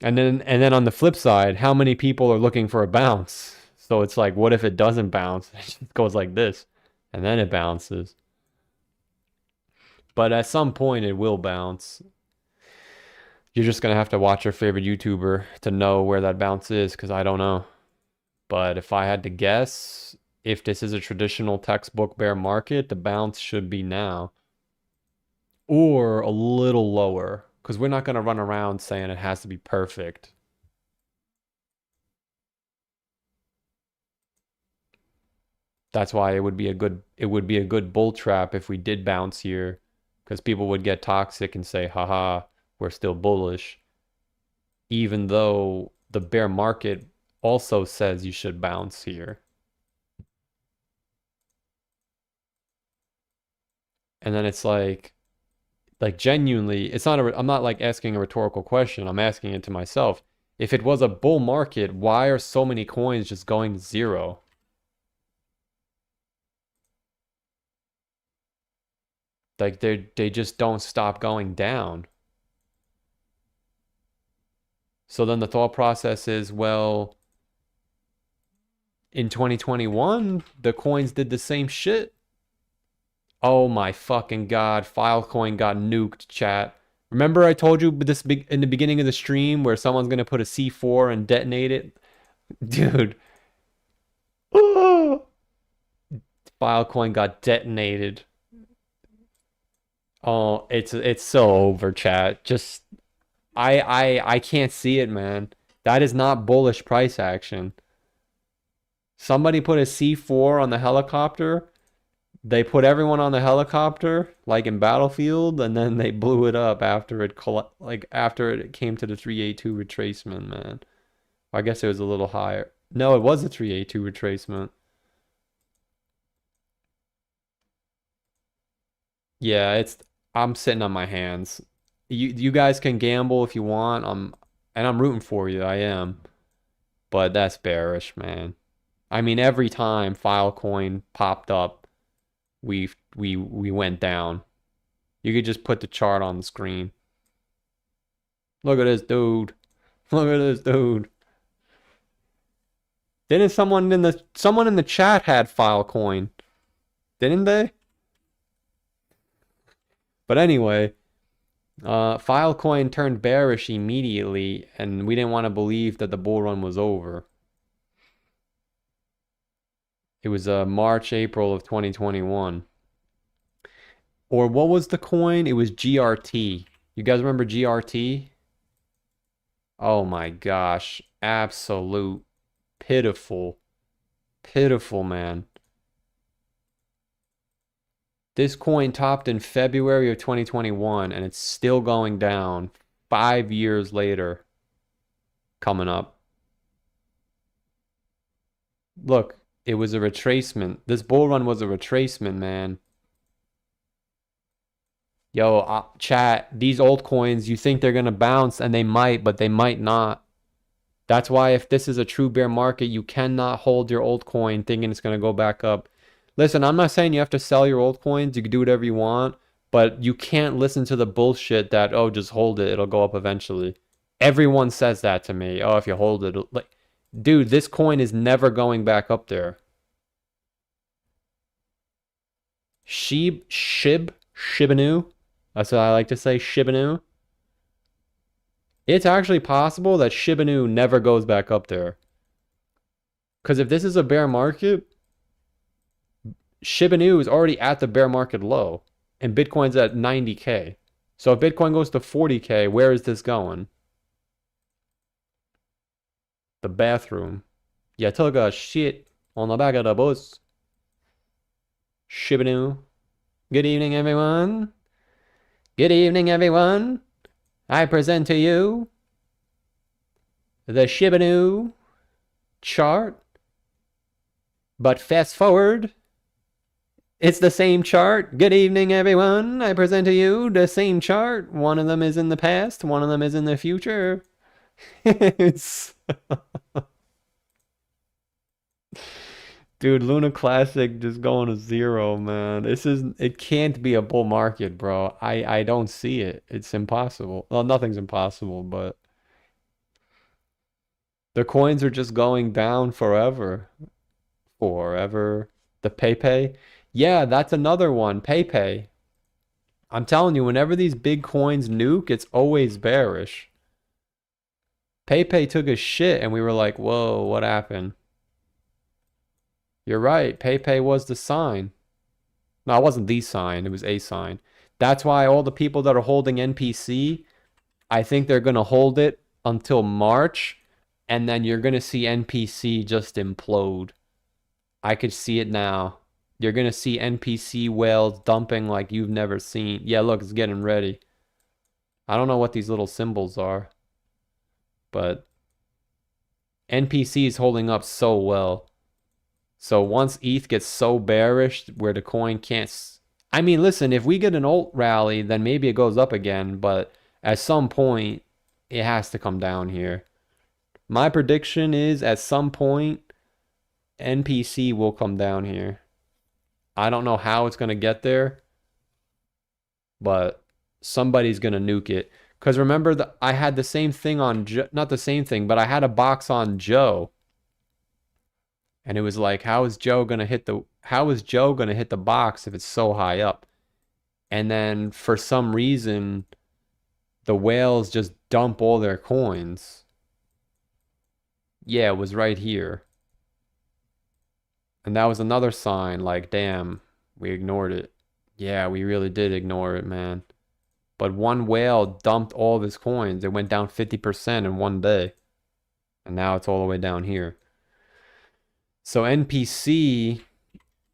And then on the flip side, how many people are looking for a bounce? So it's like, what if it doesn't bounce? It just goes like this, and then it bounces. But at some point, it will bounce. You're just gonna have to watch your favorite YouTuber to know where that bounce is, because I don't know. But if I had to guess, if this is a traditional textbook bear market, the bounce should be now. Or a little lower, because we're not gonna run around saying it has to be perfect. That's why it would be a good bull trap if we did bounce here, because people would get toxic and say, haha, we're still bullish, even though the bear market also says you should bounce here. And then it's like genuinely, I'm not like asking a rhetorical question. I'm asking it to myself. If it was a bull market, why are so many coins just going to zero? Like they just don't stop going down. So then the thought process is, well, in 2021, the coins did the same shit. Oh my fucking God, Filecoin got nuked, chat. Remember I told you this big in the beginning of the stream where someone's gonna put a C4 and detonate it? Dude. Filecoin got detonated. Oh, it's so over, chat. Just I can't see it, man. That is not bullish price action. Somebody put a C4 on the helicopter. They put everyone on the helicopter, like in Battlefield, and then they blew it up after after it came to the 382 retracement, man. I guess it was a little higher. No, it was a 382 retracement. Yeah, I'm sitting on my hands. You guys can gamble if you want. I'm rooting for you. I am. But that's bearish, man. I mean, every time Filecoin popped up, we went down. You could just put the chart on the screen. Look at this dude. Look at this dude. Didn't someone in the chat had Filecoin? Didn't they? But anyway, Filecoin turned bearish immediately, and we didn't want to believe that the bull run was over. It was March, April of 2021. Or what was the coin? It was GRT. You guys remember GRT? Oh my gosh. Absolute pitiful. Pitiful, man. This coin topped in February of 2021, and it's still going down 5 years later. Coming up. Look, it was a retracement. This bull run was a retracement, man. Yo, chat, these old coins, you think they're going to bounce, and they might, but they might not. That's why if this is a true bear market, you cannot hold your old coin thinking it's going to go back up. Listen, I'm not saying you have to sell your old coins. You can do whatever you want, but you can't listen to the bullshit that, oh, just hold it. It'll go up eventually. Everyone says that to me. Oh, if you hold it. Like, dude, this coin is never going back up there. Shibanu. That's what I like to say, Shibanu. It's actually possible that Shibanu never goes back up there. Because if this is a bear market, Shibanu is already at the bear market low, and Bitcoin's at 90K. So if Bitcoin goes to 40K, where is this going? The bathroom. You took a shit on the back of the bus. Shibanu. Good evening, everyone. Good evening, everyone. I present to you the Shibanu chart. But fast forward. It's the same chart. Good evening, everyone. I present to you the same chart. One of them is in the past. One of them is in the future. It's... Dude, Luna Classic just going to zero, man. It can't be a bull market, bro. I don't see it. It's impossible. Well, nothing's impossible, but the coins are just going down forever. Forever. The PayPay. Yeah, that's another one. PayPay. I'm telling you, whenever these big coins nuke, it's always bearish. PayPay took a shit and we were like, whoa, what happened? You're right. PayPay was the sign. No, it wasn't the sign. It was a sign. That's why all the people that are holding NPC, I think they're going to hold it until March. And then you're going to see NPC just implode. I could see it now. You're going to see NPC whales dumping like you've never seen. Yeah, look, it's getting ready. I don't know what these little symbols are. But NPC is holding up so well. So once ETH gets so bearish where the coin can't... I mean, listen, if we get an alt rally, then maybe it goes up again. But at some point, it has to come down here. My prediction is at some point, NPC will come down here. I don't know how it's going to get there. But somebody's going to nuke it. Because remember that I had the same thing on not the same thing, but I had a box on Joe, and it was like, how is Joe gonna hit the box if it's so high up? And then for some reason, the whales just dump all their coins. Yeah, it was right here. And that was another sign like, damn, we ignored it. Yeah, we really did ignore it, man. But one whale dumped all of his coins. It went down 50% in one day. And now it's all the way down here. So NPC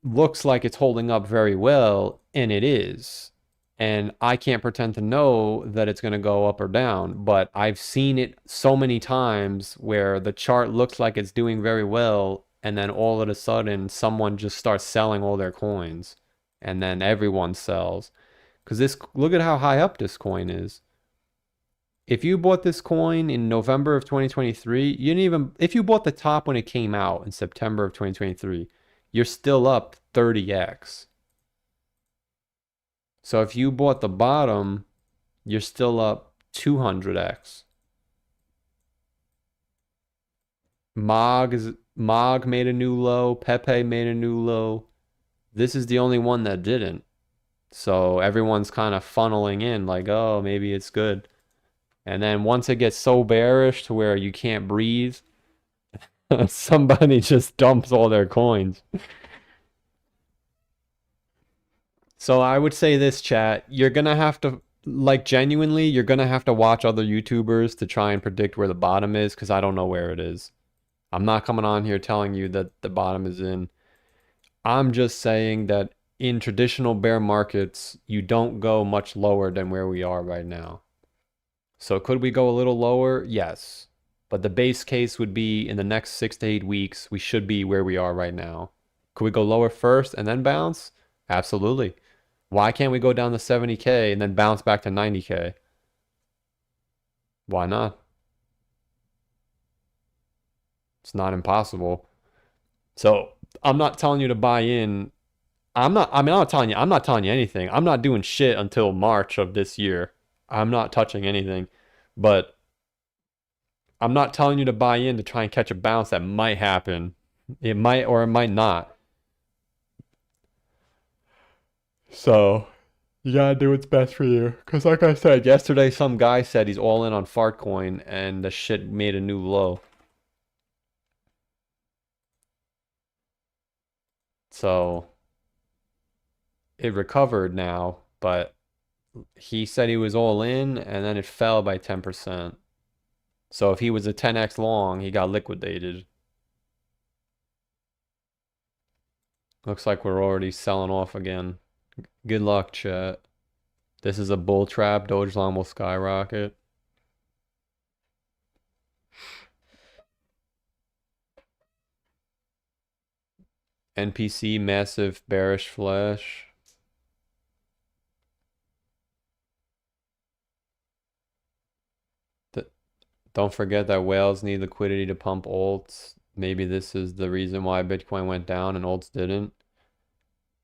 looks like it's holding up very well, and it is. And I can't pretend to know that it's going to go up or down, but I've seen it so many times where the chart looks like it's doing very well, and then all of a sudden someone just starts selling all their coins, and then everyone sells. Because this, look at how high up this coin is. If you bought this coin in November of 2023, you didn't even, if you bought the top when it came out in September of 2023, you're still up 30x. So if you bought the bottom, you're still up 200x. Mog made a new low, Pepe made a new low. This is the only one that didn't. So everyone's kind of funneling in like, oh, maybe it's good. And then once it gets so bearish to where you can't breathe, somebody just dumps all their coins. So I would say this, chat, you're gonna have to, like, genuinely, you're gonna have to watch other YouTubers to try and predict where the bottom is, because I don't know where it is. I'm not coming on here telling you that the bottom is in. I'm just saying that in traditional bear markets, you don't go much lower than where we are right now. So could we go a little lower? Yes. But the base case would be in the next 6 to 8 weeks, we should be where we are right now. Could we go lower first and then bounce? Absolutely. Why can't we go down to 70K and then bounce back to 90K? Why not? It's not impossible. So I'm not telling you to buy in. I'm not telling you anything. I'm not doing shit until March of this year. I'm not touching anything. But I'm not telling you to buy in to try and catch a bounce that might happen. It might or it might not. So you gotta do what's best for you. Because like I said, yesterday some guy said he's all in on Fartcoin and the shit made a new low. So it recovered now, but he said he was all in and then it fell by 10%. So if he was a 10x long, he got liquidated. Looks like we're already selling off again. Good luck, chat. This is a bull trap. Dogelon will skyrocket. NPC massive bearish flash. Don't forget that whales need liquidity to pump alts. Maybe this is the reason why Bitcoin went down and alts didn't.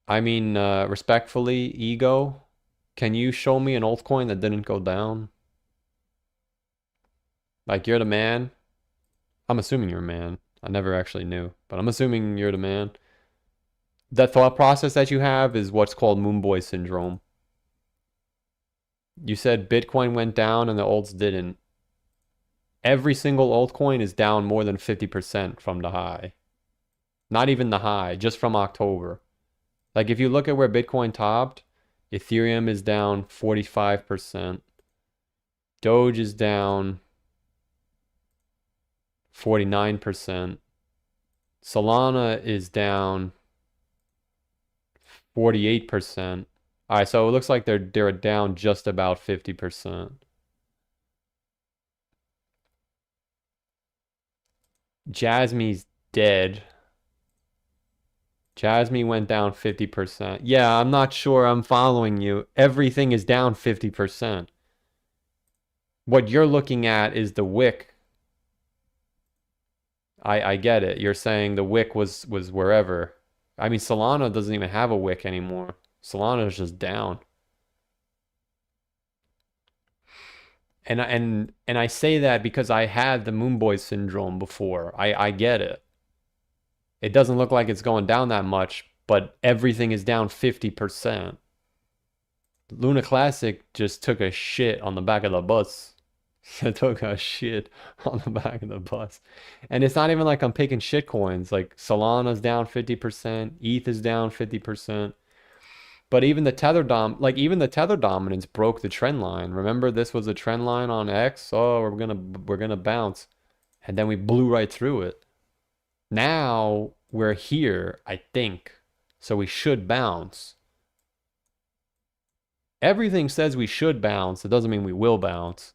I mean, respectfully, ego, can you show me an altcoin that didn't go down? Like, you're the man. I'm assuming you're a man. I never actually knew, but I'm assuming you're the man. That thought process that you have is what's called Moonboy syndrome. You said Bitcoin went down and the alts didn't. Every single altcoin is down more than 50% from the high. Not even the high, just from October. Like if you look at where Bitcoin topped, Ethereum is down 45%. Doge is down 49%. Solana is down 48%. All right, so it looks like they're down just about 50%. Jasmy's dead. Jasmy went down 50%. Yeah, I'm not sure I'm following you. Everything is down 50%. What you're looking at is the wick. I get it. You're saying the wick was wherever. I mean, Solana doesn't even have a wick anymore. Solana is just down. And I say that because I had the Moon Boy syndrome before. I get it. It doesn't look like it's going down that much, but everything is down 50%. Luna Classic just took a shit on the back of the bus. It took a shit on the back of the bus. And it's not even like I'm picking shit coins. Like Solana's down 50%, ETH is down 50%. But even the even the tether dominance broke the trend line. Remember this was a trend line on X? Oh, we're gonna bounce. And then we blew right through it. Now we're here, I think. So we should bounce. Everything says we should bounce. It doesn't mean we will bounce.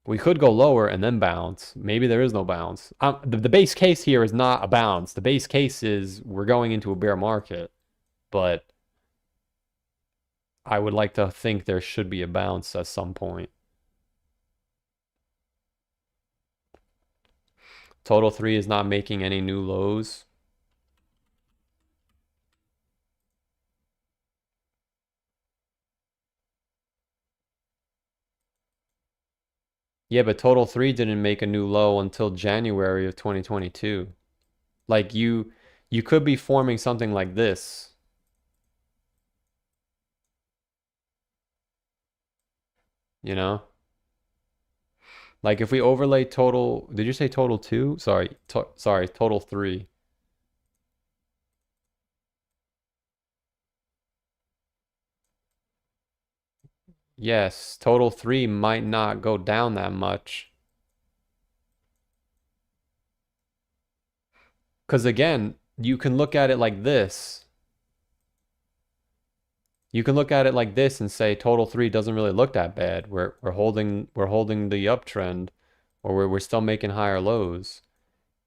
We could go lower and then bounce. Maybe there is no bounce. The base case here is not a bounce. The base case is we're going into a bear market. But I would like to think there should be a bounce at some point. Total 3 is not making any new lows. Yeah, but Total 3 didn't make a new low until January of 2022. Like you could be forming something like this. You know? Like if we overlay total, did you say total 2? Sorry, total 3. Yes, total 3 might not go down that much. Because again, you can look at it like this. You can look at it like this and say total 3 doesn't really look that bad. We're holding the uptrend, or we're still making higher lows.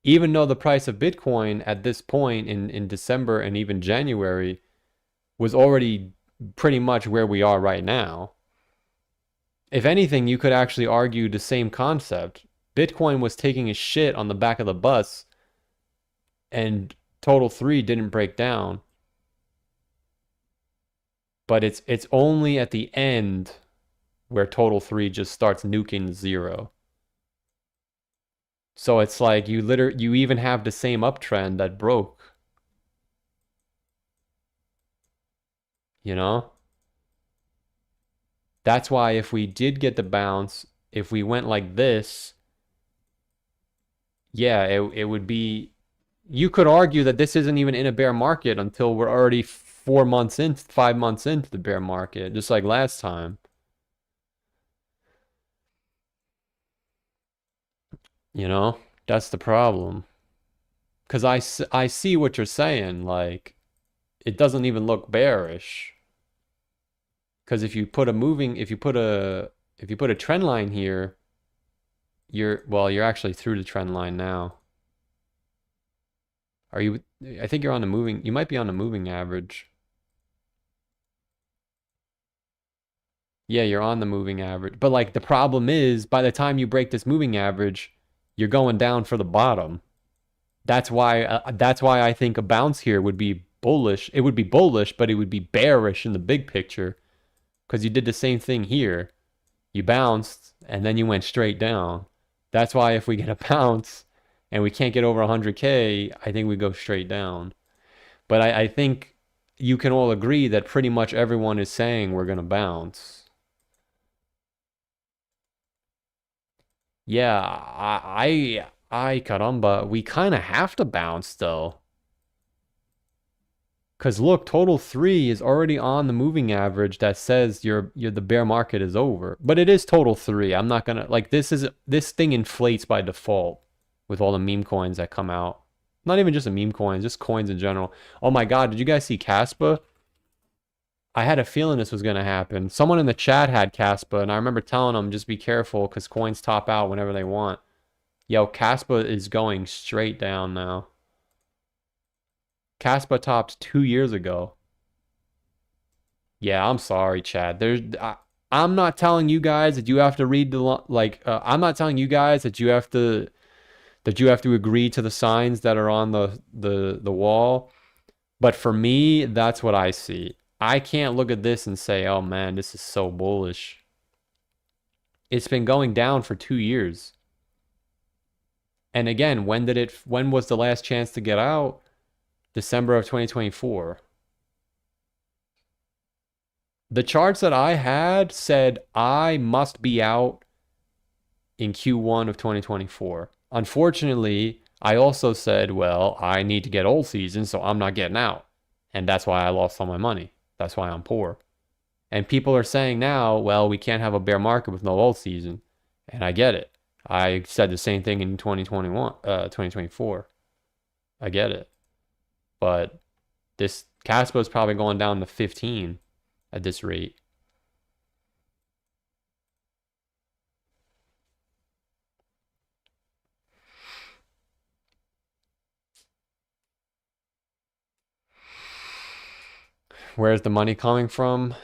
Even though the price of Bitcoin at this point in December and even January was already pretty much where we are right now. If anything, you could actually argue the same concept. Bitcoin was taking a shit on the back of the bus, and total 3 didn't break down. But it's only at the end where total 3 just starts nuking 0. So it's like you even have the same uptrend that broke. You know? That's why if we did get the bounce, if we went like this, yeah, it would be. You could argue that this isn't even in a bear market until we're already 4 months in, 5 months into the bear market, just like last time. You know, that's the problem. Because I see what you're saying. Like, it doesn't even look bearish. Because if you put a trend line here, you're actually through the trend line now. Are you? I think you're on the moving. You might be on the moving average. Yeah, you're on the moving average. But like the problem is, by the time you break this moving average, you're going down for the bottom. That's why I think a bounce here would be bullish. It would be bullish, but it would be bearish in the big picture because you did the same thing here. You bounced and then you went straight down. That's why if we get a bounce and we can't get over 100K, I think we go straight down. But I think you can all agree that pretty much everyone is saying we're going to bounce. Yeah, caramba, we kind of have to bounce though. Because look, total 3 is already on the moving average that says you're the bear market is over. But it is total 3. I'm not gonna like this thing inflates by default with all the meme coins that come out. Not even just the meme coins, just coins in general. Oh my god, did you guys see Caspa? I had a feeling this was gonna happen. Someone in the chat had Caspa, and I remember telling them just be careful because coins top out whenever they want. Yo, Caspa is going straight down now. Caspa topped 2 years ago. Yeah, I'm sorry, Chad. I'm not telling you guys that you have to read I'm not telling you guys that you have to agree to the signs that are on the wall. But for me, that's what I see. I can't look at this and say, "Oh man, this is so bullish." It's been going down for 2 years. And again, when was the last chance to get out? December of 2024. The charts that I had said I must be out in Q1 of 2024. Unfortunately, I also said, well, I need to get old season, so I'm not getting out. And that's why I lost all my money. That's why I'm poor. And people are saying now, well, we can't have a bear market with no old season. And I get it. I said the same thing in 2024. I get it. But this Caspa is probably going down to 15 at this rate. Where's the money coming from?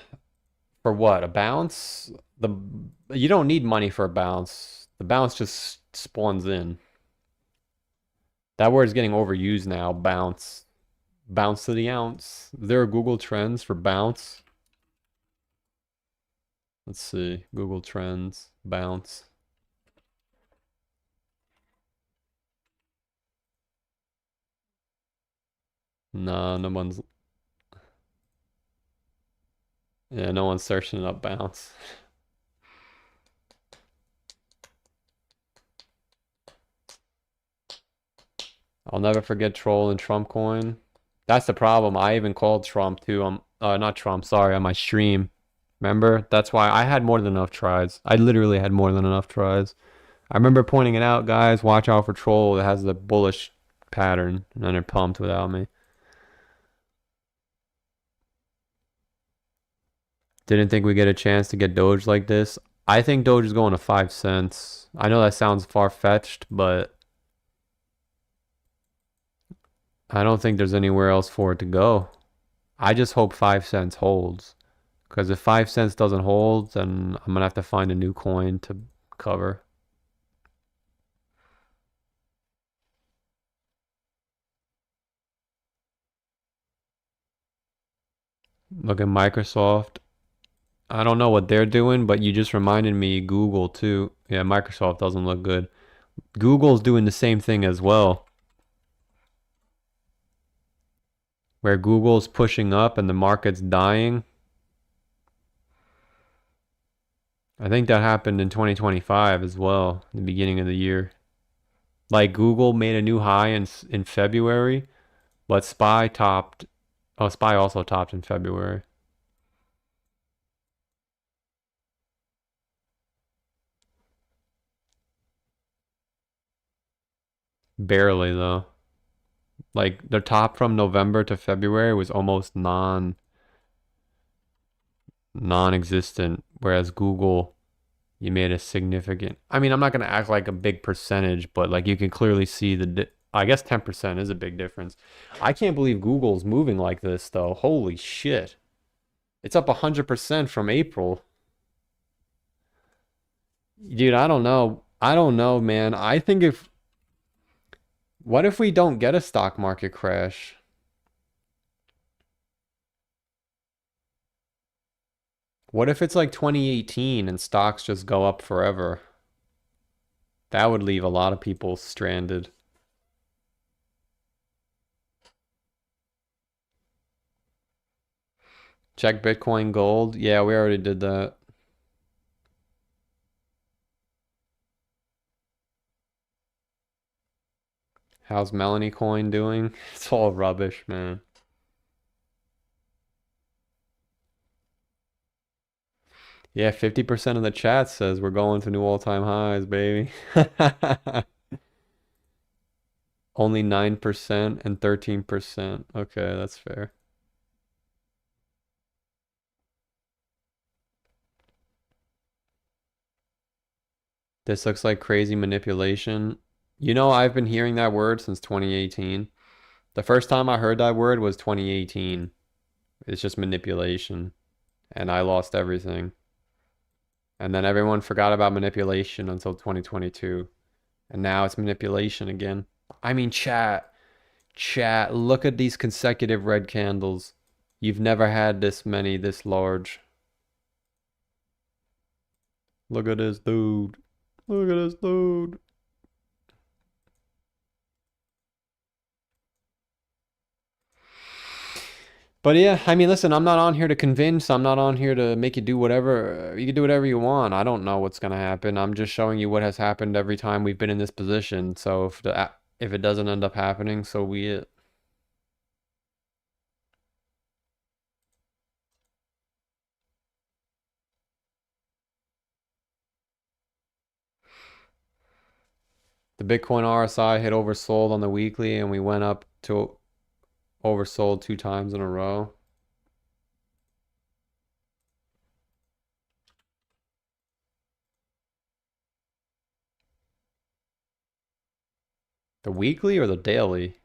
For what? A bounce? You don't need money for a bounce. The bounce just spawns in. That word's getting overused now. Bounce. Bounce to the ounce. There are Google Trends for bounce. Let's see. Google Trends. Bounce. No, no one's. Yeah, no one's searching up bounce. I'll never forget Troll and Trump coin. That's the problem. I even called Trump too. Not Trump, sorry, on my stream. Remember? That's why I had more than enough tries. I literally had more than enough tries. I remember pointing it out, guys. Watch out for Troll. It has the bullish pattern, and then it pumped without me. Didn't think we get a chance to get Doge like this. I think Doge is going to 5 cents. I know that sounds far-fetched, but I don't think there's anywhere else for it to go. I just hope 5 cents holds. Because if 5 cents doesn't hold, then I'm going to have to find a new coin to cover. Look at Microsoft. I don't know what they're doing, but you just reminded me Google too. Yeah, Microsoft doesn't look good. Google's doing the same thing as well. Where Google's pushing up and the market's dying. I think that happened in 2025 as well, in the beginning of the year. Like Google made a new high in February, but SPY topped. Oh, SPY also topped in February. Barely though. Like the top from November to February was almost non-existent, whereas Google, you made a significant. I mean, I'm not gonna act like a big percentage, but like you can clearly see I guess 10% is a big difference. I can't believe Google's moving like this though. Holy shit. It's up 100% from April. Dude, I don't know. I don't know, man. I think what if we don't get a stock market crash? What if it's like 2018 and stocks just go up forever? That would leave a lot of people stranded. Check Bitcoin Gold. Yeah, we already did that. How's Melanie Coin doing? It's all rubbish, man. Yeah, 50% of the chat says we're going to new all-time highs, baby. Only 9% and 13%. Okay, that's fair. This looks like crazy manipulation. You know, I've been hearing that word since 2018. The first time I heard that word was 2018. It's just manipulation. And I lost everything. And then everyone forgot about manipulation until 2022. And now it's manipulation again. I mean, chat, look at these consecutive red candles. You've never had this many this large. Look at this dude. Look at this dude. But yeah, I mean, listen, I'm not on here to convince. I'm not on here to make you do whatever. You can do whatever you want. I don't know what's gonna happen. I'm just showing you what has happened every time we've been in this position. So if it doesn't end up happening, so be it. The Bitcoin RSI hit oversold on the weekly, and we went up to oversold 2 times in a row. The weekly or the daily?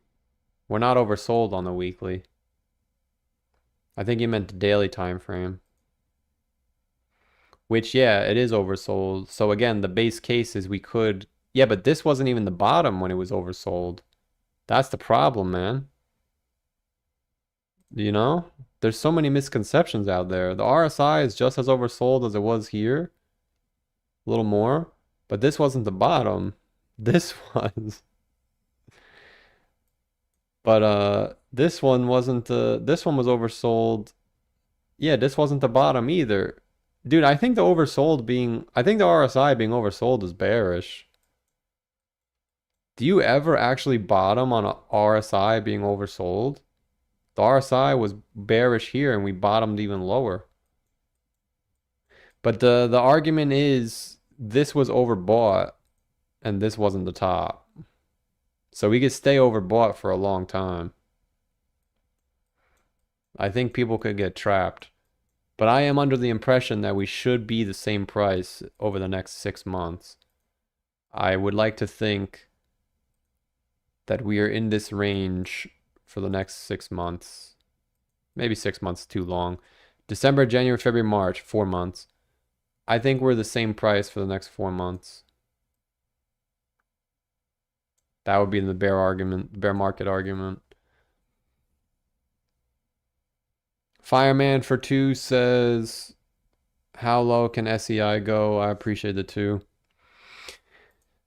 We're not oversold on the weekly. I think you meant the daily time frame. Which, yeah, it is oversold. So again, the base case is we could... Yeah, but this wasn't even the bottom when it was oversold. That's the problem, man. You know? There's so many misconceptions out there. The RSI is just as oversold as it was here. A little more. But this wasn't the bottom. This was. But this one wasn't this one was oversold. Yeah, this wasn't the bottom either. Dude, I think I think the RSI being oversold is bearish. Do you ever actually bottom on a RSI being oversold? The RSI was bearish here and we bottomed even lower. But the argument is this was overbought and this wasn't the top. So we could stay overbought for a long time. I think people could get trapped. But I am under the impression that we should be the same price over the next 6 months. I would like to think that we are in this range for the next 6 months. Maybe 6 months too long. December, January, February, March, 4 months. I think we're the same price for the next 4 months. That would be the bear market argument. Fireman for 2 says, how low can SEI go? I appreciate the 2.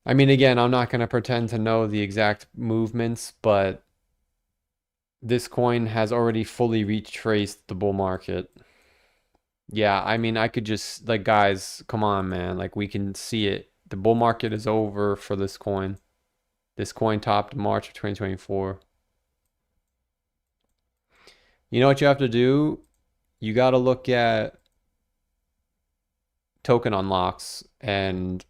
I mean, again, I'm not going to pretend to know the exact movements, but this coin has already fully retraced the bull market. Yeah, I mean, I could just, like, guys, come on, man. Like, we can see it. The bull market is over for this coin. This coin topped March of 2024. You know what you have to do? You got to look at token unlocks and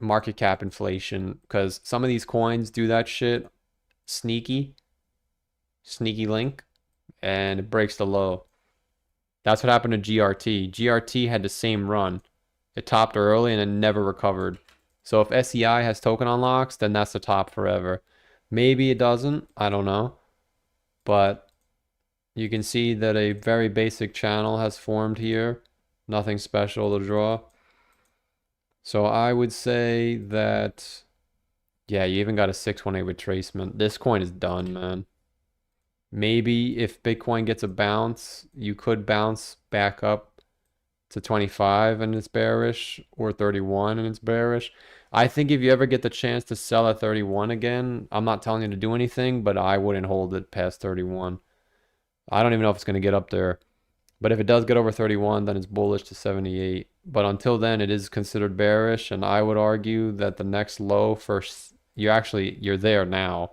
market cap inflation because some of these coins do that shit sneaky link, and it breaks the low. That's what happened to GRT. GRT had the same run. It topped early and it never recovered. So if SEI has token unlocks, then that's the top forever. Maybe it doesn't. I don't know. But you can see that a very basic channel has formed here. Nothing special to draw. So I would say that, yeah, you even got a 618 retracement. This coin is done, man. Maybe if Bitcoin gets a bounce, you could bounce back up to 25 and it's bearish, or 31 and it's bearish. I think if you ever get the chance to sell at 31 again, I'm not telling you to do anything, but I wouldn't hold it past 31. I don't even know if it's going to get up there. But if it does get over 31, then it's bullish to 78. But until then, it is considered bearish, and I would argue that the next low first, you're there now.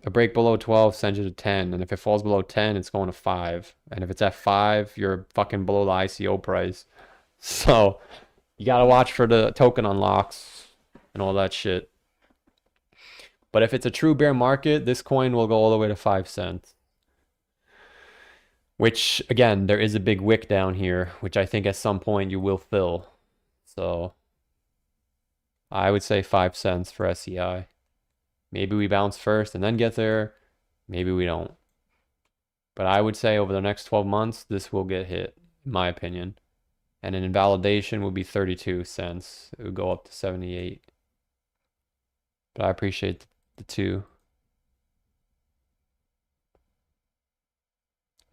A break below 12 sends you to 10, and if it falls below 10, it's going to 5. And if it's at 5, you're fucking below the ICO price. So you gotta watch for the token unlocks and all that shit. But if it's a true bear market, this coin will go all the way to 5 cents. Which, again, there is a big wick down here, which I think at some point you will fill. So I would say 5 cents for SEI. Maybe we bounce first and then get there. Maybe we don't. But I would say over the next 12 months, this will get hit, in my opinion. And an invalidation would be 32 cents. It would go up to 78. But I appreciate the 2.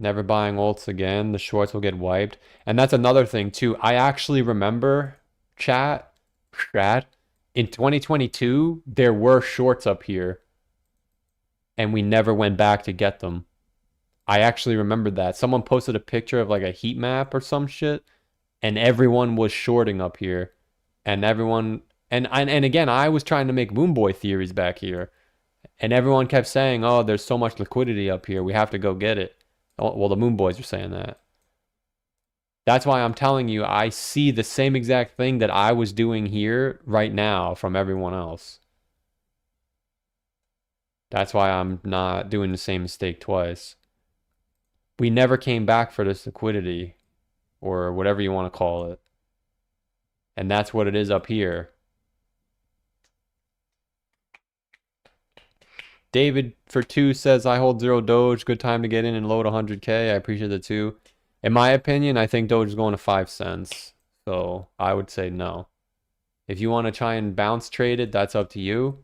Never buying alts again. The shorts will get wiped. And that's another thing too. I actually remember chat, in 2022, there were shorts up here and we never went back to get them. I actually remembered that. Someone posted a picture of like a heat map or some shit and everyone was shorting up here. And everyone and again, I was trying to make Moon Boy theories back here. And everyone kept saying, "Oh, there's so much liquidity up here. We have to go get it." Oh, well, the Moon Boys are saying that. That's why I'm telling you, I see the same exact thing that I was doing here right now from everyone else. That's why I'm not doing the same mistake twice. We never came back for this liquidity, or whatever you want to call it. And that's what it is up here. David for 2 says, I hold 0 Doge. Good time to get in and load 100K. I appreciate the 2. In my opinion, I think Doge is going to 5 cents. So I would say no. If you want to try and bounce trade it, that's up to you.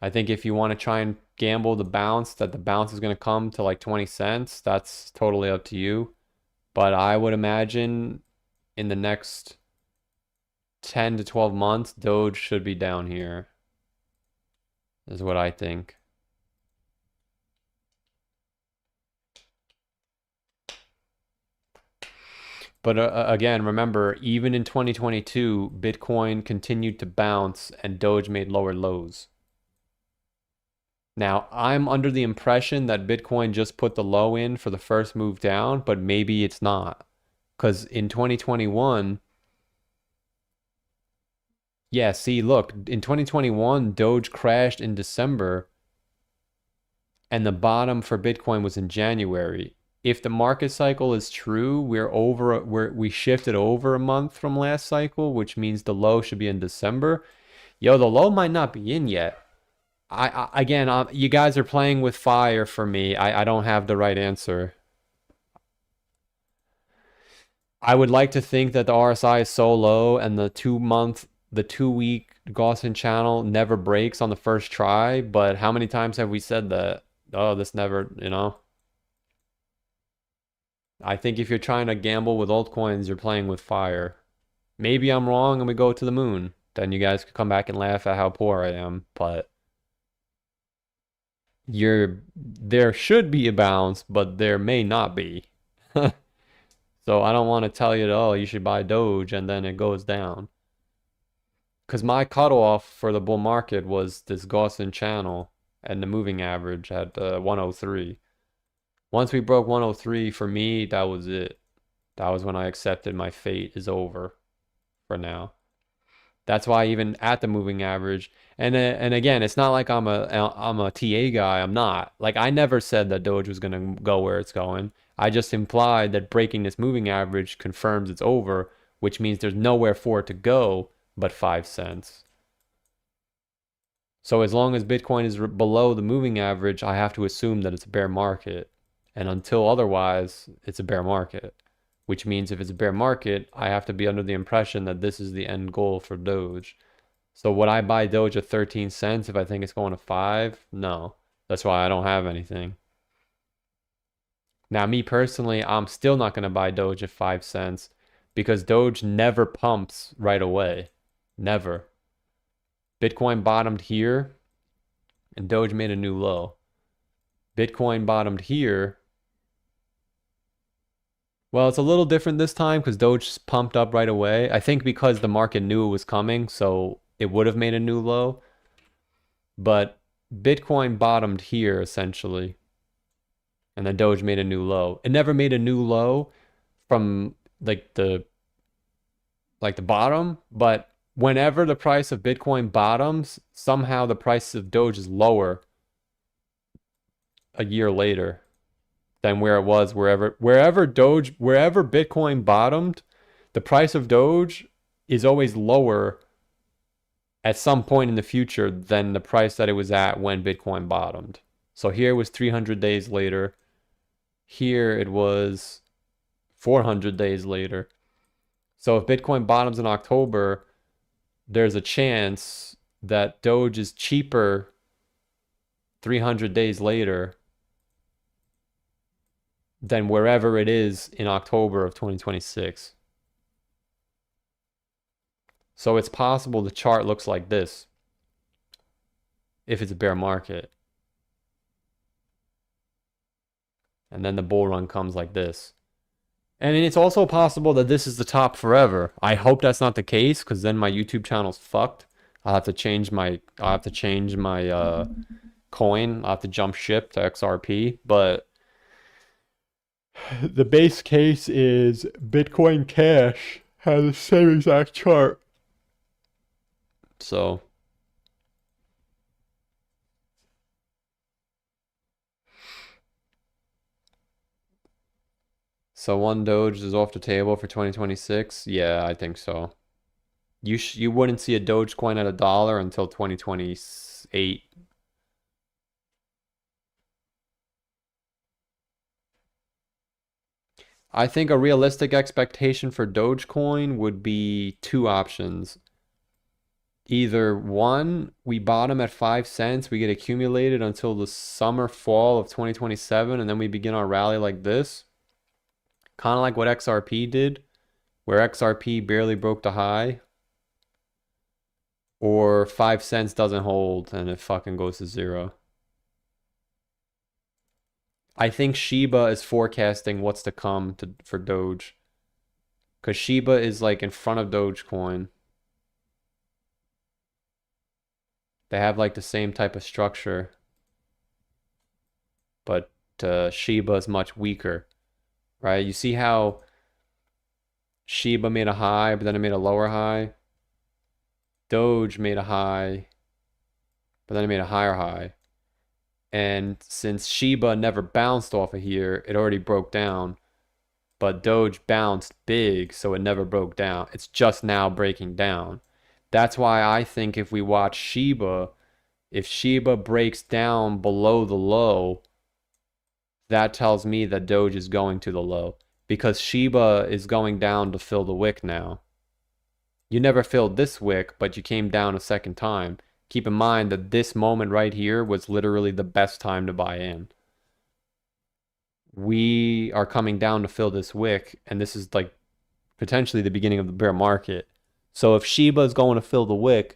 I think if you want to try and gamble the bounce, that the bounce is going to come to like 20 cents, that's totally up to you. But I would imagine in the next 10 to 12 months, Doge should be down here. Is what I think. But again, remember, even in 2022, Bitcoin continued to bounce and Doge made lower lows. Now, I'm under the impression that Bitcoin just put the low in for the first move down, but maybe it's not. Because in 2021, yeah, see, look, in 2021, Doge crashed in December and the bottom for Bitcoin was in January. If the market cycle is true, we shifted over a month from last cycle, which means the low should be in December. Yo, the low might not be in yet. Again, you guys are playing with fire for me. I don't have the right answer. I would like to think that the RSI is so low and the 2-week Gaussian channel never breaks on the first try, but how many times have we said that? Oh, this never, you know? I think if you're trying to gamble with altcoins, you're playing with fire. Maybe I'm wrong and we go to the moon. Then you guys could come back and laugh at how poor I am, but there should be a bounce, but there may not be. So I don't want to tell you, oh, you should buy Doge and then it goes down. Because my cutoff for the bull market was this Gaussian channel and the moving average at 103. Once we broke 103, for me, that was it. That was when I accepted my fate is over for now. That's why even at the moving average, and again, it's not like I'm a TA guy. I'm not. Like I never said that Doge was gonna go where it's going. I just implied that breaking this moving average confirms it's over, which means there's nowhere for it to go but 5 cents. So as long as Bitcoin is below the moving average, I have to assume that it's a bear market. And until otherwise, it's a bear market. Which means if it's a bear market, I have to be under the impression that this is the end goal for Doge. So would I buy Doge at 13 cents if I think it's going to 5? No. That's why I don't have anything. Now, me personally, I'm still not going to buy Doge at 5 cents because Doge never pumps right away. Never. Bitcoin bottomed here and Doge made a new low. Bitcoin bottomed here. Well, it's a little different this time because Doge pumped up right away. I think because the market knew it was coming, so it would have made a new low. But Bitcoin bottomed here essentially. And then Doge made a new low. It never made a new low from like the bottom, but whenever the price of Bitcoin bottoms, somehow the price of Doge is lower a year later than where it was wherever Bitcoin bottomed, the price of Doge is always lower at some point in the future than the price that it was at when Bitcoin bottomed. So here it was 300 days later. Here it was 400 days later. So if Bitcoin bottoms in October, there's a chance that Doge is cheaper 300 days later than wherever it is in October of 2026. So it's possible the chart looks like this if it's a bear market. And then the bull run comes like this. And it's also possible that this is the top forever. I hope that's not the case, because then my YouTube channel's fucked. I'll have to change my coin. I'll have to jump ship to XRP. But the base case is Bitcoin Cash has the same exact chart. So one Doge is off the table for 2026. Yeah, I think so. You wouldn't see a Dogecoin at $1 until 2028. I think a realistic expectation for Dogecoin would be two options. Either one, we bottom at 5 cents, we get accumulated until the summer, fall of 2027, and then we begin our rally like this. Kind of like what XRP did, where XRP barely broke the high. Or 5 cents doesn't hold and it fucking goes to zero. I think Shiba is forecasting what's to come for Doge. Because Shiba is like in front of Dogecoin. They have like the same type of structure. But Shiba is much weaker. Right? You see how Shiba made a high, but then it made a lower high? Doge made a high, but then it made a higher high. And since Shiba never bounced off of here, it already broke down. But Doge bounced big, so it never broke down. It's just now breaking down. That's why I think if we watch Shiba, if Shiba breaks down below the low, that tells me that Doge is going to the low. Because Shiba is going down to fill the wick now. You never filled this wick, but you came down a second time. Keep in mind that this moment right here was literally the best time to buy in. We are coming down to fill this wick, and this is like potentially the beginning of the bear market. So if Shiba is going to fill the wick,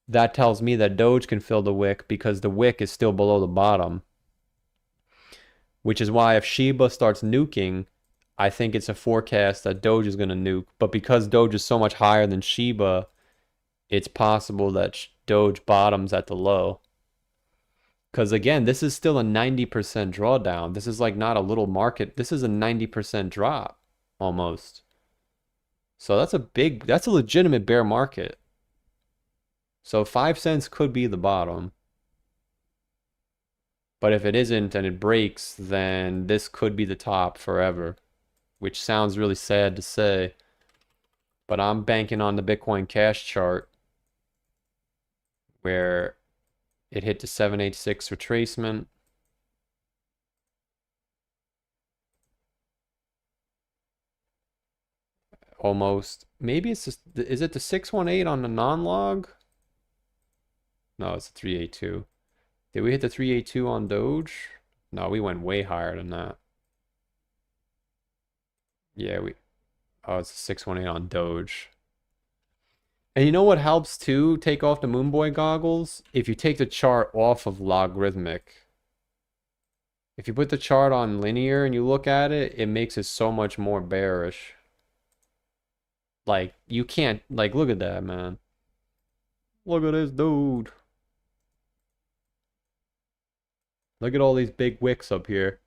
that tells me that Doge can fill the wick because the wick is still below the bottom. Which is why if Shiba starts nuking, I think it's a forecast that Doge is going to nuke. But because Doge is so much higher than Shiba, it's possible that Doge bottoms at the low. Because again, this is still a 90% drawdown. This is like not a little market. This is a 90% drop almost. So that's a legitimate bear market. So 5 cents could be the bottom. But if it isn't and it breaks, then this could be the top forever. Which sounds really sad to say. But I'm banking on the Bitcoin Cash chart, where it hit the 786 retracement. Almost. Maybe it's just, is it the 618 on the non-log? No, it's the 382. Did we hit the 382 on Doge? No, we went way higher than that. Yeah, oh, it's a 618 on Doge. And you know what helps too? Take off the Moonboy goggles? If you take the chart off of logarithmic. If you put the chart on linear and you look at it, it makes it so much more bearish. Like, you can't, like, look at that, man. Look at this dude. Look at all these big wicks up here.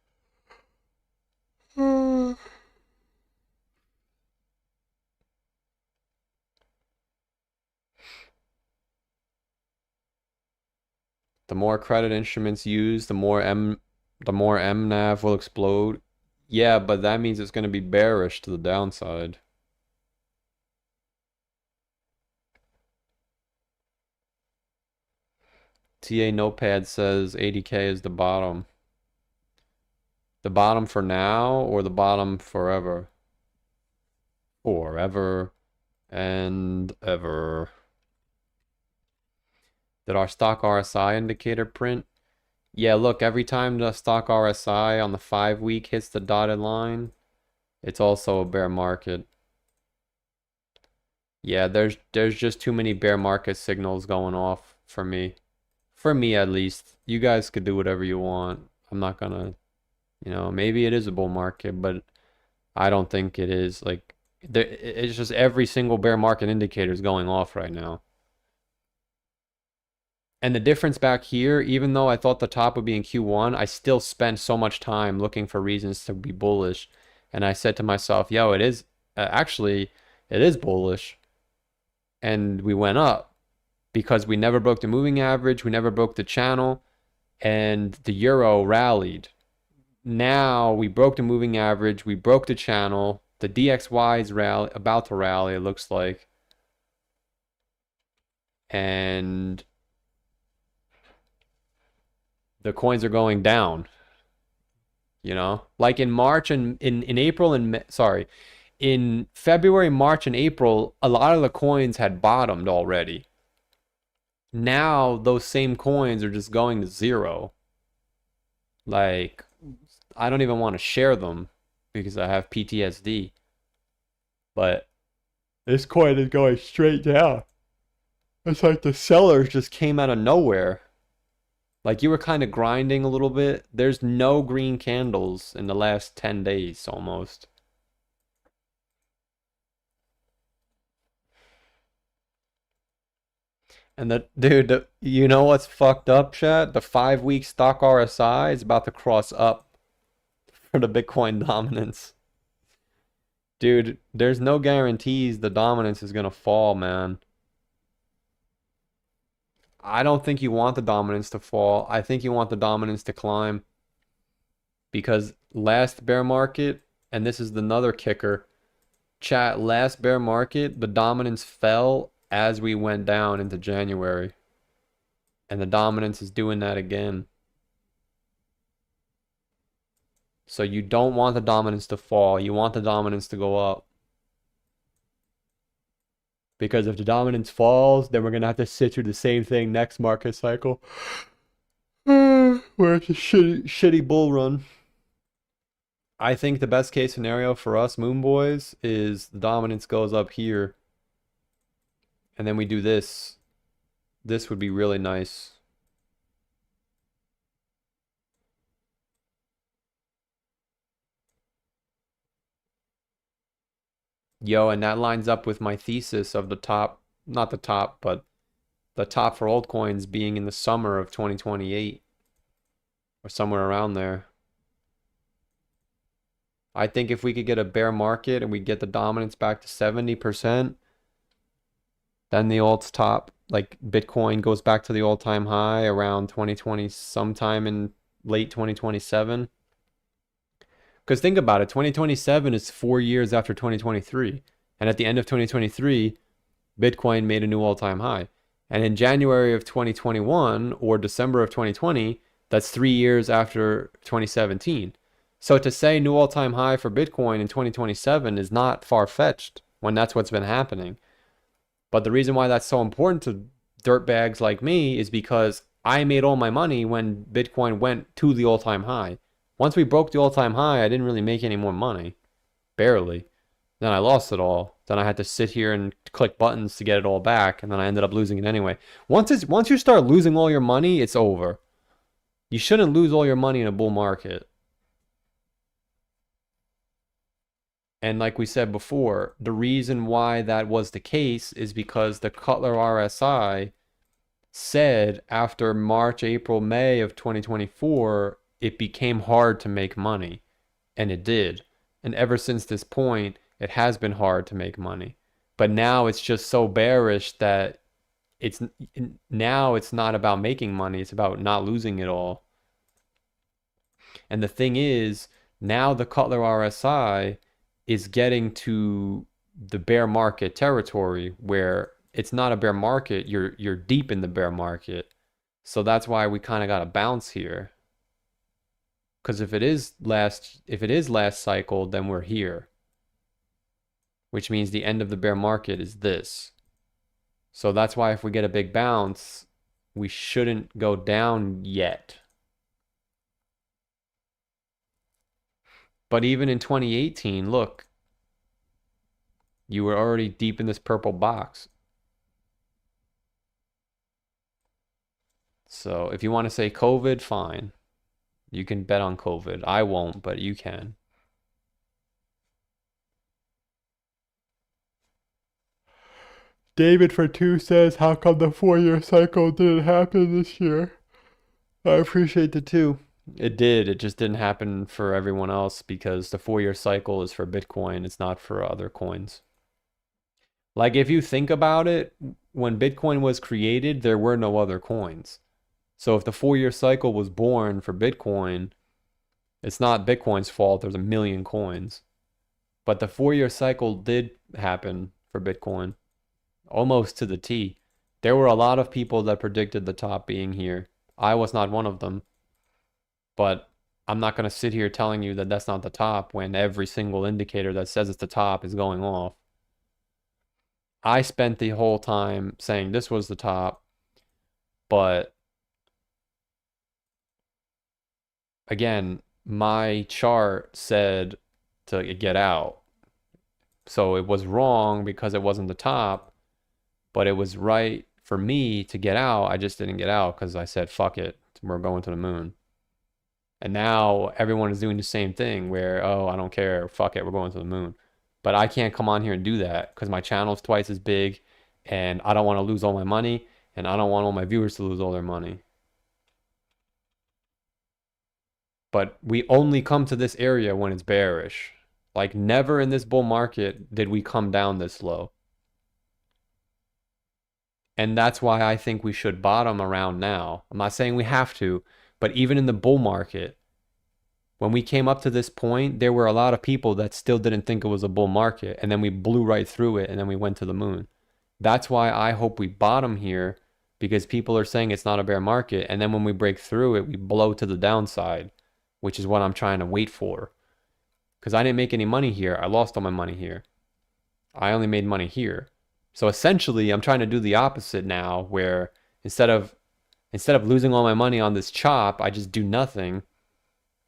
The more credit instruments used, the more MNAV will explode. Yeah, but that means it's going to be bearish to the downside. TA Notepad says 80K is the bottom. The bottom for now or the bottom forever? Forever and ever. Did our stock RSI indicator print? Yeah, look, every time the stock RSI on the 5 week hits the dotted line, it's also a bear market. Yeah, there's just too many bear market signals going off for me. For me at least. You guys could do whatever you want. I'm not gonna, maybe it is a bull market, but I don't think it is. Like, it's just every single bear market indicator is going off right now. And the difference back here, even though I thought the top would be in Q1, I still spent so much time looking for reasons to be bullish. And I said to myself, yo, it is actually, it is bullish. And we went up because we never broke the moving average, we never broke the channel, and the euro rallied. Now we broke the moving average, we broke the channel, the DXY is about to rally, it looks like. And the coins are going down, like in March and in April and sorry, in February, March, and April, a lot of the coins had bottomed already. Now those same coins are just going to zero. Like, I don't even want to share them because I have PTSD. But this coin is going straight down. It's like the sellers just came out of nowhere. Like, you were kind of grinding a little bit. There's no green candles in the last 10 days almost. And you know what's fucked up, chat? The 5 week stock RSI is about to cross up for the Bitcoin dominance. Dude, there's no guarantees the dominance is gonna fall, man. I don't think you want the dominance to fall. I think you want the dominance to climb. Because last bear market, and this is another kicker, chat, last bear market, the dominance fell as we went down into January. And the dominance is doing that again. So you don't want the dominance to fall. You want the dominance to go up. Because if the dominance falls, then we're going to have to sit through the same thing next market cycle. Where it's a shitty bull run. I think the best case scenario for us Moon Boys is the dominance goes up here. And then we do this. This would be really nice. Yo, and that lines up with my thesis of the top, not the top, but the top for altcoins being in the summer of 2028 or somewhere around there. I think if we could get a bear market and we get the dominance back to 70%, then the alt's top, like Bitcoin goes back to the all-time high around 2020, sometime in late 2027. Because think about it, 2027 is 4 years after 2023. And at the end of 2023, Bitcoin made a new all-time high. And in January of 2021 or December of 2020, that's 3 years after 2017. So to say new all-time high for Bitcoin in 2027 is not far-fetched when that's what's been happening. But the reason why that's so important to dirtbags like me is because I made all my money when Bitcoin went to the all-time high. Once we broke the all-time high, I didn't really make any more money. Barely. Then I lost it all. Then I had to sit here and click buttons to get it all back, and then I ended up losing it anyway. Once you start losing all your money, it's over. You shouldn't lose all your money in a bull market. And like we said before, the reason why that was the case is because the Cutler RSI said after March, April, May of 2024, it became hard to make money. And it did. And ever since this point, it has been hard to make money. But now it's just so bearish that it's not about making money, it's about not losing it all. And the thing is, now the Cutler RSI is getting to the bear market territory where it's not a bear market, you're deep in the bear market. So that's why we kind of got to bounce here. Because if it is last cycle, then we're here. Which means the end of the bear market is this. So that's why if we get a big bounce, we shouldn't go down yet. But even in 2018, look, you were already deep in this purple box. So if you want to say COVID, fine. You can bet on COVID. I won't, but you can. David for two says, how come the 4-year cycle didn't happen this year? I appreciate the two. It did. It just didn't happen for everyone else because the 4-year cycle is for Bitcoin. It's not for other coins. Like if you think about it, when Bitcoin was created, there were no other coins. So if the 4-year cycle was born for Bitcoin, it's not Bitcoin's fault. There's a million coins. But the 4-year cycle did happen for Bitcoin, almost to the T. There were a lot of people that predicted the top being here. I was not one of them. But I'm not going to sit here telling you that that's not the top when every single indicator that says it's the top is going off. I spent the whole time saying this was the top, but again, my chart said to get out. So it was wrong because it wasn't the top, but it was right for me to get out. I just didn't get out because I said, fuck it, we're going to the moon. And now everyone is doing the same thing where, oh, I don't care, fuck it, we're going to the moon. But I can't come on here and do that because my channel is twice as big and I don't want to lose all my money and I don't want all my viewers to lose all their money. But we only come to this area when it's bearish. Like never in this bull market did we come down this low. And that's why I think we should bottom around now. I'm not saying we have to, but even in the bull market, when we came up to this point, there were a lot of people that still didn't think it was a bull market. And then we blew right through it and then we went to the moon. That's why I hope we bottom here because people are saying it's not a bear market. And then when we break through it, we blow to the downside, which is what I'm trying to wait for. Because I didn't make any money here. I lost all my money here. I only made money here. So essentially, I'm trying to do the opposite now where instead of losing all my money on this chop, I just do nothing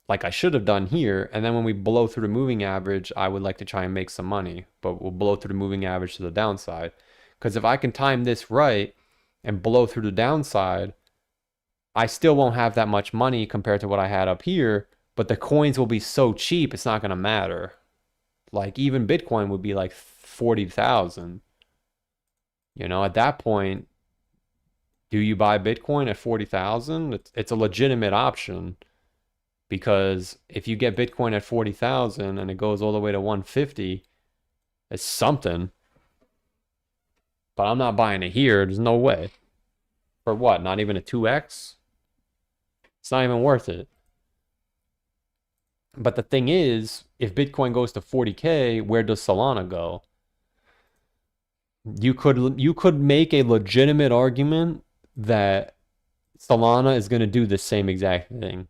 like I should have done here. And then when we blow through the moving average, I would like to try and make some money, but we'll blow through the moving average to the downside. Because if I can time this right and blow through the downside, I still won't have that much money compared to what I had up here, but the coins will be so cheap, it's not going to matter. Like even Bitcoin would be like 40,000. You know, at that point, do you buy Bitcoin at 40,000? It's a legitimate option. Because if you get Bitcoin at 40,000 and it goes all the way to 150, it's something. But I'm not buying it here. There's no way. For what? Not even a 2x? It's not even worth it. But the thing is, if Bitcoin goes to 40K, where does Solana go? You could make a legitimate argument that Solana is going to do the same exact thing.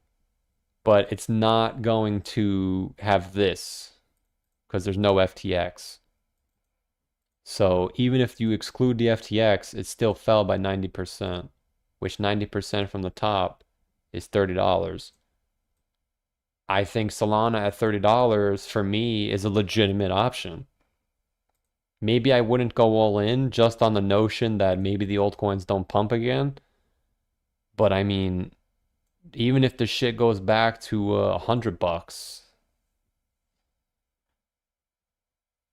But it's not going to have this because there's no FTX. So even if you exclude the FTX, it still fell by 90%, which 90% from the top is $30. I think Solana at $30 for me is a legitimate option. Maybe I wouldn't go all in just on the notion that maybe the altcoins don't pump again. But I mean, even if the shit goes back to $100,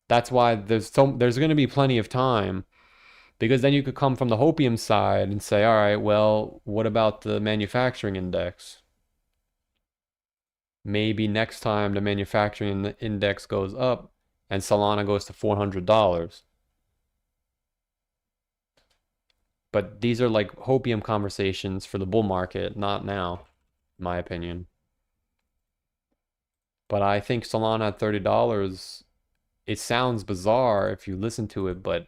that's why there's going to be plenty of time, because then you could come from the hopium side and say, all right, well, what about the manufacturing index? Maybe next time the manufacturing index goes up and Solana goes to $400. But these are like hopium conversations for the bull market, not now, in my opinion. But I think Solana at $30, it sounds bizarre if you listen to it, but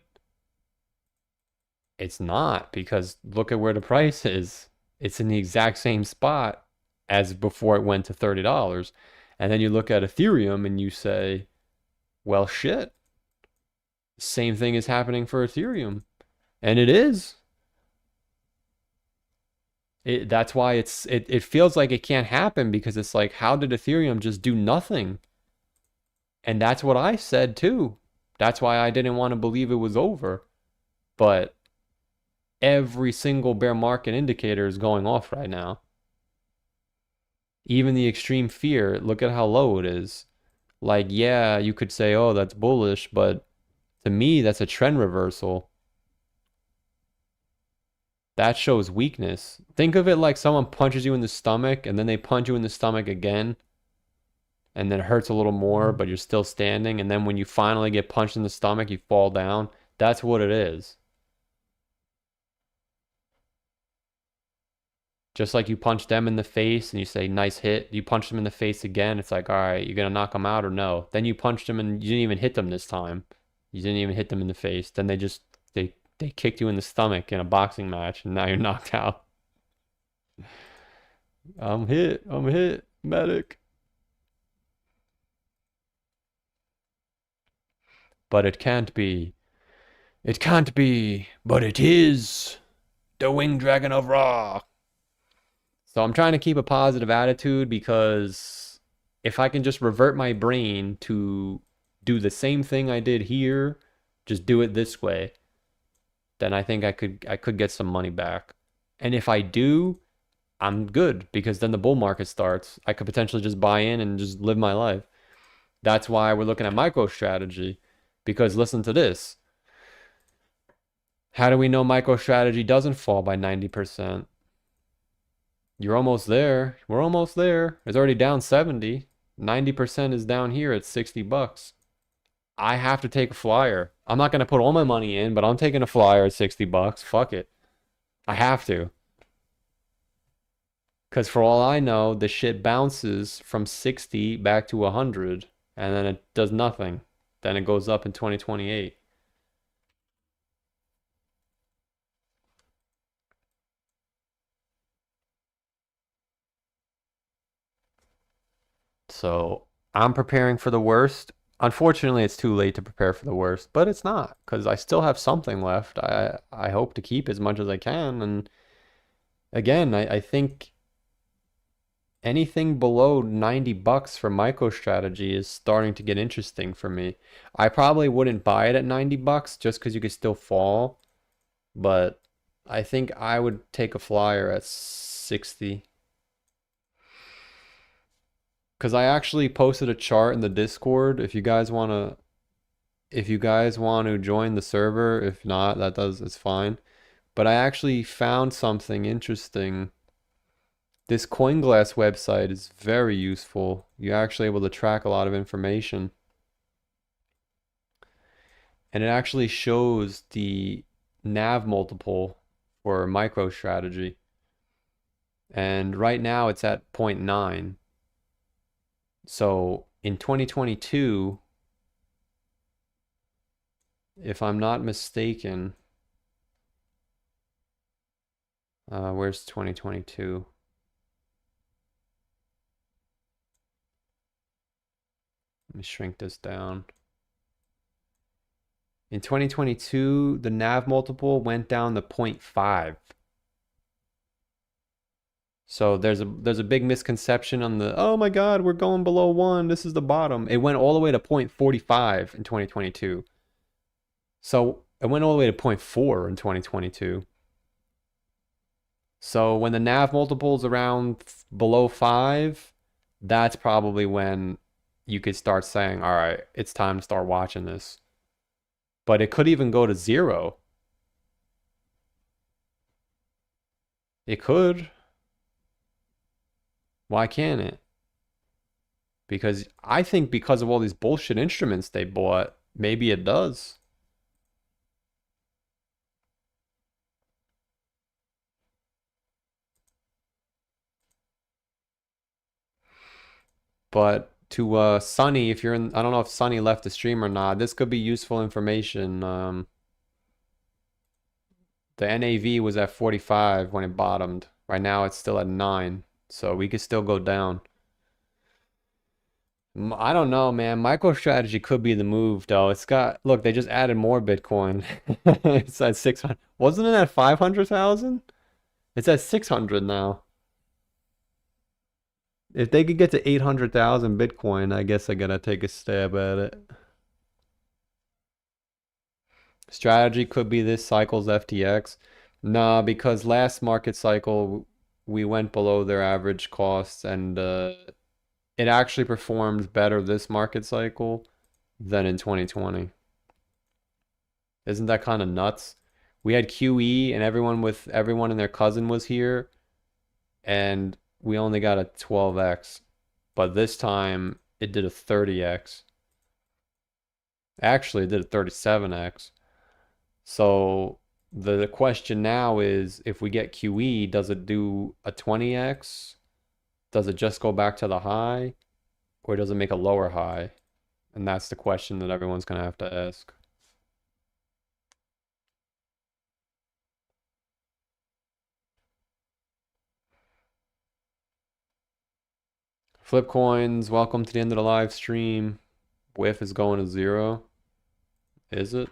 it's not, because look at where the price is. It's in the exact same spot as before it went to $30. And then you look at Ethereum and you say, well, shit. Same thing is happening for Ethereum. And it is. That's why it feels like it can't happen, because it's like, how did Ethereum just do nothing? And that's what I said too. That's why I didn't want to believe it was over. But every single bear market indicator is going off right now. Even the extreme fear, look at how low it is. Like, yeah, you could say, oh, that's bullish, but to me, that's a trend reversal. That shows weakness. Think of it like someone punches you in the stomach and then they punch you in the stomach again and then it hurts a little more, but you're still standing. And then when you finally get punched in the stomach, you fall down. That's what it is. Just like you punch them in the face and you say, nice hit. You punch them in the face again. It's like, all right, you're going to knock them out or no? Then you punched them and you didn't even hit them this time. You didn't even hit them in the face. Then they kicked you in the stomach in a boxing match and now you're knocked out. I'm hit, medic. But it can't be. It can't be, but it is. The winged dragon of Ra. So I'm trying to keep a positive attitude because if I can just revert my brain to do the same thing I did here, just do it this way, then I think I could get some money back. And if I do, I'm good because then the bull market starts. I could potentially just buy in and just live my life. That's why we're looking at MicroStrategy because listen to this. How do we know MicroStrategy doesn't fall by 90%? You're almost there. We're almost there. It's already down 70. 90% is down here at 60 bucks. I have to take a flyer. I'm not going to put all my money in, but I'm taking a flyer at 60 bucks. Fuck it. I have to. Because for all I know, the shit bounces from 60 back to 100, and then it does nothing. Then it goes up in 2028. So I'm preparing for the worst. Unfortunately, it's too late to prepare for the worst, but it's not because I still have something left. I hope to keep as much as I can. And again, I think anything below 90 bucks for MicroStrategy is starting to get interesting for me. I probably wouldn't buy it at 90 bucks just because you could still fall, but I think I would take a flyer at 60. Because I actually posted a chart in the Discord. If you guys want to join the server, if not, it's fine. But I actually found something interesting. This CoinGlass website is very useful. You're actually able to track a lot of information. And it actually shows the NAV multiple for MicroStrategy. And right now it's at 0.9. So in 2022, if I'm not mistaken, where's 2022? Let me shrink this down. In 2022, the NAV multiple went down to 0.5. So there's a big misconception on the, oh my God, we're going below 1. This is the bottom. It went all the way to 0.45 in 2022. So it went all the way to 0.4 in 2022. So when the NAV multiple is around below 5, that's probably when you could start saying, all right, it's time to start watching this. But it could even go to 0. It could. Why can't it? Because I think because of all these bullshit instruments they bought, maybe it does. But to Sunny, if you're in, I don't know if Sunny left the stream or not, this could be useful information. The NAV was at 45 when it bottomed. Right now it's still at 9, so we could still go down. I don't know, man. MicroStrategy could be the move, though. It's got, look, they just added more Bitcoin. It's at 600. Wasn't it at 500,000? It's at 600 now. If they could get to 800,000 Bitcoin, I guess I gotta take a stab at it. Strategy could be this cycle's FTX. Nah, because last market cycle we went below their average costs and it actually performed better this market cycle than in 2020. Isn't that kind of nuts? We had QE and everyone and their cousin was here and we only got a 12x. But this time it did a 30x. Actually, it did a 37x. So the question now is if we get QE, does it do a 20x? Does it just go back to the high? Or does it make a lower high? And that's the question that everyone's going to have to ask. Flip coins, welcome to the end of the live stream. WIF is going to 0. Is it?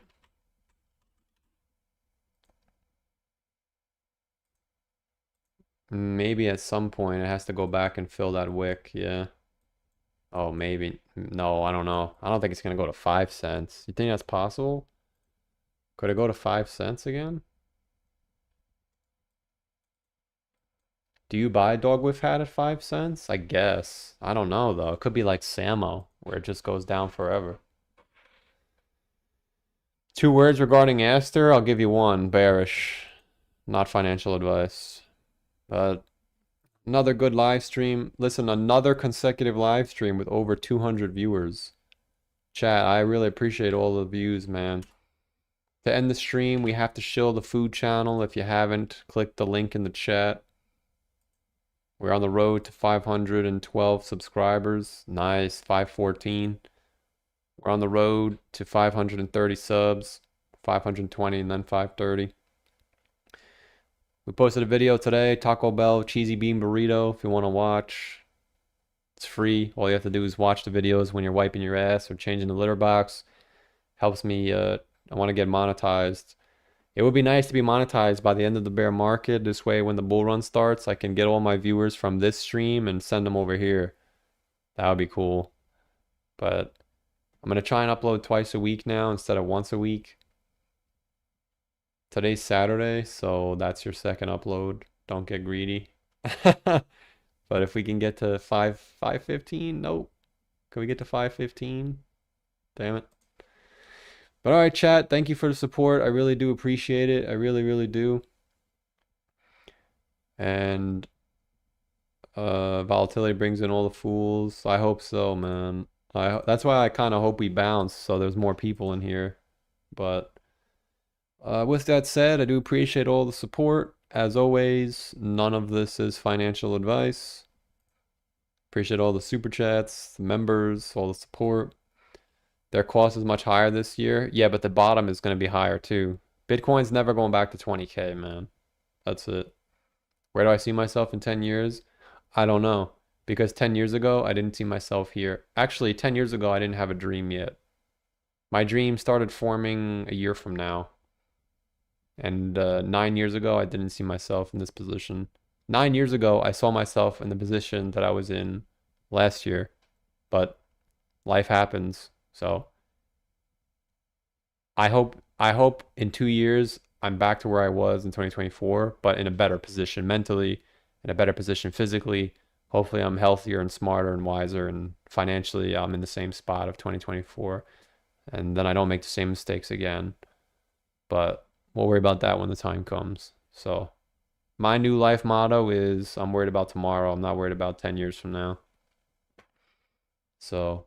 Maybe at some point it has to go back and fill that wick, yeah. Oh, maybe. No, I don't know. I don't think it's going to go to 5 cents. You think that's possible? Could it go to 5 cents again? Do you buy dog whiff hat at 5 cents? I guess. I don't know though. It could be like Samo, where it just goes down forever. 2 words regarding Aster. I'll give you one. Bearish. Not financial advice. But another good live stream. Listen, another consecutive live stream with over 200 viewers. Chat, I really appreciate all the views, man. To end the stream, we have to shill the food channel. If you haven't, click the link in the chat. We're on the road to 512 subscribers. Nice, 514. We're on the road to 530 subs, 520 and then 530. We posted a video today, Taco Bell cheesy bean burrito. If you want to watch, it's free. All you have to do is watch the videos when you're wiping your ass or changing the litter box. Helps me, I want to get monetized. It would be nice to be monetized by the end of the bear market. This way, when the bull run starts, I can get all my viewers from this stream and send them over here. That would be cool. But I'm going to try and upload twice a week now instead of once a week. Today's Saturday, so that's your second upload. Don't get greedy. But if we can get to 515, nope. Can we get to 515? Damn it. But all right, chat, thank you for the support. I really do appreciate it. I really, really do. And volatility brings in all the fools. I hope so, man. That's why I kind of hope we bounce so there's more people in here. But with that said, I do appreciate all the support. As always, none of this is financial advice. Appreciate all the super chats, the members, all the support. Their cost is much higher this year. Yeah, but the bottom is going to be higher too. Bitcoin's never going back to 20K, man. That's it. Where do I see myself in 10 years? I don't know. Because 10 years ago, I didn't see myself here. Actually, 10 years ago, I didn't have a dream yet. My dream started forming a year from now. And 9 years ago, I didn't see myself in this position. 9 years ago, I saw myself in the position that I was in last year. But life happens. So I hope in 2 years I'm back to where I was in 2024, but in a better position mentally, in a better position physically. Hopefully I'm healthier and smarter and wiser, and financially I'm in the same spot of 2024. And then I don't make the same mistakes again. But we'll worry about that when the time comes. So my new life motto is I'm worried about tomorrow. I'm not worried about 10 years from now. So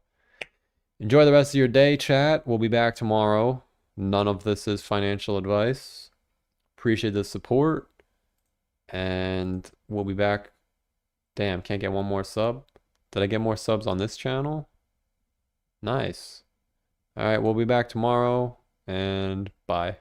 enjoy the rest of your day, chat. We'll be back tomorrow. None of this is financial advice. Appreciate the support. And we'll be back. Damn, can't get one more sub. Did I get more subs on this channel? Nice. All right, we'll be back tomorrow, and bye.